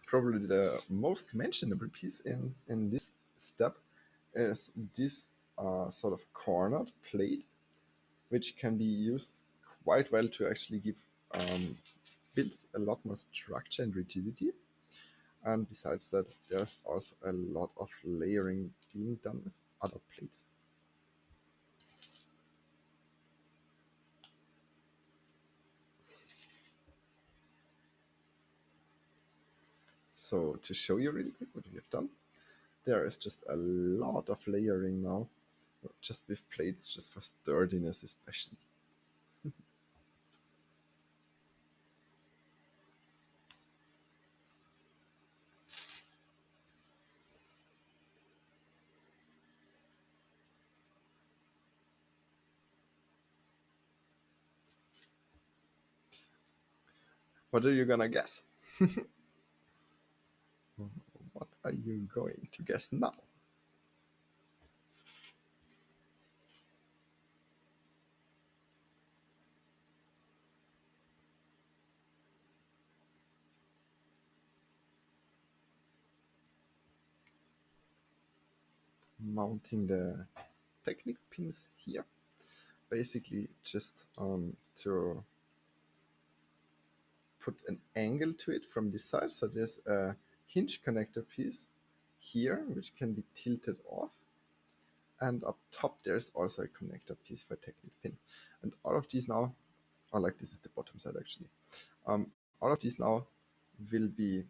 Probably the most mentionable piece in this step is this sort of cornered plate, which can be used quite well to actually give builds a lot more structure and rigidity. And besides that, there's also a lot of layering being done with other plates. So to show you really quick what we have done, there is just a lot of layering now, just with plates, just for sturdiness especially. What are you gonna guess? What are you going to guess now? Mounting the Technic pins here, basically just to put an angle to it from this side. So there's a hinge connector piece here, which can be tilted off. And up top, there's also a connector piece for Technic pin. And all of these now, or like this is the bottom side actually. Um, all of these now will be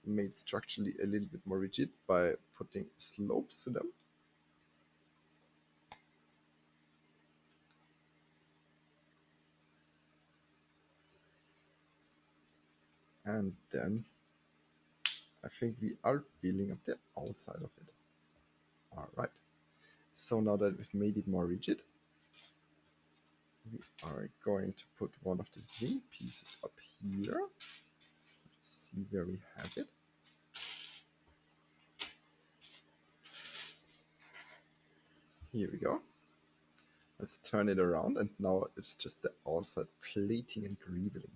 made structurally a little bit more rigid by putting slopes to them. And then I think we are building up the outside of it. All right. So now that we've made it more rigid, we are going to put one of the wing pieces up here. Let's see where we have it. Here we go. Let's turn it around, and now it's just the outside plating and greebling.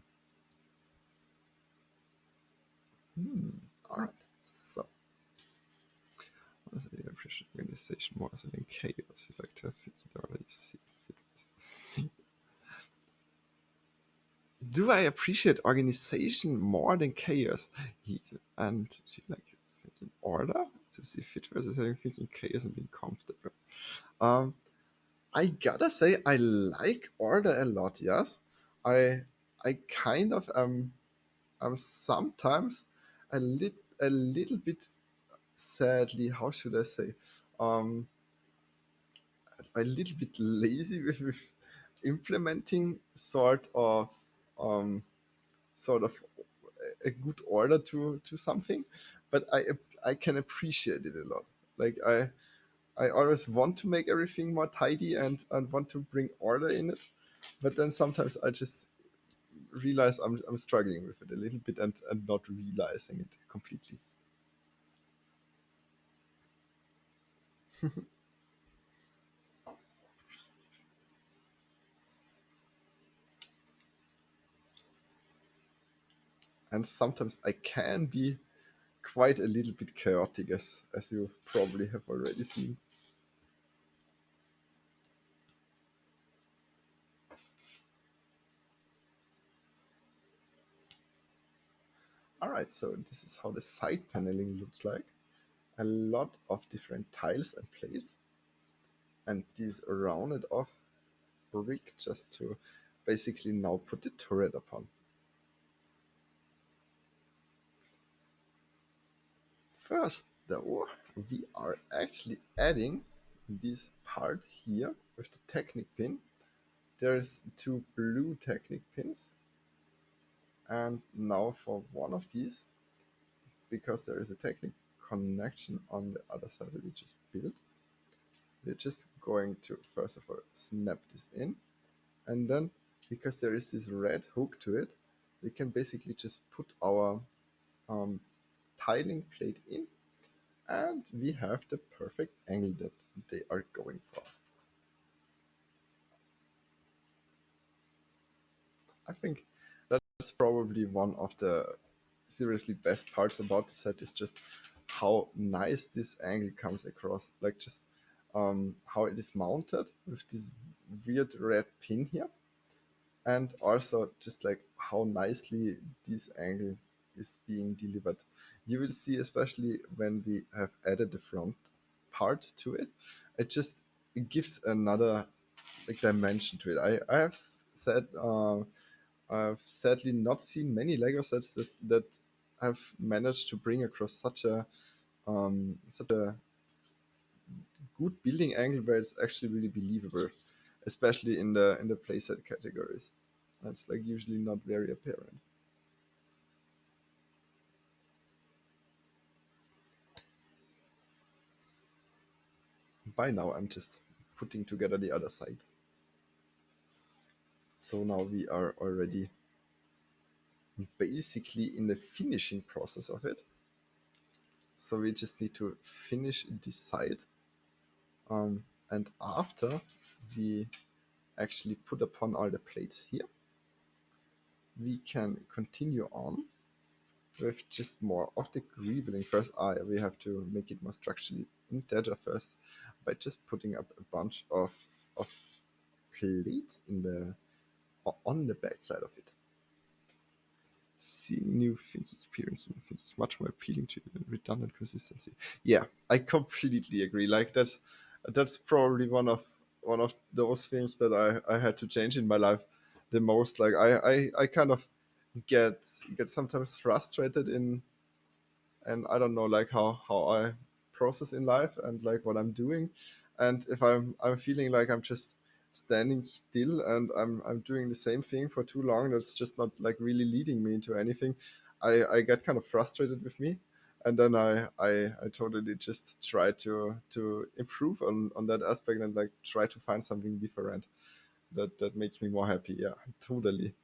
All right. So, I appreciate organization more than chaos. You like to have it already see fit. Do I appreciate organization more than chaos? And she like fits in order to see fit versus having things in chaos and being comfortable. Um, I gotta say I like order a lot. Yes, I I kind of sometimes a little bit sadly, how should I say, um a little bit lazy with implementing um sort of a good order to something, but I can appreciate it a lot. Like I always want to make everything more tidy and want to bring order in it, but then sometimes I just realize I'm struggling with it a little bit and not realizing it completely. And sometimes I can be quite a little bit chaotic, as you probably have already seen. All right, so this is how the side paneling looks like. A lot of different tiles and plates, and these rounded off brick just to basically now put the turret upon. First, though, we are actually adding this part here with the Technic pin. There's two blue Technic pins, and now for one of these, because there is a Technic connection on the other side that we just built, we're just going to first of all snap this in, and then because there is this red hook to it, we can basically just put our um, tiling plate in, and we have the perfect angle that they are going for. I think that's probably one of the seriously best parts about the set is just how nice this angle comes across. Like just how it is mounted with this weird red pin here, and also just like how nicely this angle is being delivered. You will see, especially when we have added the front part to it, it gives another like dimension to it. I have said I've sadly not seen many Lego sets that have managed to bring across such a good building angle where it's actually really believable, especially in the playset categories. That's like usually not very apparent. By now, I'm just putting together the other side. So now we are already basically in the finishing process of it. So we just need to finish this side. And after we actually put upon all the plates here, we can continue on with just more of the greebling first. We have to make it more structurally integer first by just putting up a bunch of plates in the on the back side of it. Seeing new things experience new things is much more appealing to redundant consistency. Yeah, I completely agree. Like that's probably one of those things that I had to change in my life the most. Like I kind of get get sometimes frustrated in, and I don't know like how I process in life and like what I'm doing, and if I'm feeling like I'm just standing still and I'm doing the same thing for too long, that's just not like really leading me into anything. I get kind of frustrated with me, and then I totally just try to improve on that aspect and like try to find something different that makes me more happy. Yeah, totally.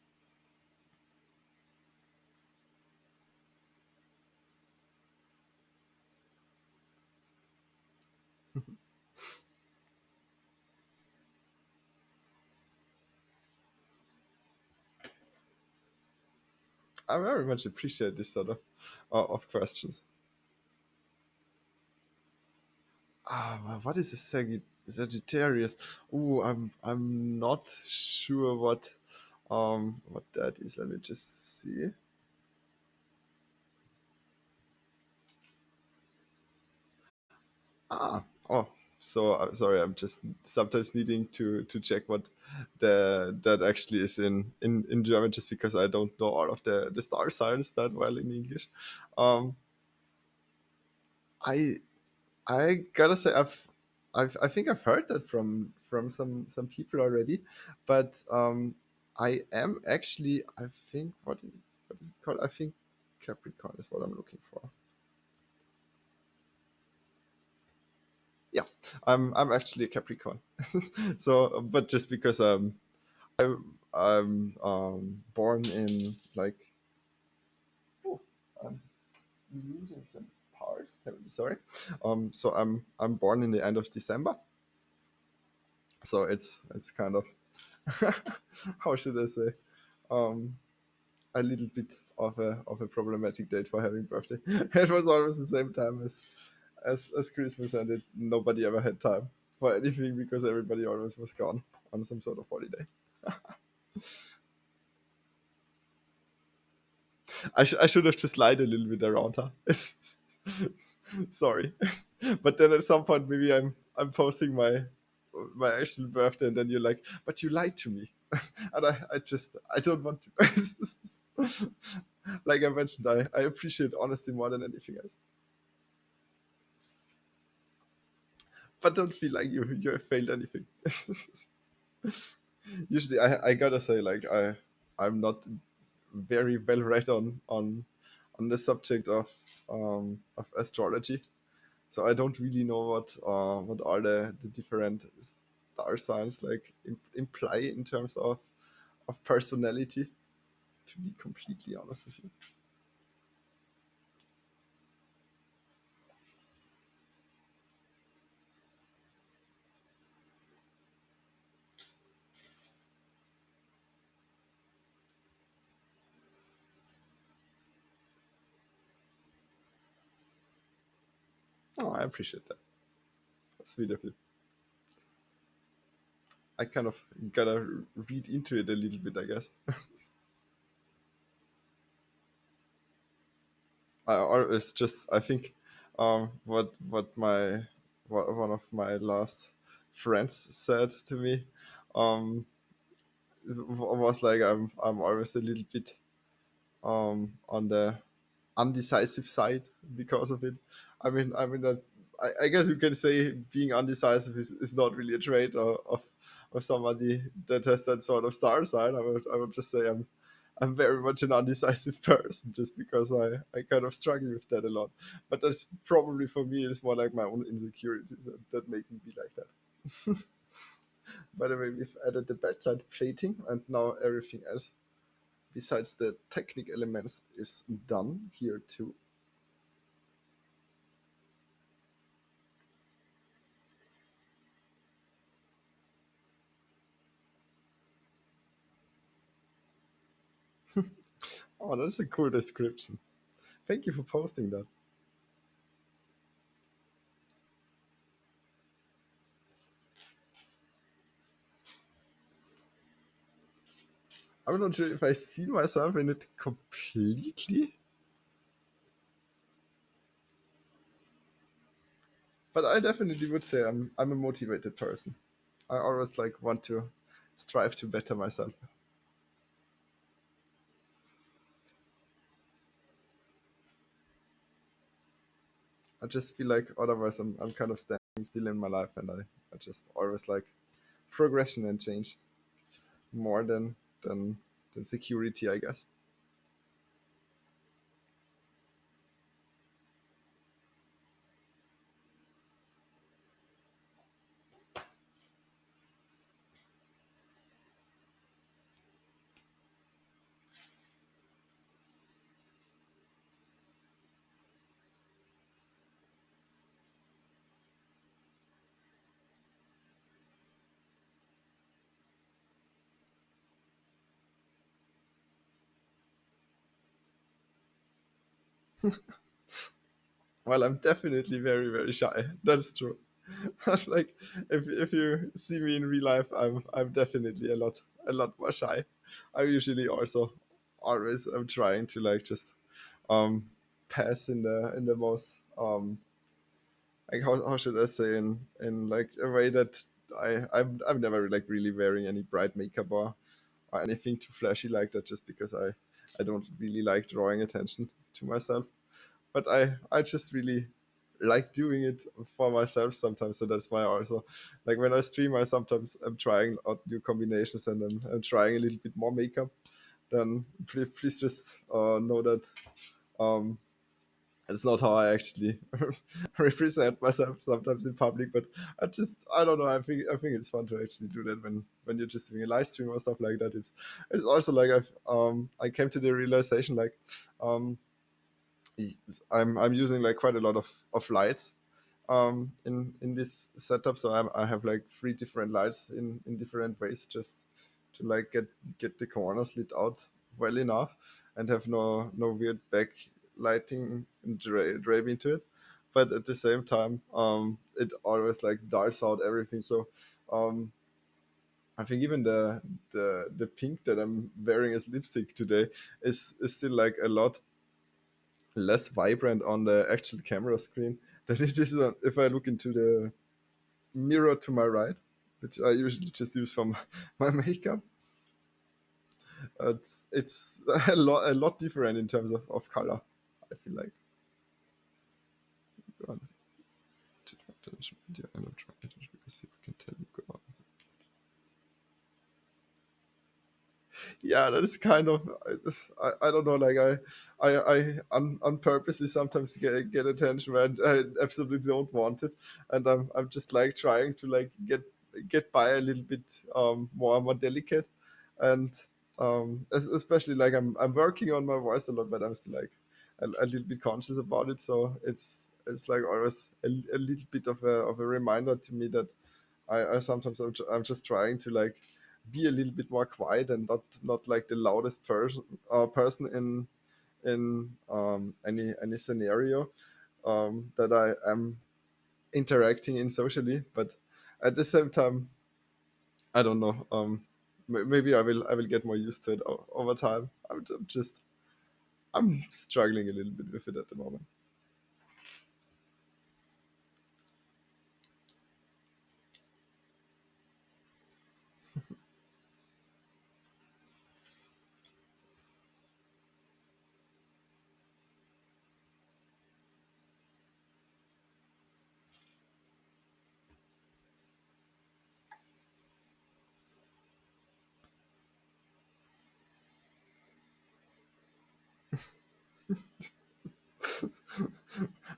I very much appreciate this sort of questions. What is a Sagittarius? Oh, I'm not sure what that is. Let me just see. Oh, so sorry. I'm just sometimes needing to check what that actually is in German, just because I don't know all of the star signs that well in English. Um, I I gotta say I think I've heard that from some people already, but I am actually, I think, what is it called? I think Capricorn is what I'm looking for. Yeah, I'm actually a Capricorn. So, but just because I, I'm born in like, oh, I'm losing some parts. Terribly sorry. So I'm born in the end of December. So it's kind of how should I say, um, a little bit of a problematic date for having birthday. It was always the same time as Christmas, and nobody ever had time for anything because everybody always was gone on some sort of holiday. I should have just lied a little bit around her. Sorry, but then at some point maybe I'm posting my actual birthday, and then you're like, but you lied to me. And I don't want to. Like I mentioned, I appreciate honesty more than anything else. But don't feel like you have failed anything. Usually I gotta say, like, I'm not very well read on the subject of astrology. So I don't really know what are the different star signs like imply in terms of personality, to be completely honest with you. Oh, I appreciate that. That's sweet of you. I kind of gotta read into it a little bit, I guess. Or it's just, I think, what one of my last friends said to me, um was like, I'm always a little bit on the undecisive side because of it. I mean that, I guess you can say being undecisive is not really a trait of somebody that has that sort of star sign. I would just say I'm very much an undecisive person, just because I kind of struggle with that a lot. But that's probably, for me, it's more like my own insecurities that make me be like that. By the way, we've added the backlight plating, and now everything else besides the Technic elements is done here too. Oh, that's a cool description. Thank you for posting that. I'm not sure if I see myself in it completely, but I definitely would say I'm a motivated person. I always like want to strive to better myself. I just feel like otherwise I'm kind of standing still in my life, and I just always like progression and change more than security, I guess. Well, I'm definitely very, very shy. That's true. Like, if you see me in real life, I'm definitely a lot more shy. I usually also always am trying to like just um pass in the most like how should I say, in like a way that I'm never like really wearing any bright makeup or anything too flashy like that, just because I don't really like drawing attention to myself. But I just really like doing it for myself sometimes. So that's why I also, like, when I stream, I sometimes am trying out new combinations, and I'm trying a little bit more makeup. Then please just know that um, it's not how I actually represent myself sometimes in public. But I don't know. I think it's fun to actually do that when you're just doing a live stream or stuff like that. It's also like I came to the realization, like, um, I'm using like quite a lot of lights in this setup. So I have like three different lights in different ways, just to like get the corners lit out well enough, and have no weird backlighting and drape into it. But at the same time, it always like darts out everything. So um, I think even the pink that I'm wearing as lipstick today is still like a lot less vibrant on the actual camera screen than it is if I look into the mirror to my right, which I usually just use for my makeup. It's a lot different in terms of color. I feel like. Go on. Video and I'm trying to, because people can tell you go on. Yeah, that is kind of, I don't know, like on purposely sometimes get attention when I absolutely don't want it, and I'm just like trying to like get by a little bit more delicate, and especially like I'm working on my voice a lot, but I'm still like a little bit conscious about it. So it's like always a little bit of a reminder to me that I sometimes I'm just trying to like be a little bit more quiet, and not like the loudest person in any scenario that I am interacting in socially. But at the same time, I don't know. Maybe I will get more used to it over time. I'm struggling a little bit with it at the moment.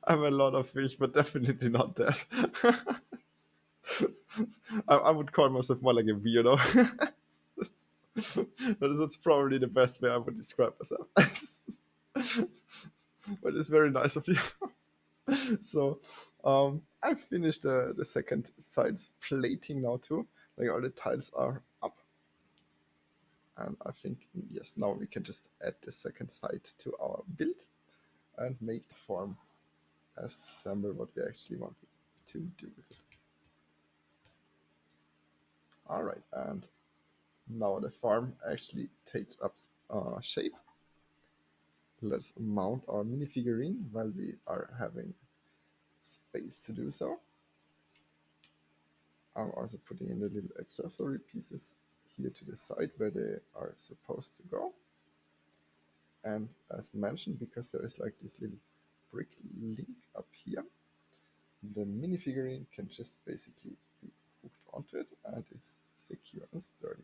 I'm a lot of fish, but definitely not that. I would call myself more like a weirdo. That's probably the best way I would describe myself. But it's very nice of you. So, I finished the second side's plating now too. Like, all the tiles are up, and I think, yes, now we can just add the second side to our build and make the form assemble what we actually wanted to do with it. All right, and now the form actually takes up shape. Let's mount our minifigurine while we are having space to do so. I'm also putting in the little accessory pieces here to the side where they are supposed to go. And as mentioned, because there is like this little brick link up here, the minifigurine can just basically be hooked onto it, and it's secure and sturdy.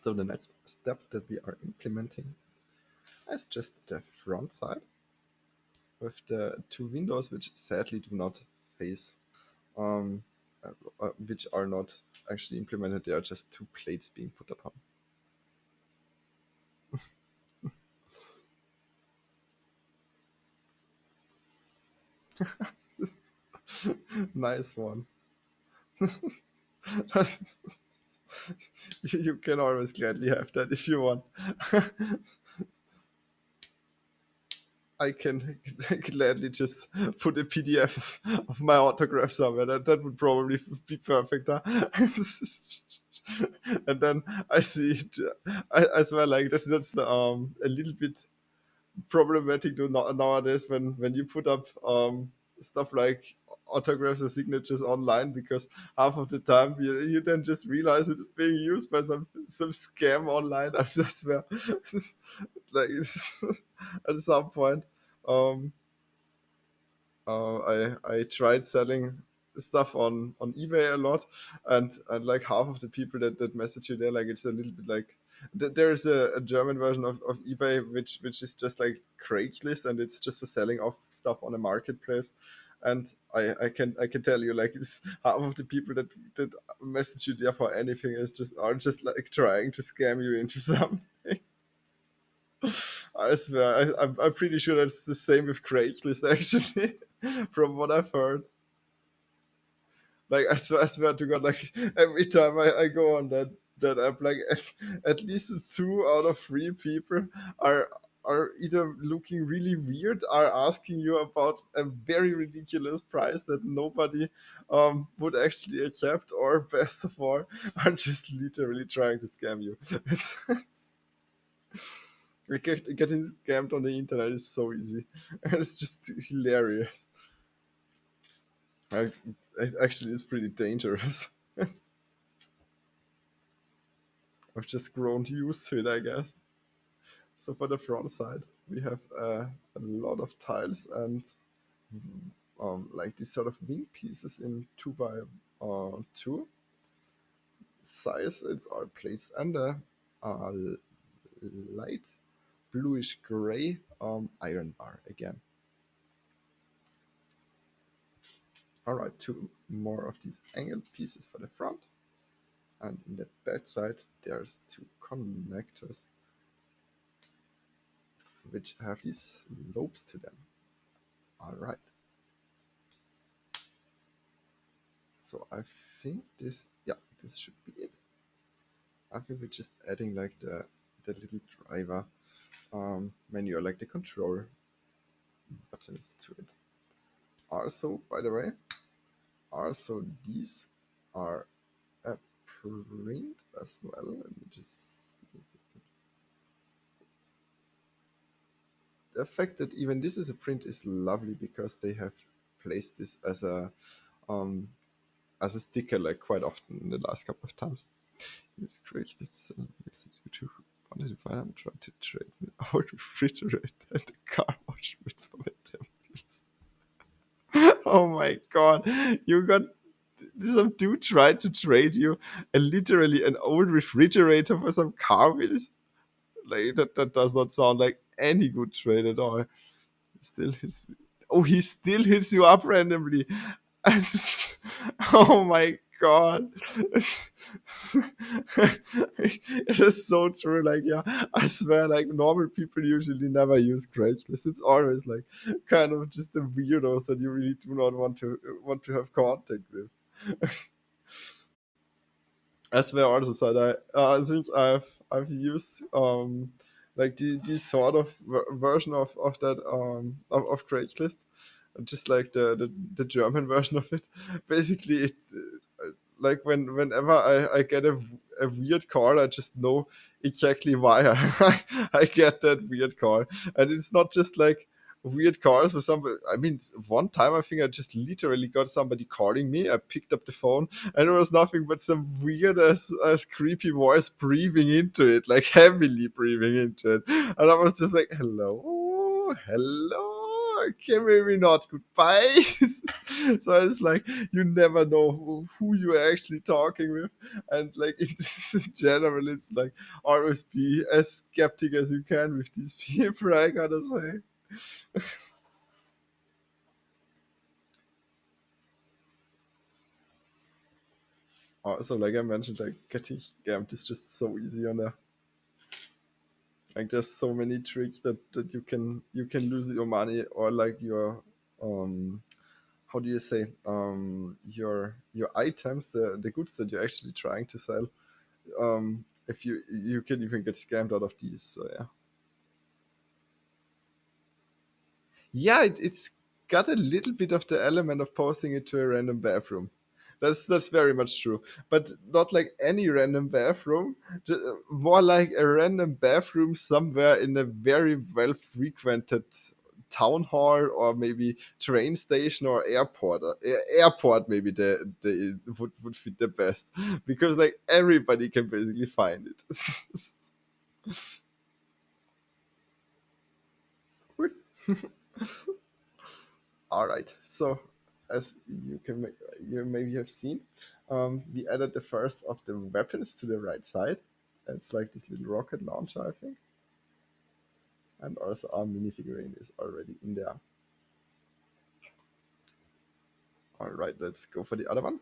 So the next step that we are implementing is just the front side. with the two windows, which sadly do not face, um, which are not actually implemented. They are just two plates being put upon. Nice one. You can always gladly have that if you want. I can gladly just put a PDF of my autograph somewhere. That would probably be perfect. Huh? And then I see it. I swear, like that's the a little bit problematic nowadays when you put up stuff like autographs or signatures online, because half of the time you then just realize it's being used by some scam online. I swear, like at some point. Um, I tried selling stuff on eBay a lot, and like half of the people that message you there, like it's a little bit like there's a German version of eBay which is just like Craigslist, and it's just for selling off stuff on a marketplace. And I can tell you, like, it's half of the people that message you there for anything are just like trying to scam you into something. I swear, I'm pretty sure that's the same with Craigslist, actually, from what I've heard. Like, I swear to God, like, every time I go on that app, like, at least two out of three people are are either looking really weird, are asking you about a very ridiculous price that nobody would actually accept, or best of all, are just literally trying to scam you. Getting scammed on the internet is so easy. And it's just hilarious. I, actually, it's pretty dangerous. I've just grown used to it, I guess. So for the front side, we have a lot of tiles and like these sort of wing pieces in 2 by 2 size. It's our plates and a light bluish gray iron bar again. Alright, two more of these angled pieces for the front. And in the back side, there's two connectors which have these lobes to them. Alright. So I think this should be it. I think we're just adding like the little driver menu, or like the control buttons to it. Also, by the way, these are a print as well. Let me just see. The fact that even this is a print is lovely, because they have placed this as a sticker like quite often in the last couple of times. It's great. It's YouTube wanted to find I'm trying to trade me our refrigerator and the car wash with for my templates. Oh my god. You got some dude tried to trade you literally an old refrigerator for some car wheels. Like that does not sound like any good trade at all. Still hits me. Oh, he still hits you up randomly. Oh my god. It is so true. Like, yeah, I swear, like, normal people usually never use Craigslist. It's always like kind of just the weirdos that you really do not want to have contact with. I swear also said I think I've used like the sort of version of that of Craigslist, just like the German version of it. Basically, it like whenever I get a weird call, I just know exactly why I get that weird call, and it's not just like weird calls for somebody. I mean, one time I think I just literally got somebody calling me. I picked up the phone, and it was nothing but some weird as creepy voice breathing into it, like heavily breathing into it, and I was just like, hello, okay, maybe not, goodbye. So I was like, you never know who you're actually talking with, and like in general, it's like always be as skeptic as you can with these people, I gotta say. Also, like I mentioned, like getting scammed is just so easy on there. Like there's so many tricks that you can lose your money or like your how do you say your items, the goods that you're actually trying to sell. If you can even get scammed out of these. So yeah. Yeah, it's got a little bit of the element of posting it to a random bathroom. That's very much true, but not like any random bathroom. More like a random bathroom somewhere in a very well frequented town hall or maybe train station or airport. Airport maybe the would fit the best because like everybody can basically find it. All right. So, as you maybe have seen, we added the first of the weapons to the right side. It's like this little rocket launcher, I think, and also our minifigurine is already in there. All right, let's go for the other one.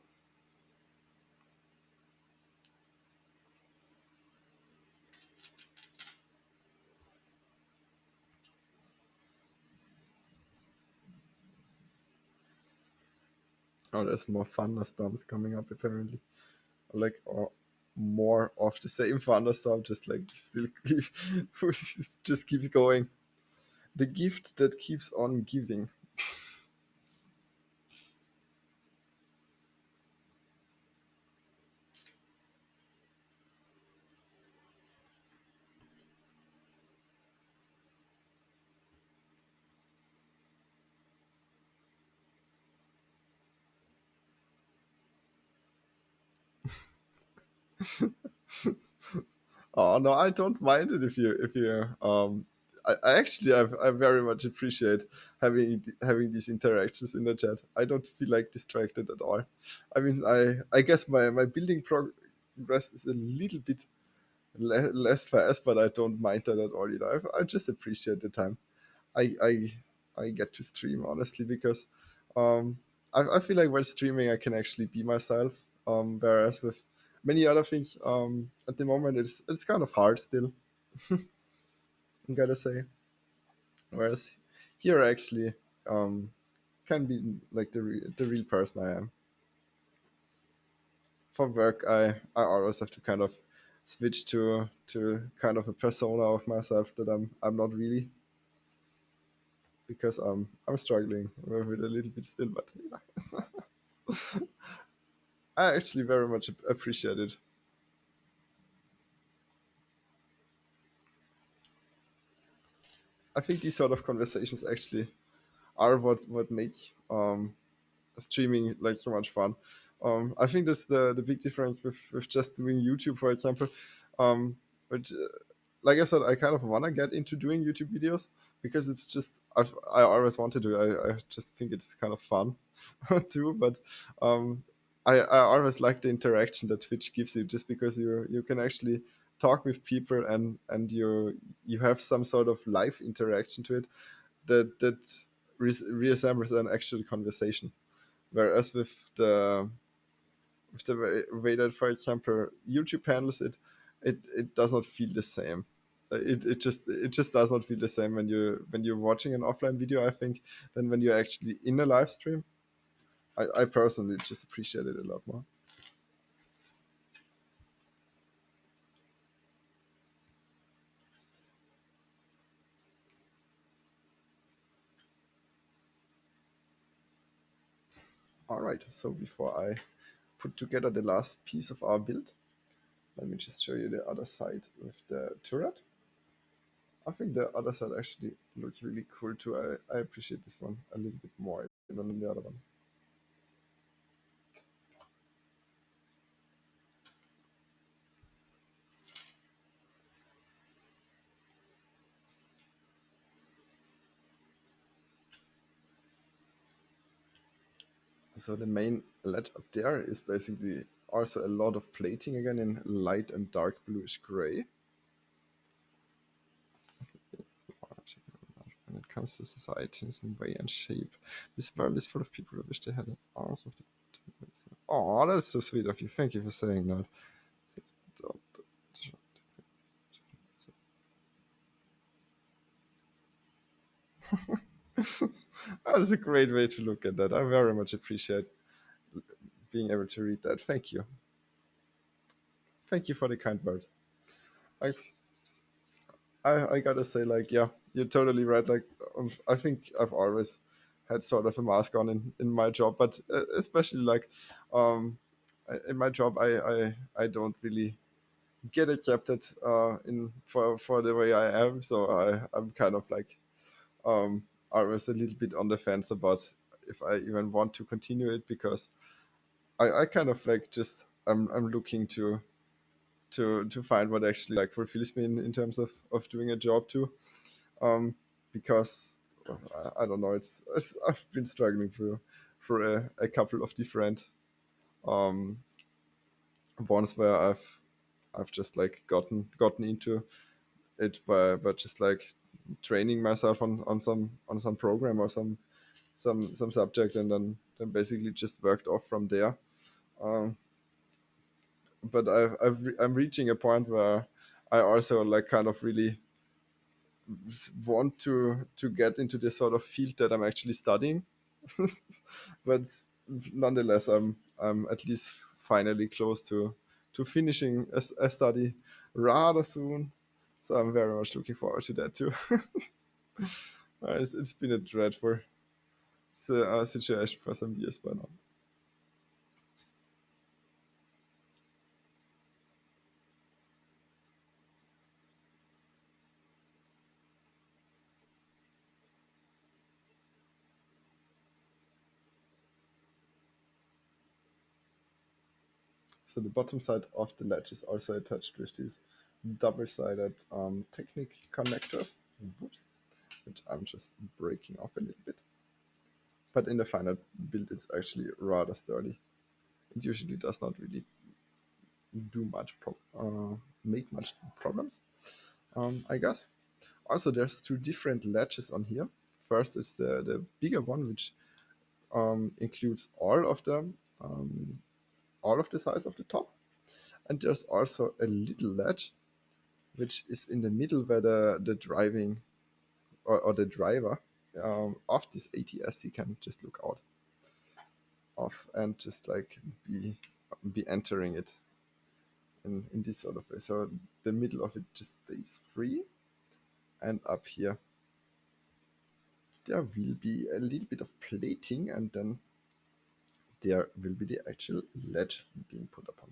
Oh, there's more thunderstorms coming up apparently. Like or more of the same thunderstorm, just like still just keeps going. The gift that keeps on giving. Oh no, I don't mind it if you. I actually I very much appreciate having these interactions in the chat. I don't feel like distracted at all. I mean, I guess my building progress is a little bit less fast, but I don't mind that at all. I just appreciate the time. I I I get to stream honestly because um I feel like while streaming I can actually be myself. Whereas with many other things, at the moment it's kind of hard still. I gotta say. Whereas here I actually can be like the real person I am. For work, I always have to kind of switch to kind of a persona of myself that I'm not really because I'm struggling with it a little bit still, but yeah. I actually very much appreciate it. I think these sort of conversations actually are what make streaming like so much fun. I think that's the big difference with just doing YouTube, for example. But like I said, I kind of want to get into doing YouTube videos because it's just I always wanted to. I just think it's kind of fun too. But um, I always like the interaction that Twitch gives you, just because you can actually talk with people and you have some sort of live interaction to it that resembles an actual conversation. Whereas with the way that, for example, YouTube handles it, it does not feel the same. It just does not feel the same when you're watching an offline video, I think, than when you're actually in a live stream. I personally just appreciate it a lot more. All right, so before I put together the last piece of our build, let me just show you the other side with the turret. I think the other side actually looks really cool too. I appreciate this one a little bit more than the other one. So the main LED up there is basically also a lot of plating again in light and dark bluish gray. When it comes to society in some way and shape, this world is full of people who wish they had arms of the Oh, that's so sweet of you. Thank you for saying that. That is a great way to look at that. I very much appreciate being able to read that. Thank you. Thank you for the kind words. Like, I gotta say, like, yeah, you're totally right. Like, I think I've always had sort of a mask on in my job, but especially like, um, in my job, I don't really get accepted in for the way I am. So I'm kind of like always a little bit on the fence about if I even want to continue it because I kind of like just I'm looking to find what actually like fulfills me in terms of doing a job too. Because I don't know, it's I've been struggling for a couple of different um ones where I've just like gotten into it by just like training myself on some program or some subject and then basically just worked off from there. Um, but I'm reaching a point where I also like kind of really want to get into this sort of field that I'm actually studying. But nonetheless, I'm at least finally close to finishing a study rather soon. So I'm very much looking forward to that too. It's been a dreadful situation for some years by now. So the bottom side of the ledge is also attached with these double-sided Technic connectors. Whoops, which I'm just breaking off a little bit. But in the final build, it's actually rather sturdy. It usually does not really do make much problems, I guess. Also, there's two different ledges on here. First is the bigger one, which includes all of the size of the top, and there's also a little ledge, which is in the middle where the driving or the driver of this ATSC can just look out of and just like be entering it in this sort of way. So the middle of it just stays free, and up here there will be a little bit of plating, and then there will be the actual ledge being put upon.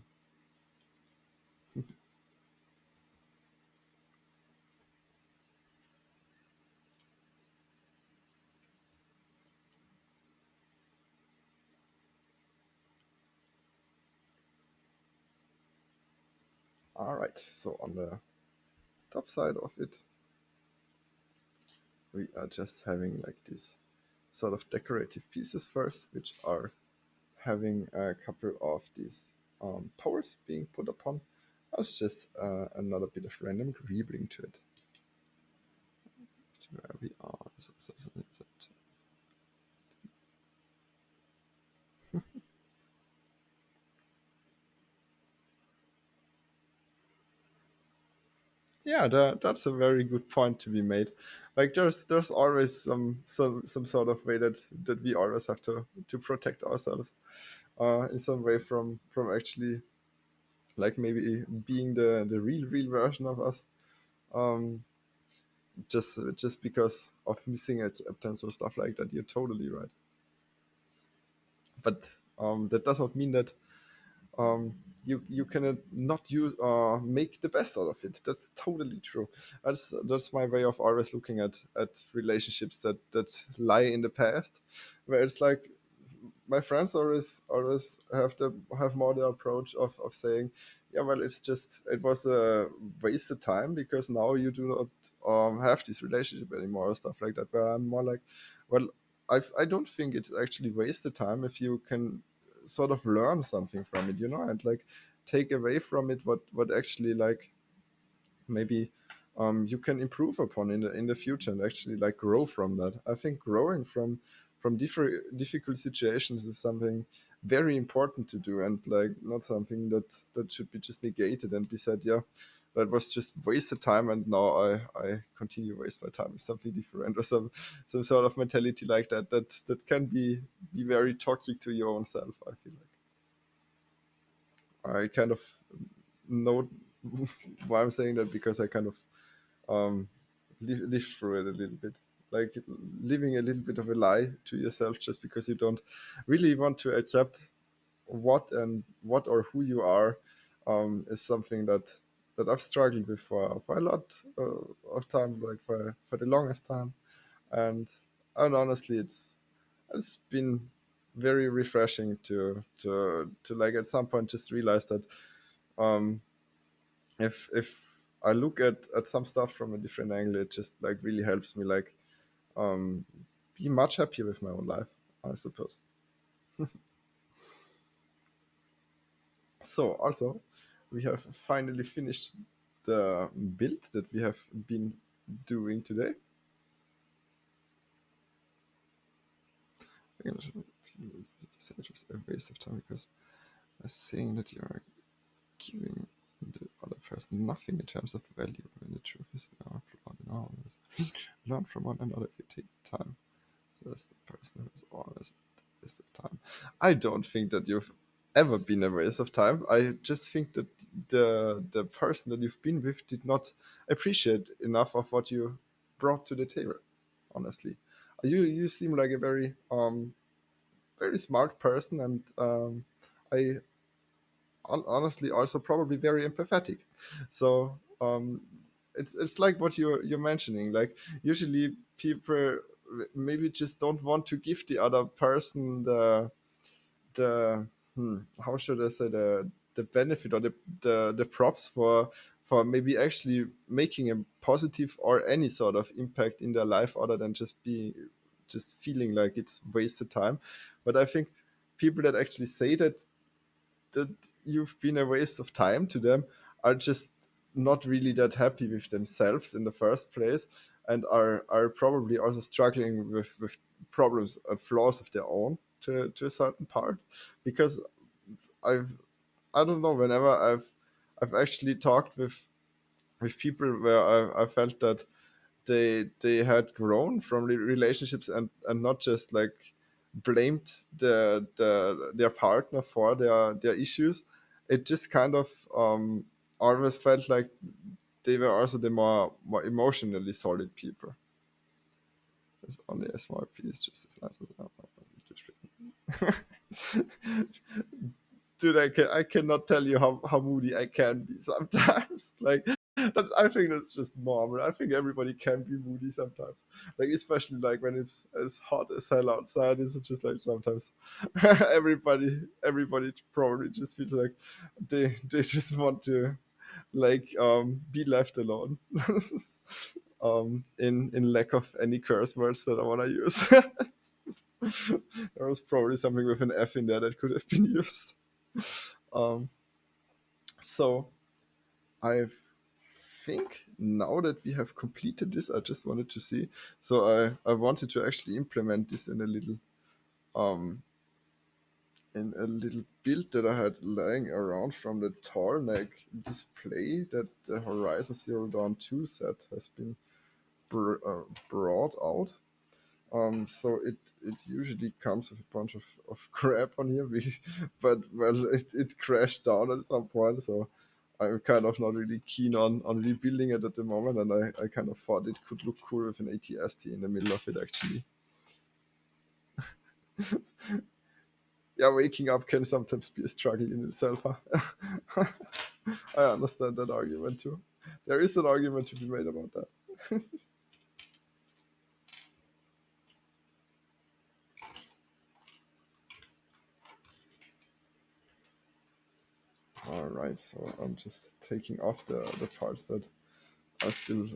All right, so on the top side of it, we are just having like these sort of decorative pieces first, which are having a couple of these powers being put upon. That's just another bit of random greebling to it. Where we are. Yeah, that's a very good point to be made. Like there's always some sort of way that we always have to protect ourselves in some way from actually like maybe being the real version of us um just because of missing acceptance or stuff like that. You're totally right, but that does not mean that um, you cannot not use make the best out of it. That's totally true. That's my way of always looking at relationships that lie in the past, where it's like my friends always have more the approach of saying, yeah, well, it was a wasted time because now you do not have this relationship anymore or stuff like that. Where I'm more like, well, I don't think it's actually wasted time if you can sort of learn something from it, and like take away from it what actually like maybe you can improve upon in the future and actually like grow from that. I think growing from different difficult situations is something very important to do, and like not something that should be just negated and be said, yeah, that was just wasted time, and now I continue to waste my time with something different, or some sort of mentality like that can be very toxic to your own self. I feel like I kind of know why I'm saying that, because I kind of live through it a little bit, like living a little bit of a lie to yourself just because you don't really want to accept what or who you are, is something that I've struggled with for a lot of time, like for the longest time, and honestly, it's been very refreshing to like at some point just realize that, um, if I look at some stuff from a different angle, it just like really helps me like um, be much happier with my own life, I suppose. So also, we have finally finished the build that we have been doing today. It was a waste of time because by saying that you are giving the other person nothing in terms of value, when the truth is we are flawed in our ways. Learn from one another if you take time. So that's the person who is always a waste of time. I don't think that you've ever been a waste of time. I just think that the person that you've been with did not appreciate enough of what you brought to the table. Honestly, you seem like a very smart person, and I honestly also probably very empathetic. So it's like what you're mentioning. Like usually people maybe just don't want to give the other person the how should I say, the benefit or the props for maybe actually making a positive or any sort of impact in their life, other than just feeling like it's wasted time. But I think people that actually say that you've been a waste of time to them are just not really that happy with themselves in the first place, and are probably also struggling with problems and flaws of their own to a certain part. Because I've I don't know, whenever I've actually talked with people where I felt that they had grown from relationships, and not just like blamed their partner for their issues. It just kind of always felt like they were also the more emotionally solid people. It's only a small piece, just as nice as dude, I cannot tell you how moody I can be sometimes. Like I think that's just normal. I think everybody can be moody sometimes. Like especially like when it's as hot as hell outside. It's just like sometimes everybody probably just feels like they just want to like be left alone. In lack of any curse words that I want to use. There was probably something with an F in there that could have been used. Um, so I think now that we have completed this, I just wanted to see. So I wanted to actually implement this um in a little build that I had lying around from the tall neck display that the Horizon Zero Dawn 2 set has been brought out. So it usually comes with a bunch of crap on here, but well, it crashed down at some point, so I'm kind of not really keen on rebuilding it at the moment, and I kind of thought it could look cool with an ATST in the middle of it, actually. Yeah, waking up can sometimes be a struggle in itself, huh? I understand that argument too. There is an argument to be made about that. All right, so I'm just taking off the parts that I still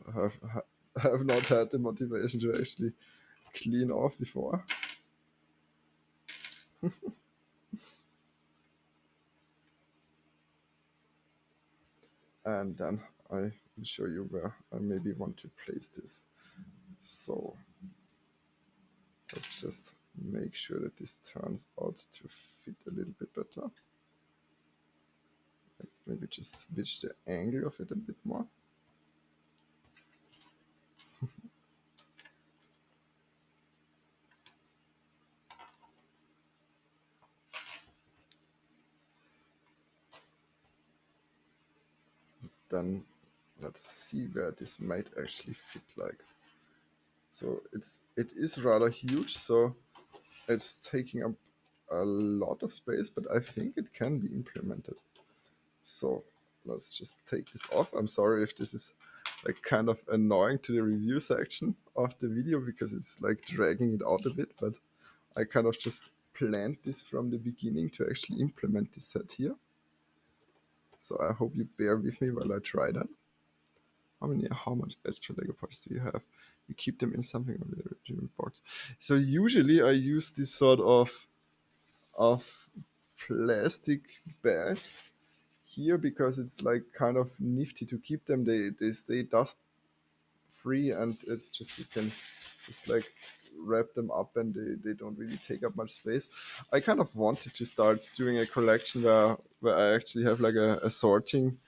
have not had the motivation to actually clean off before. And then I will show you where I maybe want to place this. So let's just make sure that this turns out to fit a little bit better. Like maybe just switch the angle of it a bit more. Then let's see where this might actually fit like. So it is rather huge, so it's taking up a lot of space, but I think it can be implemented. So let's just take this off. I'm sorry if this is like kind of annoying to the review section of the video because it's like dragging it out a bit, but I kind of just planned this from the beginning to actually implement this set here. So I hope you bear with me while I try that. How much extra Lego parts do you have? You keep them in something or the original box. So usually I use this sort of plastic bag here because it's like kind of nifty to keep them. They stay dust free and it's just you can just like wrap them up and they don't really take up much space. I kind of wanted to start doing a collection where I actually have like a sorting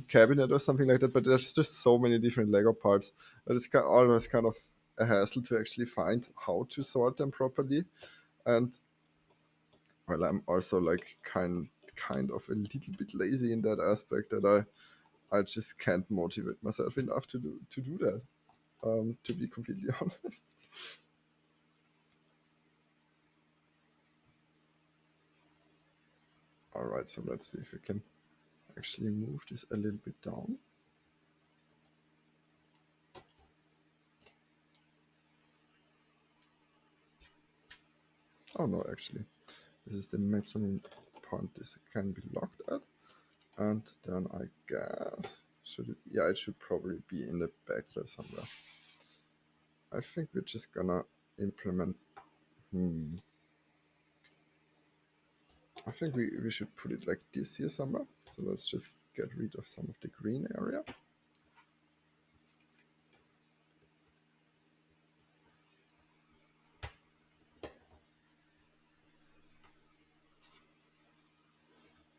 cabinet or something like that, but there's just so many different Lego parts that it's always kind of a hassle to actually find how to sort them properly. And well, I'm also like kind of a little bit lazy in that aspect that I just can't motivate myself enough to do that. To be completely honest. All right, so let's see if we can actually move this a little bit down. Oh no, actually, this is the maximum point this can be locked at. And then I guess, it should probably be in the backside somewhere. I think we're just gonna implement, I think we should put it like this here somewhere. So let's just get rid of some of the green area.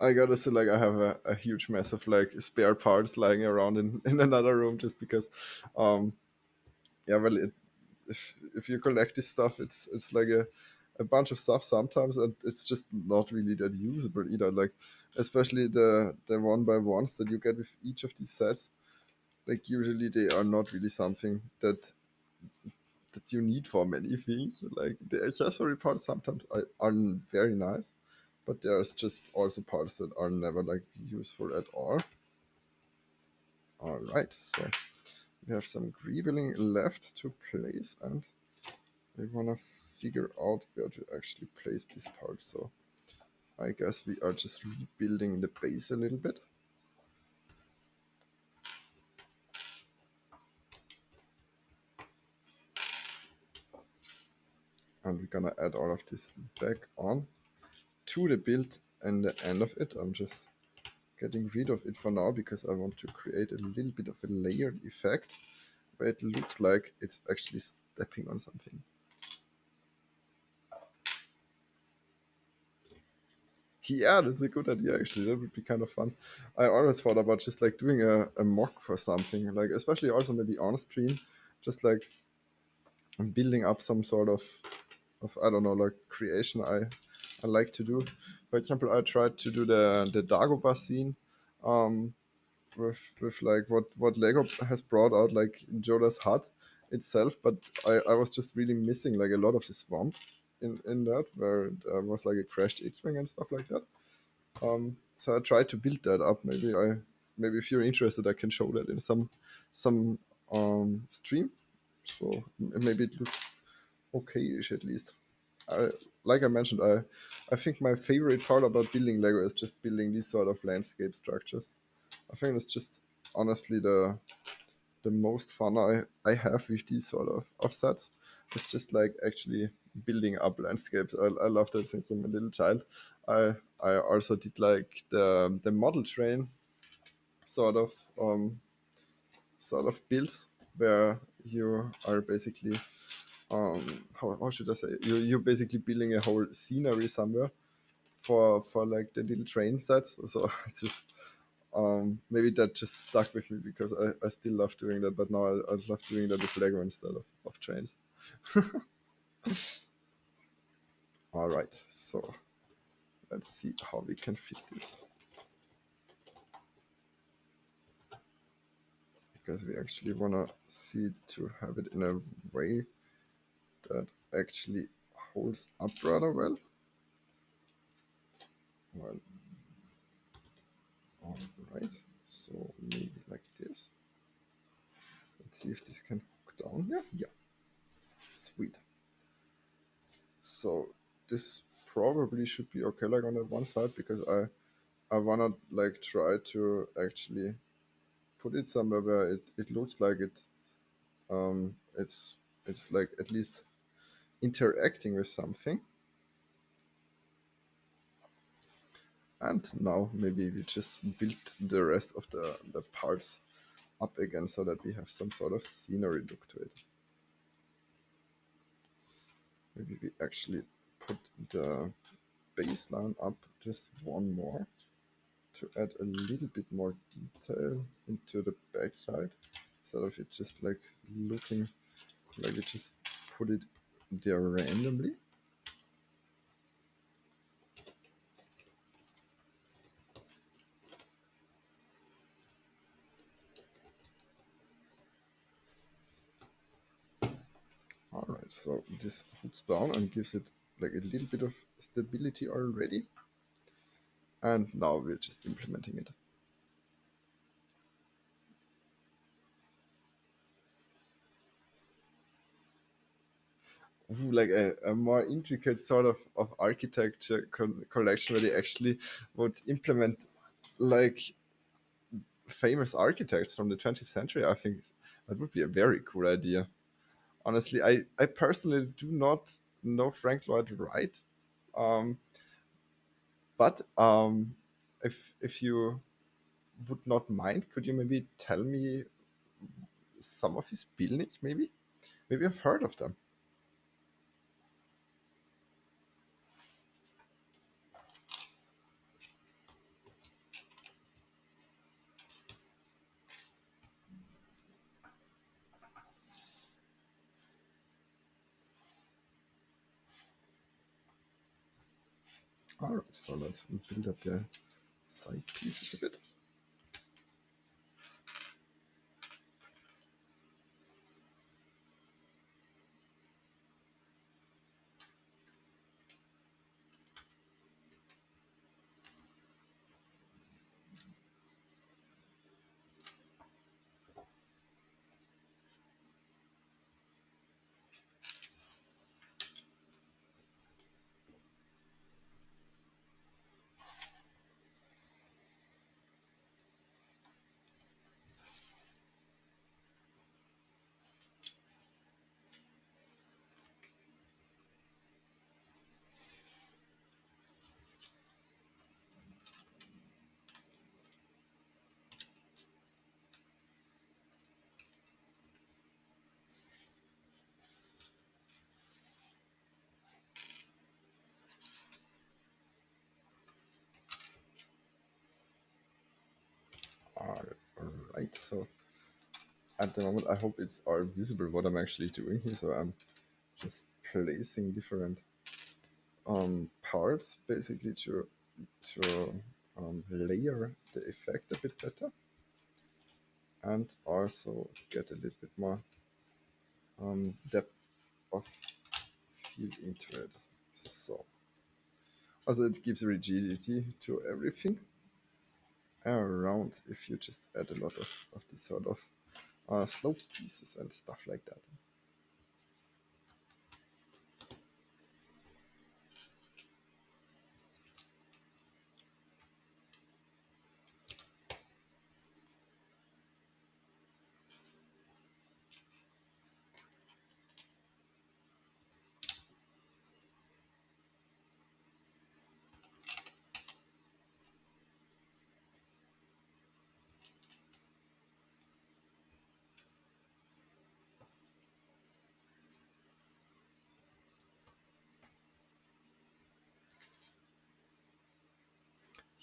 I gotta say, like, I have a huge mess of like spare parts lying around in another room just because, yeah, well, if you collect this stuff, it's like a bunch of stuff sometimes, and it's just not really that usable either. Like, especially the one by ones that you get with each of these sets, like usually they are not really something that you need for many things. Like the accessory parts sometimes are very nice, but there's just also parts that are never like useful at all. All right, so we have some greebling left to place, and we want to figure out where to actually place this part. So I guess we are just rebuilding the base a little bit. And we're gonna add all of this back on to the build and the end of it. I'm just getting rid of it for now because I want to create a little bit of a layered effect where it looks like it's actually stepping on something. Yeah, that's a good idea actually. That would be kind of fun. I always thought about just like doing a mock for something, like especially also maybe on stream, just like building up some sort of I don't know, like creation I like to do. For example, I tried to do the Dagobah scene with like what Lego has brought out, like Joda's hut itself, but I was just really missing like a lot of the swamp in that, where there was like a crashed X-wing and stuff like that. So I tried to build that up. Maybe if you're interested, I can show that in some stream. So maybe it looks okay-ish at least. Like I mentioned, I think my favorite part about building Lego is just building these sort of landscape structures. I think it's just honestly the most fun I have with these sort of sets. It's just like actually building up landscapes. I love that since I'm a little child. I also did like the model train sort of sort of builds where you are basically how should I say, you're basically building a whole scenery somewhere for like the little train sets. So it's just maybe that just stuck with me because I still love doing that, but now I love doing that with Lego instead of trains. All right, so let's see how we can fit this, because we actually want to see to have it in a way that actually holds up rather well. Well, all right, so maybe like this. Let's see if this can hook down here. Yeah, sweet. So this probably should be okay, like on that one side, because I wanna like try to actually put it somewhere where it looks like it's like at least interacting with something. And now maybe we just build the rest of the parts up again so that we have some sort of scenery look to it. Maybe we actually put the baseline up just one more to add a little bit more detail into the backside, instead of it just like looking like you just put it there randomly. Alright, so this hooks down and gives it like a little bit of stability already. And now we're just implementing it. Ooh, like a more intricate sort of architecture collection where they actually would implement like famous architects from the 20th century. I think that would be a very cool idea. Honestly, I personally do not know Frank Lloyd Wright, um, but if you would not mind, could you maybe tell me some of his buildings? Maybe I've heard of them. All right, so let's build up the side pieces a bit. All right, so at the moment I hope it's all visible what I'm actually doing here. So I'm just placing different parts basically to layer the effect a bit better, and also get a little bit more depth of field into it. So also it gives rigidity to everything around if you just add a lot of this sort of slope pieces and stuff like that.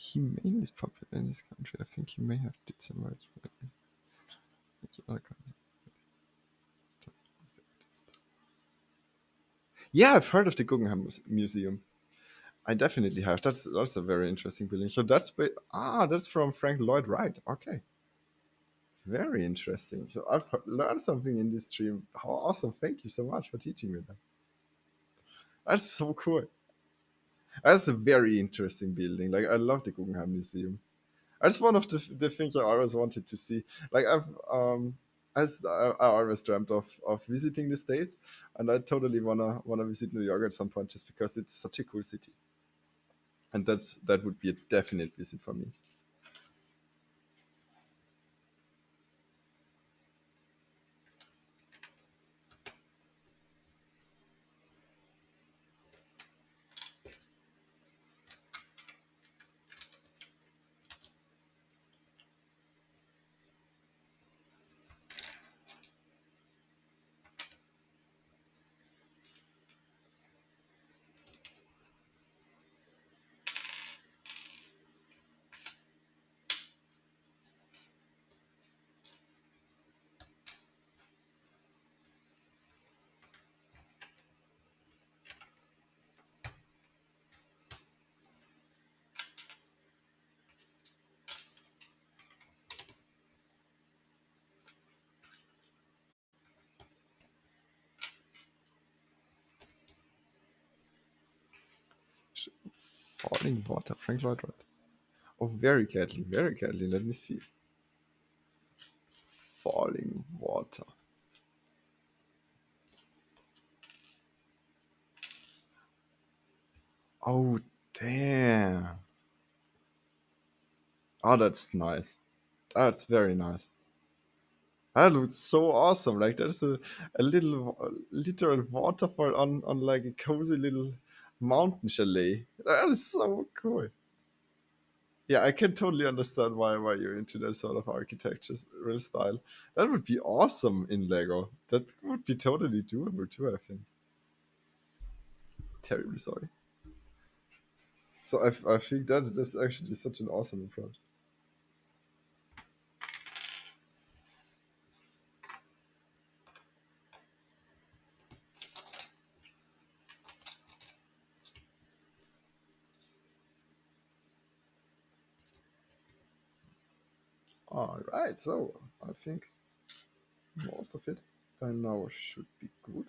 He mainly is popular in his country. I think he may have did some rights for it. It's other countries. Yeah, I've heard of the Guggenheim Museum. I definitely have. That's a very interesting building. So that's from Frank Lloyd Wright. Okay, very interesting. So I've learned something in this stream. How awesome! Thank you so much for teaching me that. That's so cool. That's a very interesting building. Like I love the Guggenheim Museum. That's one of the things I always wanted to see. Like I always dreamt of visiting the States, and I totally wanna visit New York at some point just because it's such a cool city. And that would be a definite visit for me. Falling water, Frank Lloyd Wright. Oh, very gladly, very gladly. Let me see. Falling water. Oh, damn. Oh, that's nice. That's very nice. That looks so awesome. Like there's a little literal waterfall on like a cozy little mountain chalet. That is so cool. Yeah, I can totally understand why you're into that sort of architecture real style. That would be awesome in Lego. That would be totally doable too, I think. Terribly sorry. So I think that's actually such an awesome approach. All right, so I think most of it by now should be good.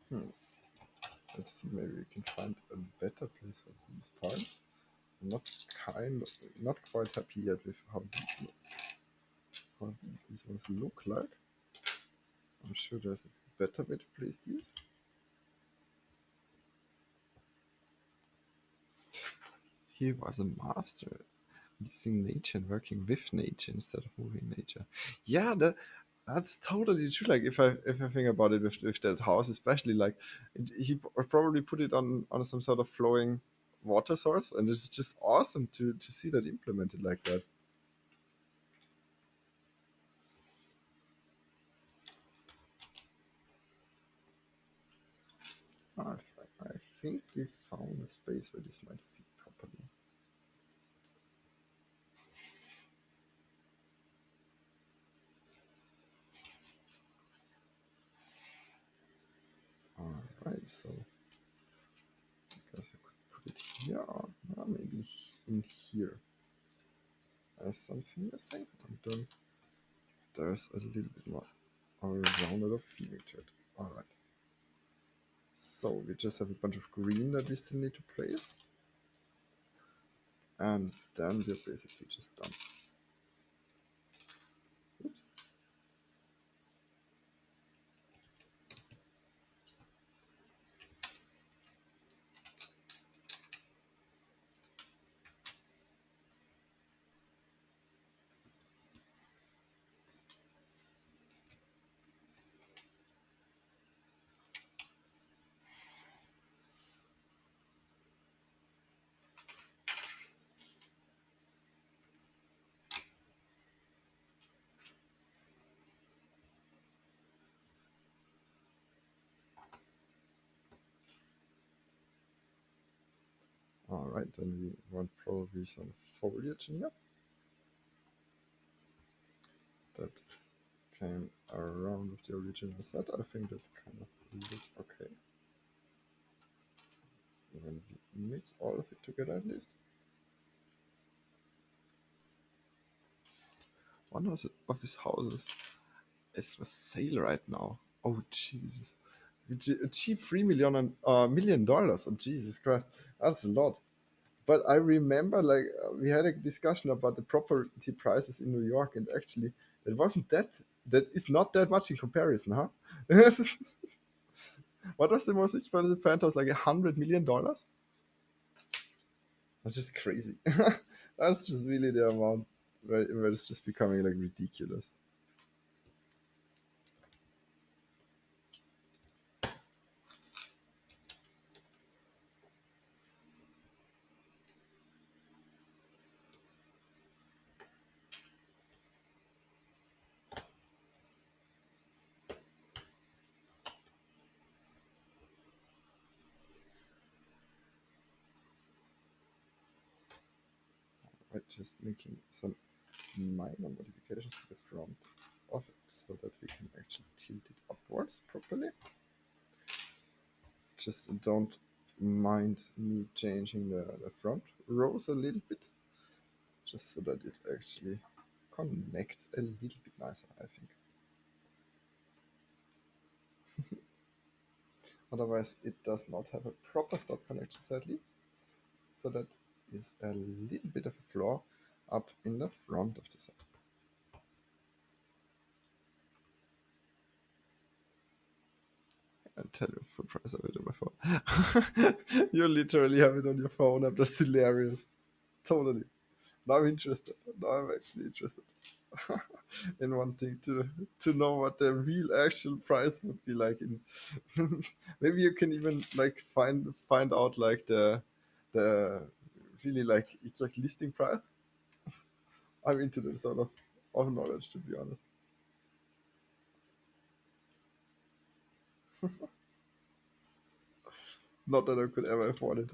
Hmm. Let's see, maybe we can find a better place for these parts. I'm not quite happy yet with how these ones look like. I'm sure there's a better way to place these. He was a master using nature and working with nature instead of moving nature. Yeah, that's totally true. Like if I think about it with that house, especially like he probably put it on some sort of flowing water source, and it's just awesome to see that implemented like that. I think we found a space where this might fit properly. Alright, so I guess we could put it here or maybe in here. As something the same. And then there's a little bit more rounded off feeling to it. Alright. So we just have a bunch of green that we still need to place. And then we're basically just done. Oops. Alright, then we want probably some foliage in here. That came around with the original set. I think that kind of looks okay. When we mix all of it together at least. One of his houses is for sale right now. Oh Jesus. A cheap $3 million. Oh Jesus Christ. That's a lot. But I remember like we had a discussion about the property prices in New York, and actually it wasn't that is not that much in comparison, huh? What was the most expensive penthouse? Like $100 million? That's just crazy. That's just really the amount where it's just becoming like ridiculous. Right, just making some minor modifications to the front of it so that we can actually tilt it upwards properly. Just don't mind me changing the front rows a little bit, just so that it actually connects a little bit nicer, I think. Otherwise it does not have a proper stop connection, sadly. So that is a little bit of a flaw up in the front of the set. I'll tell you the price of it on my phone. You literally have it on your phone. I'm just hilarious. Totally. Now I'm interested. Now I'm actually interested in wanting to know what the real actual price would be like. In maybe you can even like find out like the really like exact listing price. I'm into this sort of knowledge, to be honest. Not that I could ever afford it.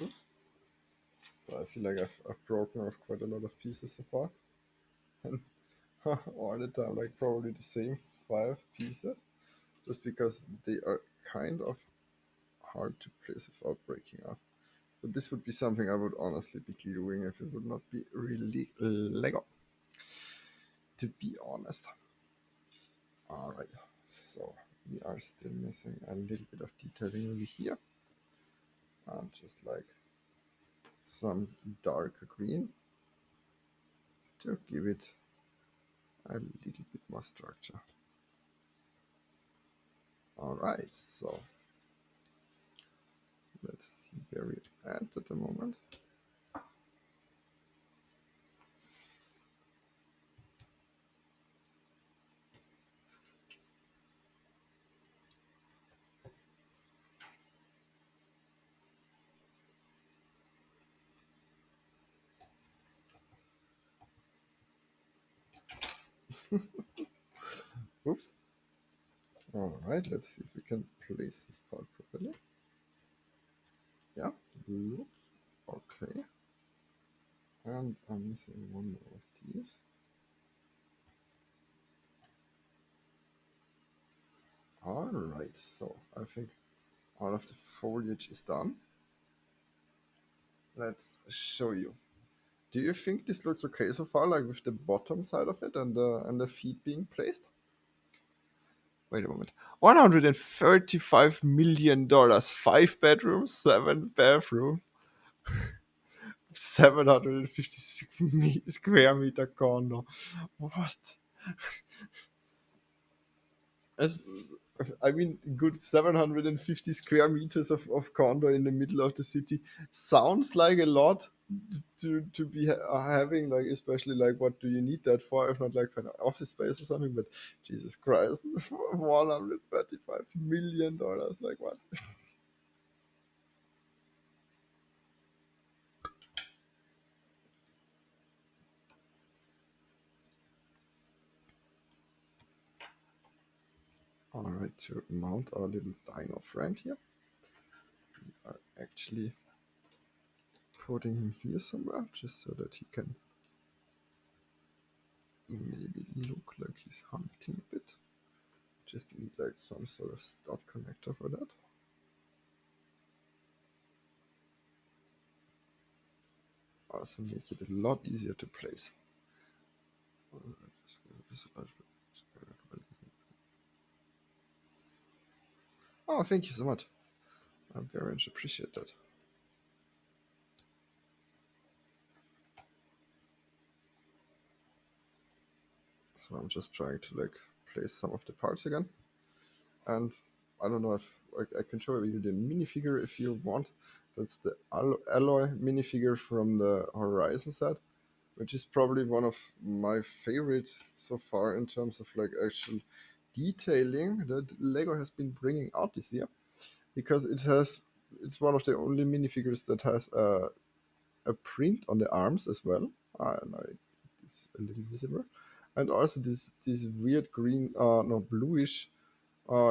Oops. So I feel like I've broken off quite a lot of pieces so far. And all the time, like probably the same 5 pieces, just because they are kind of hard to place without breaking off. So this would be something I would honestly be gluing if it would not be really Lego, to be honest. Alright, so we are still missing a little bit of detailing over here. And just like some darker green to give it a little bit more structure. Alright, so let's see where we're at the moment. Oops. Alright, let's see if we can place this part properly. Yeah, looks okay. And I'm missing one more of these. Alright, so I think all of the foliage is done. Let's show you. Do you think this looks okay so far, like with the bottom side of it and the feet being placed? Wait a moment. $135 million, 5 bedrooms, 7 bathrooms, 756 square meter condo. What? As I mean, good 750 square meters of condo in the middle of the city sounds like a lot to be having, like, especially like what do you need that for if not like for an office space or something. But Jesus Christ, $135 million, like what? All right, to mount our little dino friend here, we are actually putting him here somewhere just so that he can maybe look like he's hunting a bit. Just need like some sort of stud connector for that. Also makes it a lot easier to place. Oh, thank you so much. I very much appreciate that. So I'm just trying to like place some of the parts again. And I don't know if I can show you the minifigure if you want. That's the alloy minifigure from the Horizon set, which is probably one of my favorite so far in terms of like actual detailing that Lego has been bringing out this year, because it's one of the only minifigures that has a print on the arms as well. No, it's a little visible, and also this weird green, no, bluish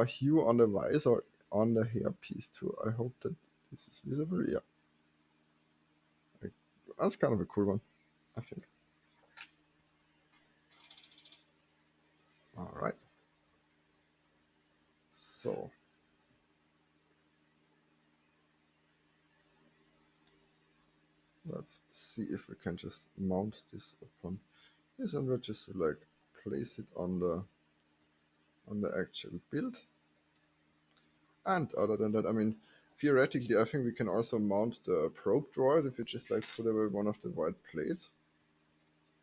hue on the visor on the hairpiece too. I hope that this is visible. Yeah, like, that's kind of a cool one, I think. All right, so let's see if we can just mount this upon this, and we'll just like place it on the actual build. And other than that, I mean, theoretically, I think we can also mount the probe droid if you just like put away one of the white plates.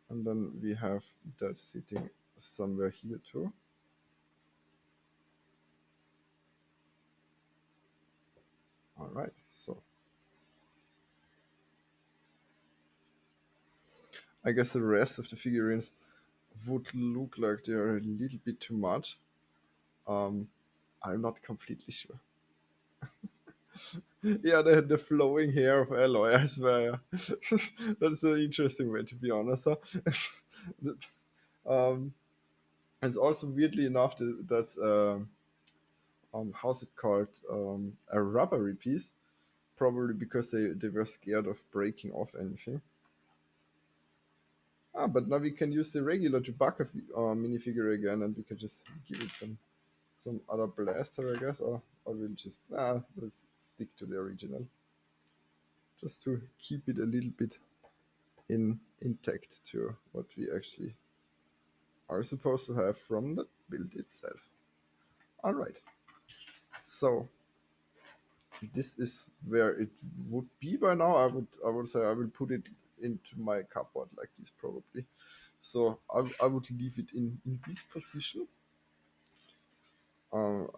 And then we have that sitting somewhere here too. All right, so I guess the rest of the figurines would look like they are a little bit too much. I'm not completely sure. Yeah, the flowing hair of Alloy, I swear. That's an interesting way to be honest. Huh? um, and it's also weirdly enough that's how's it called, a rubbery piece, probably because they were scared of breaking off anything. But now we can use the regular Chewbacca minifigure again, and we can just give it some other blaster, I guess, or we'll just let's stick to the original, just to keep it a little bit intact to what we actually are supposed to have from the build itself. All right, so this is where it would be by now. I would say I will put it into my cupboard like this probably. So I would leave it in this position. Um,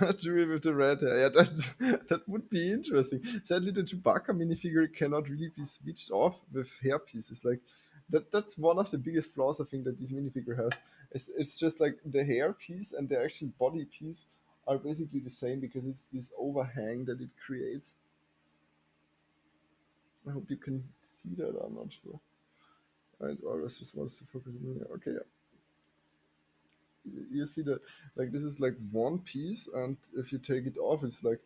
That with the red hair, yeah, that would be interesting. Sadly, the Chewbacca minifigure cannot really be switched off with hair pieces. Like that's one of the biggest flaws I think that this minifigure has. It's just like the hair piece and the actual body piece are basically the same, because it's this overhang that it creates. I hope you can see that. I'm not sure. It always just wants to focus on me. Okay, yeah. You see that, like, this is like one piece, and if you take it off, it's like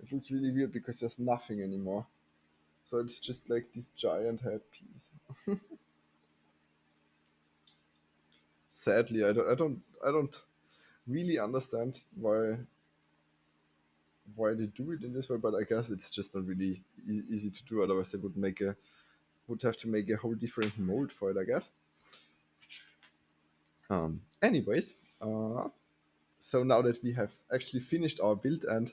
it looks really weird because there's nothing anymore. So it's just like this giant head piece. sadly, I don't really understand why they do it in this way, but I guess it's just not really easy to do. Otherwise, they would have to make a whole different mold for it, I guess. Anyways, so now that we have actually finished our build, and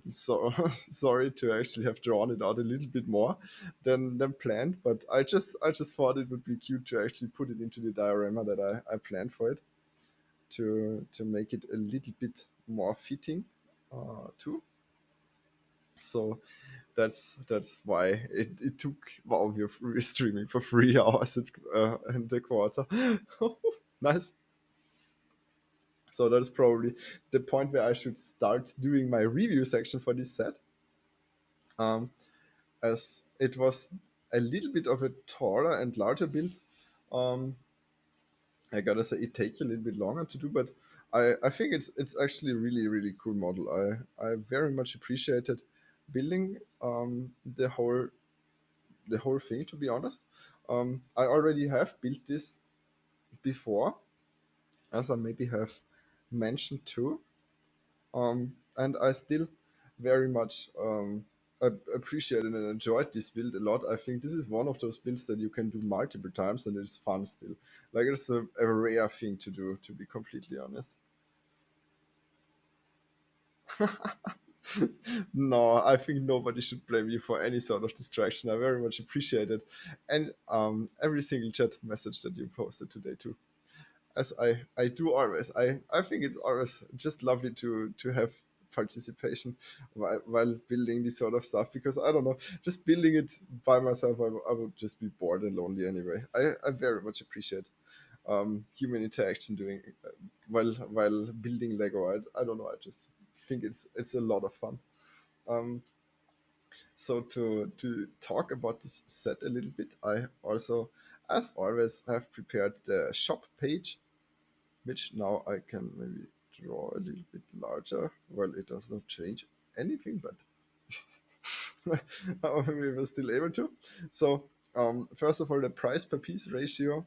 so sorry to actually have drawn it out a little bit more than planned, but I just thought it would be cute to actually put it into the diorama that I planned for it to make it a little bit more fitting too. So that's why it took, wow, we're streaming for 3 hours and a quarter. Nice. So that's probably the point where I should start doing my review section for this set. Um, as it was a little bit of a taller and larger build. Um, I gotta say it takes a little bit longer to do, but I think it's actually a really cool model. I very much appreciated building the whole thing, to be honest. I already have built this before, as I maybe have mentioned too. And I still very much appreciated and enjoyed this build a lot. I think this is one of those builds that you can do multiple times and it's fun still. Like it's a rare thing to do, to be completely honest. No, I think nobody should blame you for any sort of distraction. I very much appreciate it, and every single chat message that you posted today too. As I do always. I think it's always just lovely to have participation while building this sort of stuff, because I don't know, just building it by myself, I would just be bored and lonely anyway. I very much appreciate human interaction doing while building Lego. I don't know. I just think it's a lot of fun. Um, so to talk about this set a little bit, I also, as always, have prepared the shop page, which now I can maybe draw a little bit larger. Well, it does not change anything, but we were still able to. So, first of all, the price per piece ratio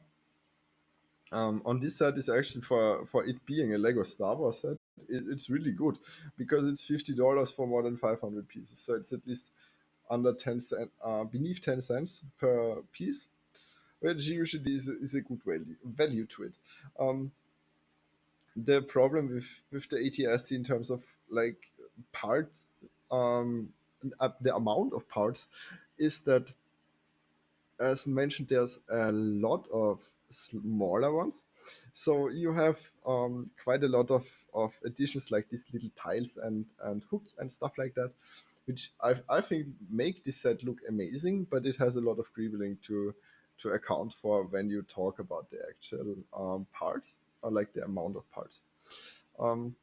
on this set is actually, for it being a Lego Star Wars set, it's really good, because it's $50 for more than 500 pieces. So it's at least under 10 cent, beneath 10 cents per piece, which usually is a good value to it. The problem with the ATST in terms of like parts, the amount of parts, is that, as mentioned, there's a lot of smaller ones. So you have quite a lot of additions, like these little tiles and hooks and stuff like that, which I think make this set look amazing, but it has a lot of dribbling to account for when you talk about the actual parts, or like the amount of parts. Um,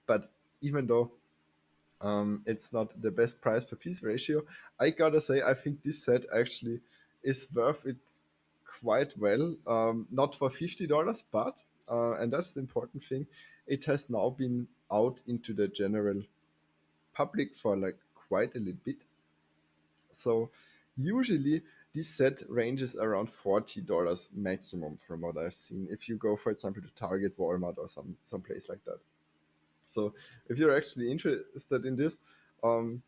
but even though it's not the best price per piece ratio, I gotta say I think this set actually is worth it quite well. Not for $50, but and that's the important thing. It has now been out into the general public for like quite a little bit. So usually this set ranges around $40 maximum from what I've seen. If you go, for example, to Target, Walmart, or some place like that. So if you're actually interested in this, um,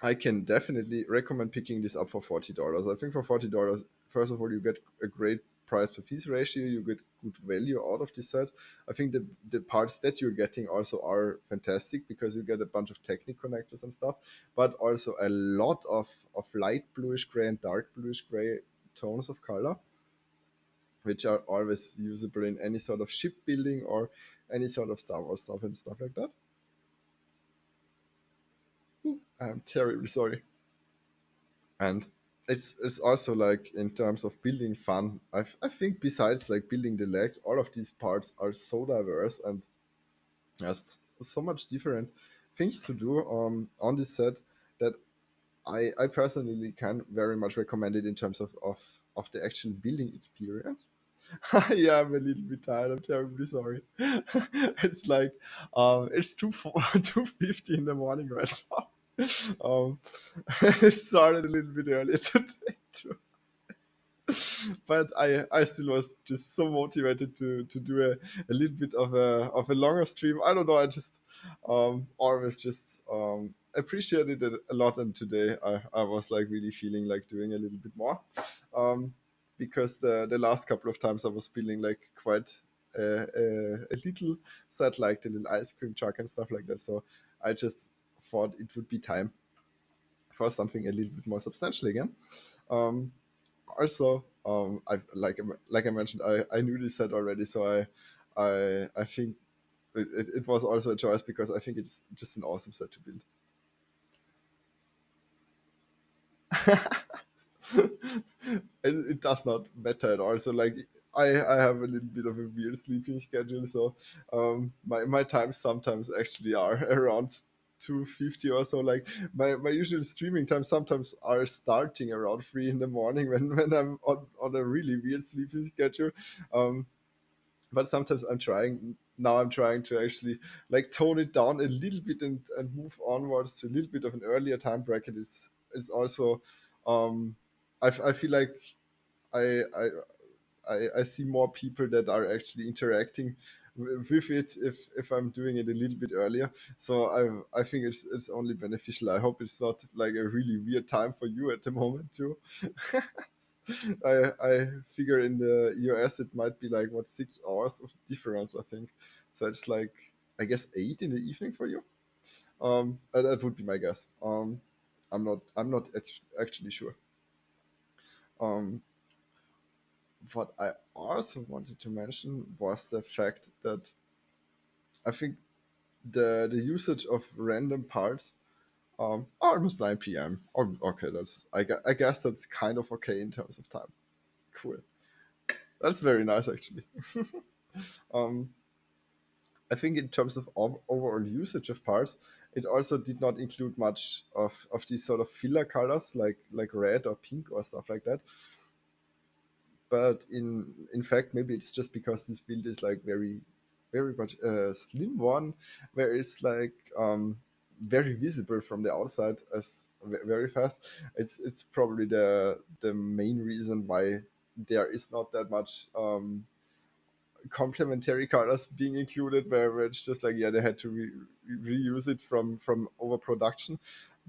I can definitely recommend picking this up for $40. I think for $40, first of all, you get a great price per piece ratio. You get good value out of this set. I think that the parts that you're getting also are fantastic, because you get a bunch of Technic connectors and stuff, but also a lot of light bluish gray and dark bluish gray tones of color, which are always usable in any sort of shipbuilding or any sort of Star Wars stuff and stuff like that. I'm terribly sorry. And it's also like, in terms of building fun, I think besides like building the legs, all of these parts are so diverse, and there's so much different things to do on this set, that I personally can very much recommend it in terms of the actual building experience. Yeah, I'm a little bit tired. I'm terribly sorry. It's like it's 2:50 in the morning right now. Um, it started a little bit earlier today too. But I still was just so motivated to do a little bit of a longer stream. I don't know. I just always just appreciated it a lot. And today I was like really feeling like doing a little bit more, um, because the last couple of times I was feeling like quite a little sad, like the little ice cream truck and stuff like that. So I just thought it would be time for something a little bit more substantial again. Um, Also, like I mentioned, I knew this set already, so I think it was also a choice because I think it's just an awesome set to build. It does not matter at all. So like I have a little bit of a weird sleeping schedule, so my times sometimes actually are around 2:50 or so. Like my usual streaming times sometimes are starting around 3 in the morning when I'm on a really weird sleeping schedule. Um, but sometimes I'm trying to actually like tone it down a little bit and move onwards to a little bit of an earlier time bracket. It's also I feel like I, I I see more people that are actually interacting with it if I'm doing it a little bit earlier. So I think it's only beneficial. I hope it's not like a really weird time for you at the moment too. I figure in the US it might be like what 6 hours of difference, I think. So it's like I guess 8 in the evening for you. That would be my guess. I'm not actually sure. Um, what I also wanted to mention was the fact that I think the usage of random parts almost 9 p.m. Oh, okay, I guess that's kind of okay in terms of time. Cool. That's very nice actually. um, I think in terms of overall usage of parts, it also did not include much of these sort of filler colors like red or pink or stuff like that. But in fact maybe it's just because this build is like very much a slim one where it's like very visible from the outside as very fast. It's probably the main reason why there is not that much complementary colors being included where it's just like yeah they had to reuse it from overproduction,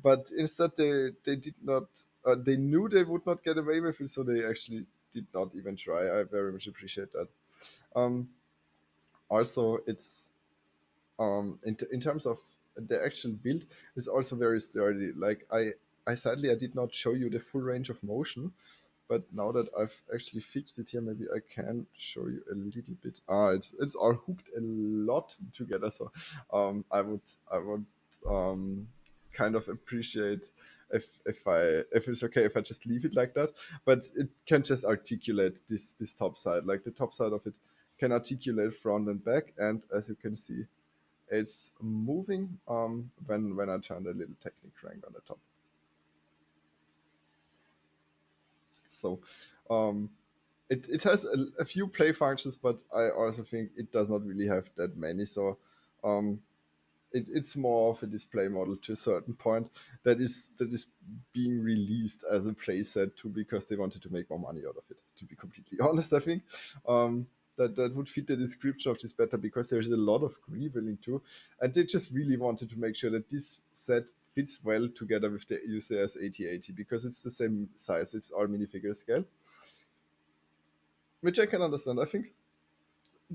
but instead they did not they knew they would not get away with it, so they actually did not even try. I very much appreciate that. um Also it's in terms of the actual build, it's also very sturdy. Like I sadly I did not show you the full range of motion, but now that I've actually fixed it here, maybe I can show you a little bit. It's all hooked a lot together, so I would um, kind of appreciate if it's okay if I just leave it like that. But it can just articulate this top side, like the top side of it can articulate front and back, and as you can see, it's moving when I turn the little Technic crank on the top. So um, it has a few play functions, but I also think it does not really have that many. So um, it's more of a display model to a certain point that is being released as a playset too because they wanted to make more money out of it. To be completely honest, I think that would fit the description of this better because there's a lot of greebilling too, and they just really wanted to make sure that this set fits well together with the UCS 8080 because it's the same size. It's all minifigure scale, which I can understand. I think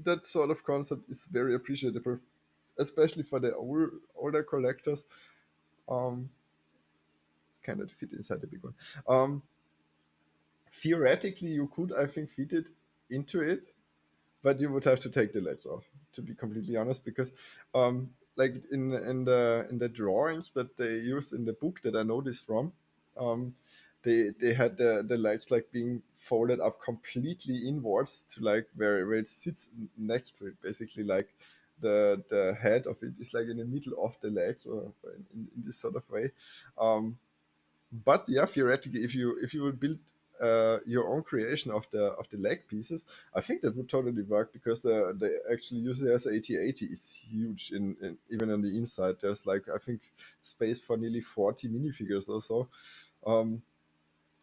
that sort of concept is very appreciable, especially for the older collectors. Um, can it fit inside the big one? Theoretically, you could, I think, fit it into it, but you would have to take the legs off, to be completely honest, because like in the drawings that they used in the book that I know this from, um, they had the legs like being folded up completely inwards to like where it sits next to it, basically like the head of it is like in the middle of the legs or in this sort of way. But yeah, theoretically, if you would build your own creation of the leg pieces, I think that would totally work because the actually UCS 8080 is huge in even on the inside. There's like I think space for nearly 40 minifigures or so. Um,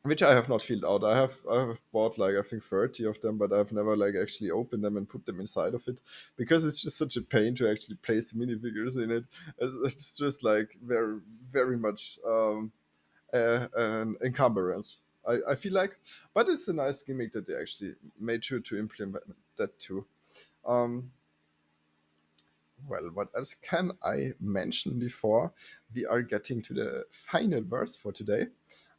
which I have not filled out. I have bought like I think 30 of them, but I've never like actually opened them and put them inside of it because it's just such a pain to actually place the minifigures in it. It's just like very much an encumbrance. I feel like, but it's a nice gimmick that they actually made sure to implement that too. Um, well, what else can I mention before we are getting to the final verse for today?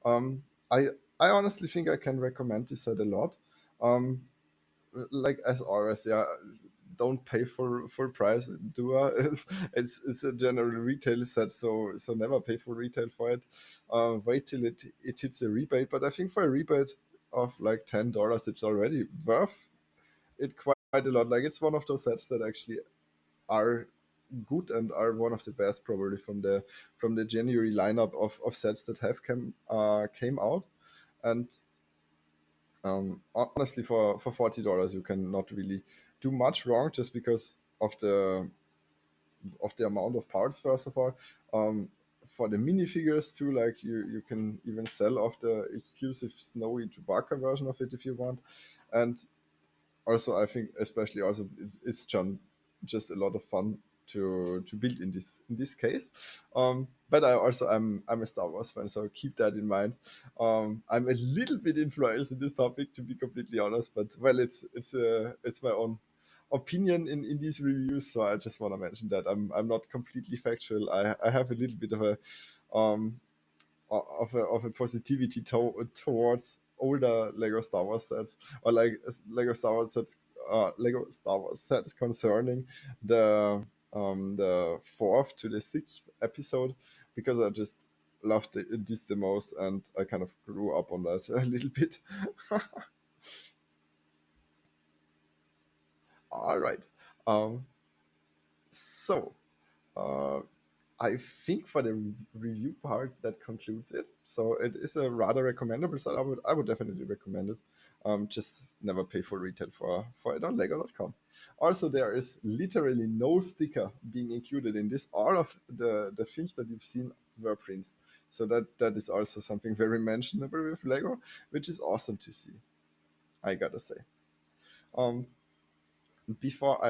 Um, I I honestly think I can recommend this set a lot. Um, like as always, yeah, don't pay for full price. Dua it's a general retail set, so never pay for retail for it. Wait till it hits a rebate. But I think for a rebate of like $10, it's already worth it quite a lot. Like it's one of those sets that actually are good and are one of the best probably from the January lineup of sets that have came out. And honestly, for $40, you can not really do much wrong just because of the amount of parts. First of all, for the minifigures too, like you can even sell off the exclusive snowy Chewbacca version of it if you want, and also I think especially also it's just a lot of fun to build in this case. But I'm a Star Wars fan, so keep that in mind. I'm a little bit influenced in this topic, to be completely honest, but well, it's my own opinion in these reviews, so I just want to mention that I'm not completely factual. I have a little bit of a um, of a positivity towards older Lego Star Wars sets or like Lego Star Wars sets concerning the fourth to the sixth episode because I just loved this the most and I kind of grew up on that a little bit. All right. Um, so uh, I think for the review part that concludes it. So it is a rather recommendable set. I would definitely recommend it. Just never pay full retail for it on Lego.com. Also, there is literally no sticker being included in this. All of the things that you've seen were prints. So that is also something very mentionable with Lego, which is awesome to see. I gotta say. Um, before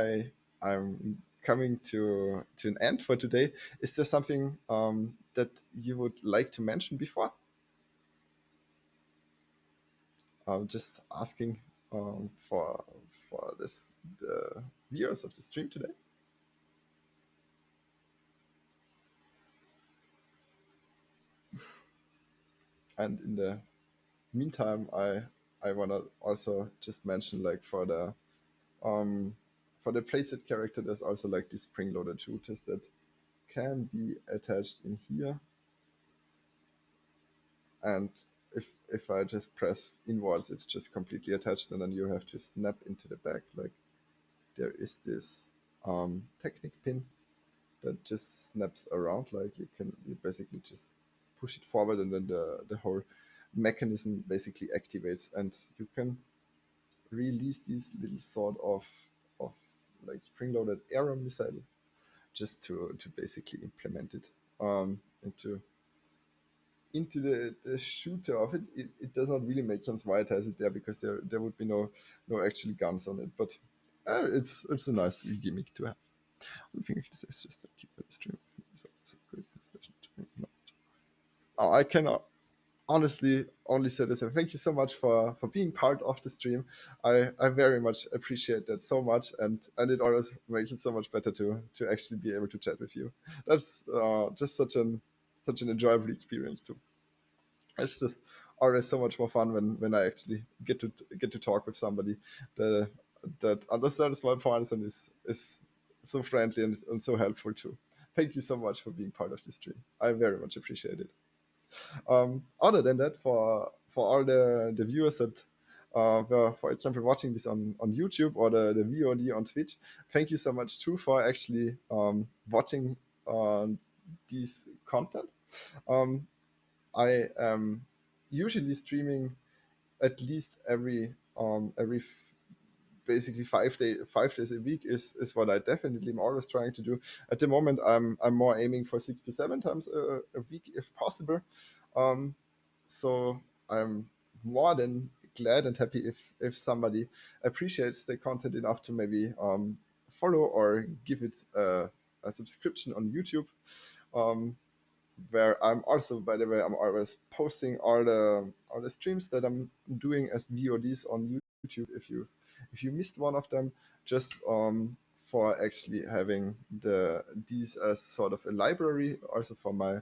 I'm coming to an end for today, is there something that you would like to mention before? I'm just asking for the viewers of the stream today. And in the meantime, I wanna also just mention like um for the playset character, there's also like these spring-loaded shooters that can be attached in here. And if I just press inwards, it's just completely attached, and then you have to snap into the back. Like there is this Technic pin that just snaps around. Like you basically just push it forward, and then the whole mechanism basically activates, and you can release these little sort of like spring-loaded arrow missile just to basically implement it into the shooter of it. It does not really make sense why it has it there because there would be no actual guns on it. But it's a nice gimmick to have. I think this is just like keep it stream. Oh, I cannot honestly only say this. Thank you so much for being part of the stream. I very much appreciate that so much, and it always makes it so much better to actually be able to chat with you. That's just such an enjoyable experience too. It's just always so much more fun when I actually get to talk with somebody that that understands my points and is so friendly and so helpful too. Thank you so much for being part of this stream. I very much appreciate it. Other than that, for all the viewers that were, for example, watching this on YouTube or the VOD on Twitch, thank you so much too for actually watching these content. Um, I am usually streaming at least basically 5 days a week is what I definitely am always trying to do. At the moment, I'm more aiming for 6 to 7 times a week if possible. Um, so I'm more than glad and happy if somebody appreciates the content enough to maybe follow or give it a subscription on YouTube. Um, where I'm also, by the way, I'm always posting all the streams that I'm doing as VODs on YouTube. If you missed one of them, just for actually having these as sort of a library, also for my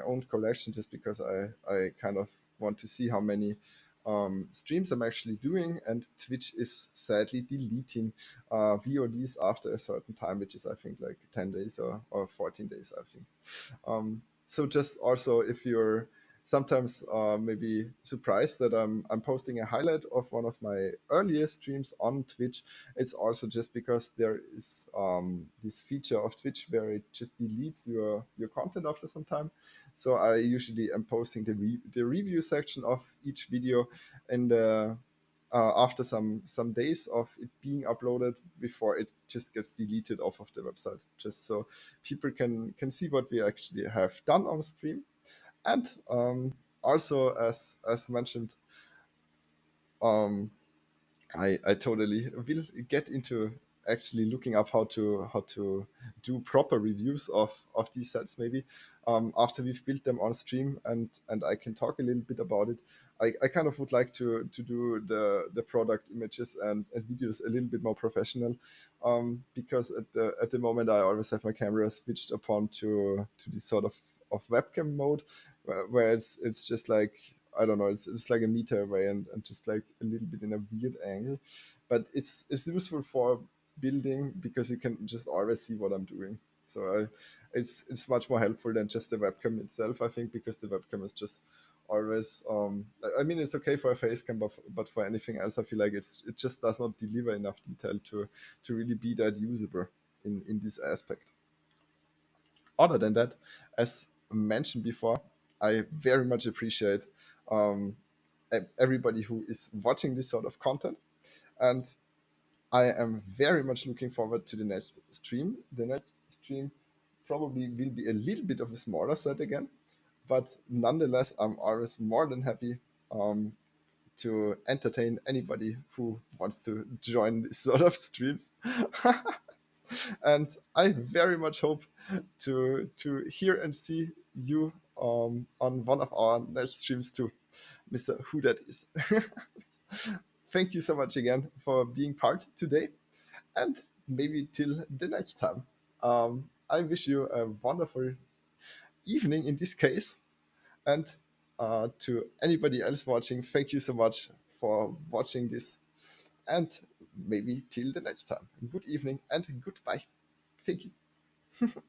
own collection, just because I kind of want to see how many streams I'm actually doing, and Twitch is sadly deleting VODs after a certain time, which is I think like 10 days or 14 days, I think. So just also if you're sometimes maybe surprised that I'm posting a highlight of one of my earlier streams on Twitch, it's also just because there is this feature of Twitch where it just deletes your content after some time. So I usually am posting the review section of each video and after some days of it being uploaded before it just gets deleted off of the website, just so people can see what we actually have done on stream. And also, as mentioned, um, I totally will get into actually looking up how to do proper reviews of these sets maybe after we've built them on stream, and I can talk a little bit about it. I kind of would like to do the product images and videos a little bit more professional, because at the moment I always have my camera switched upon to this sort of webcam mode where it's just like, I don't know, it's like a meter away and just like a little bit in a weird angle. But it's useful for building because you can just always see what I'm doing. So it's much more helpful than just the webcam itself, I think, because the webcam is just always I mean, it's okay for a face cam, but for anything else I feel like it just does not deliver enough detail to really be that usable in this aspect. Other than that, as mentioned before, I very much appreciate um, everybody who is watching this sort of content. And I am very much looking forward to the next stream. The next stream probably will be a little bit of a smaller set again, but nonetheless, I'm always more than happy um, to entertain anybody who wants to join this sort of streams. And I very much hope to hear and see you on one of our next streams too, Mr. Who That Is. Thank you so much again for being part today, and maybe till the next time. I wish you a wonderful evening in this case, and to anybody else watching, thank you so much for watching this, and maybe till the next time. Good evening and goodbye. Thank you.